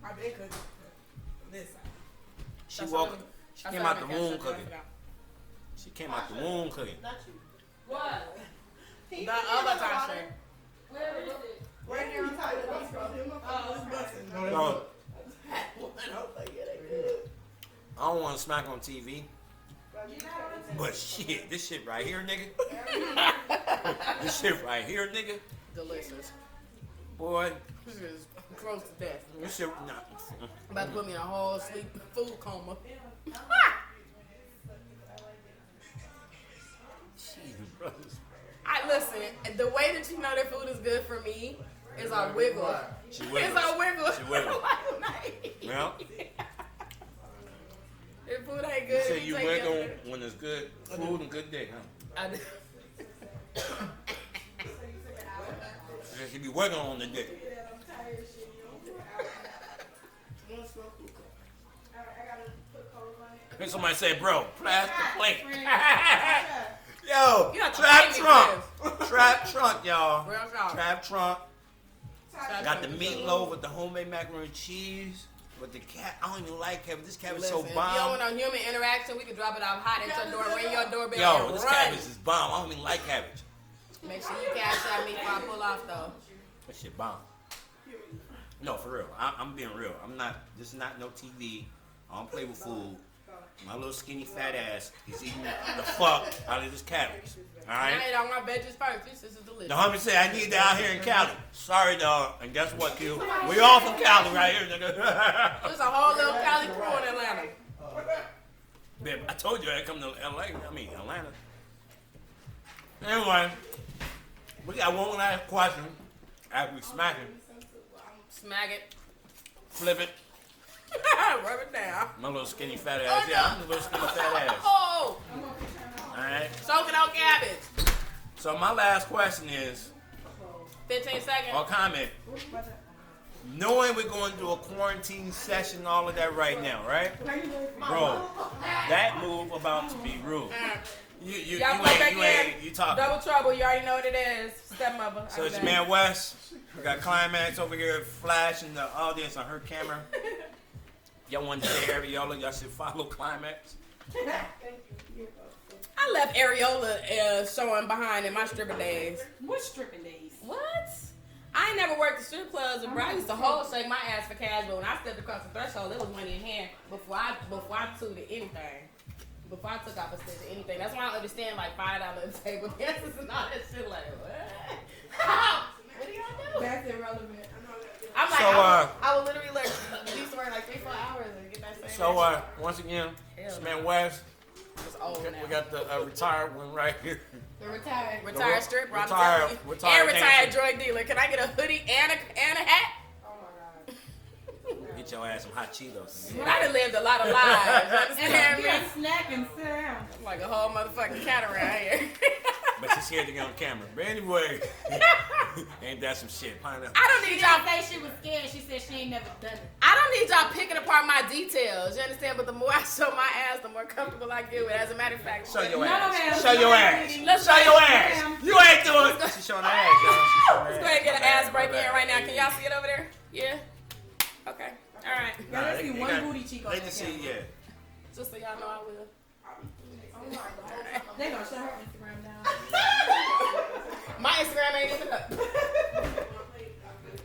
I've been cooking this side. She came out the womb cooking. She came out the womb cooking. Not you. What? The other Tasha. Where is it? Right here on top of the bus, bro. It's busting. So, I was like, yeah, they good. I don't want to smack on TV. But shit, this shit right here, nigga. This shit right here, nigga. Delicious. Boy, This is close to death. this shit, nah. About to put me in a whole sleep food coma. I listen. The way that you know that food is good for me is our wiggle. She wiggles. It's our wiggle. She wiggles. Yeah. If food ain't You good, say you take wiggle it. when it's good food and good dick, huh? I do. She be wiggling on the dick. And somebody say, bro, pass the plate. Yo, You have to trap pay me trunk. for Trap trunk, y'all. Real talk. Trap trunk. Got the Trap meatloaf with the homemade macaroni and cheese. With the cat, I don't even like cabbage. This cabbage is so Listen, if you don't bomb. want no human interaction, we can drop it off hot at your door, ring your doorbell, Yo, and this run. cabbage is bomb. I don't even like cabbage. Make sure you cash out me before I pull off, though. That shit bomb. No, for real. I'm being real. I'm not. This is not no TV. I don't play with food. My little skinny fat ass is eating the fuck out of this cabbage. All I right. ate all my veggies first. This is delicious. The homie said I need that out here in Cali. Sorry, dog. And guess what, Q? We all from Cali right here, nigga. There's a whole little Cali crew in Atlanta. Babe, I told you I'd come to LA. I mean, Atlanta. Anyway, we got one last question. After we smack it, Smack it. flip it. Rub it down. My little skinny fat ass. Yeah, I'm the little skinny fat ass. Oh! All right. Soak it on cabbage. So my last question is, 15 seconds. or comment, knowing we're going to do a quarantine session, all of that right now, right? Bro, that move about to be rude. You Y'all play back ain't, you talking. Double trouble. You already know what it is. Stepmother. So it's your man Wes. We got Climax over here flashing the audience on her camera. Y'all want to say Areola, y'all should follow Climax. I left Areola showing behind in my stripper days. What stripping days? What? I ain't never worked the strip clubs, and bro, I used to hold shake my ass for cash, but when I stepped across the threshold, it was money in hand before I took to anything. Before I took off a stitch to anything. That's why I don't understand like $5 table dances and all that shit. Like, what? What do y'all do? That's irrelevant. I'm like, So, I would literally like used to work like 3-4 hours and get that same. So once again, this man Wes, it's old now. we got the retired one right here. The retired Re- stripper. I'm retired- telling you. retired And retired dancer. drug dealer. Can I get a hoodie and a hat? Get your ass some hot Cheetos. I done lived a lot of lives. You understand me? Get a snack and sit down. I'm like a whole motherfucking cat around here. But she's scared to get on camera. But anyway, ain't that some shit? Pineapple. I don't She need y'all. didn't say she was scared. She said she ain't never done it. I don't need y'all picking apart my details. You understand? But the more I show my ass, the more comfortable I get with it. As a matter of fact, Show your No, ass. ma'am. Show your ass. Let's Show your ass. ma'am. You ain't doing it. She's showing her ass, y'all. She's showing her let's go ahead and get an My bad, ass break my in bad. right now. Can y'all see it over there? Yeah. Okay. All right. Now, let's see they one got- booty cheek on They that can see, camera. yeah. Just so y'all know, I will. They gonna shut her Instagram down. My Instagram ain't even up.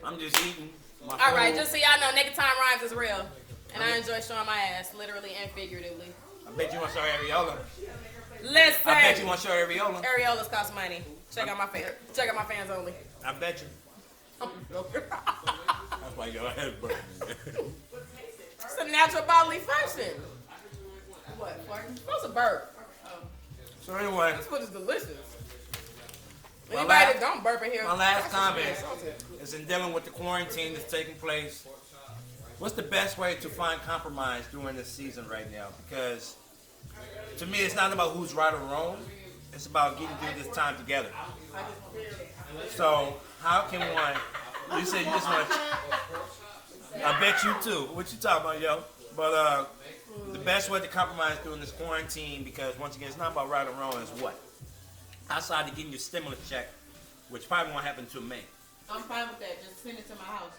I'm just eating. My All right, food. just so y'all know, Naked Time Rhymes is real. And I enjoy showing my ass, literally and figuratively. I bet you want to show Areola. Listen. I bet you want to show Areola. Areolas cost money. Check out my fans only. I bet you. That's why your ass burning. It's a natural bodily function. What? What's a burp? So anyway, This food is delicious. My Anybody last- that don't burp in here. my last that's comment just being salty. is in dealing with the quarantine that's taking place. What's the best way to find compromise during this season right now? Because to me, it's not about who's right or wrong. It's about getting through this time together. So how can one? You said you just want. I bet you too. What you talking about, yo? But the best way to compromise during this quarantine, because once again, it's not about right or wrong. Is what? Outside of getting your stimulus check, which probably won't happen until May. I'm fine with that. Just send it to my house.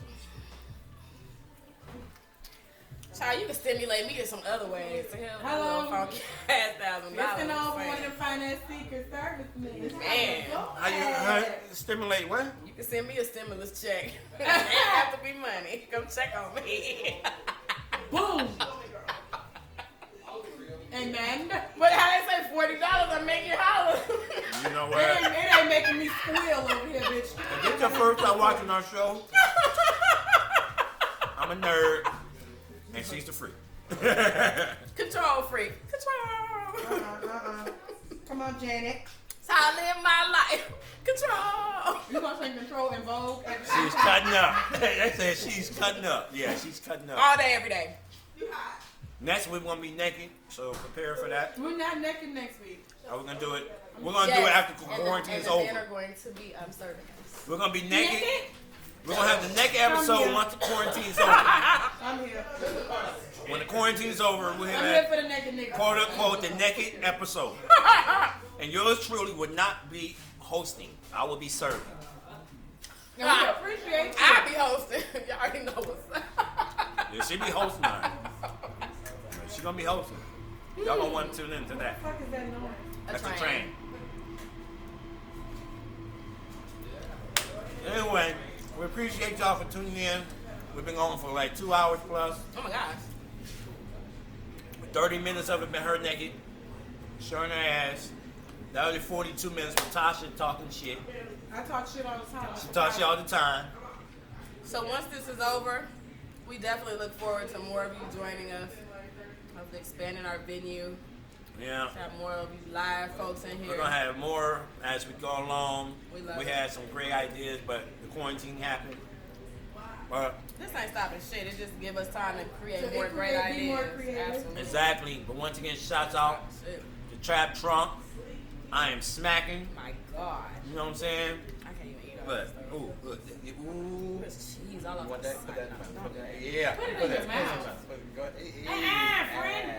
Child, you can stimulate me in some other ways. To hell, Hello. little funky ass $1,000. Listen on for one of them finance secret service men. Man, How you stimulate what? you can send me a stimulus check. It ain't have to be money. Come check on me. Boom. Amen. But how they say $40, I make you holler. You know It what? ain't making me squeal over here, bitch. If it's your first time watching our show, I'm a nerd, and she's the freak. Control freak. Control. Come on, Janet. So I live my life. Control. You gonna say control and Vogue? She's cutting up. They said she's cutting up. Yeah, she's cutting up. All day, every day. Next week we're gonna be naked, so prepare for that. We're not naked next week. We're gonna do it. We're gonna do it after quarantine's over. And the men are going to be serving us. We're gonna be naked. We're gonna have the naked I'm episode here. once the quarantine's over. I'm here. When the quarantine's over, we'll I'm have here for the naked nigga. quote unquote the naked episode. And yours truly would not be hosting. I will be serving. And we appreciate you. I'll be hosting. Y'all already know what's up. Yeah, she be hosting mine. She gonna be hosting. Y'all gonna want to tune into that. What the fuck is that noise? That's the train. Anyway, we appreciate y'all for tuning in. We've been going for like 2 hours plus. Oh my gosh. 30 minutes of it been her naked, showing her ass. The other 42 minutes with Tasha talking shit. I talk shit all the time. She talks shit all the time. So once this is over, we definitely look forward to more of you joining us, of expanding our venue. Yeah. To have more of you live folks in here. We're gonna have more as we go along. We had some great ideas, but the quarantine happened. But this ain't stopping shit. It just give us time to create So more great be ideas. more creative. Absolutely. exactly. But once again, shouts out Shit. to Trap Trump. I am smacking. My God. You know what I'm saying? I can't even eat all But this stuff. ooh. There's cheese all over Want the that? side. Put that. Yeah. Put it in your mouth. Go friend.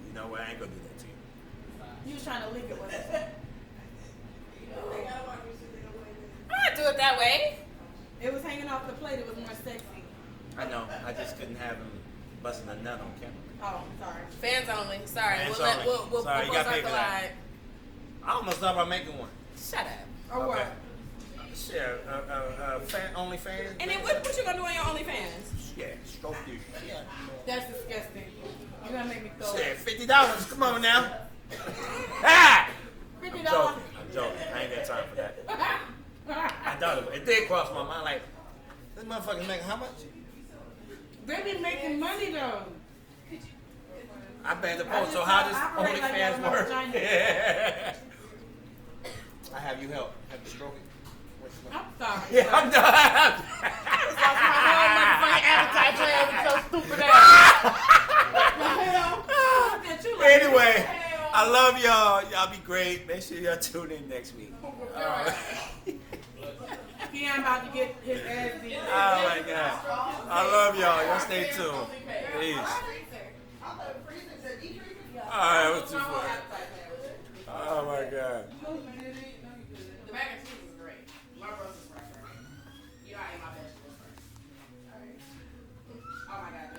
You know what? I ain't gonna do that to you. You was trying to lick it with it. I don't do it that way. It was hanging off the plate. It was more sexy. I know. I just couldn't have him busting a nut on camera. Oh, sorry. Fans only. Sorry. Fans we'll only. We'll Sorry, you post gotta our pay for that. collide. I almost thought about making one. Shut up. Or Okay. what? Shit, only fans. And then what you gonna do on your OnlyFans? Yeah, stroke you. Yeah. That's disgusting. You're gonna make me throw Shit, it. $50. Come on now. Ah! I'm $50. joking. I'm joking. I ain't got time for that. I thought it did cross my mind. Like, this motherfucker making how much? They be making money though. I bet the I post. So just how don't does operate like that OnlyFans with my work? vagina. Yeah. I have you help. Have you stroke it? I'm sorry. Yeah, I'm done. Anyway, I love y'all. Y'all be great. Make sure y'all tune in next week. Keion about to get his ass beat. Oh my God. I love y'all. Y'all stay tuned. Peace. All right, what's too funny? Oh my God.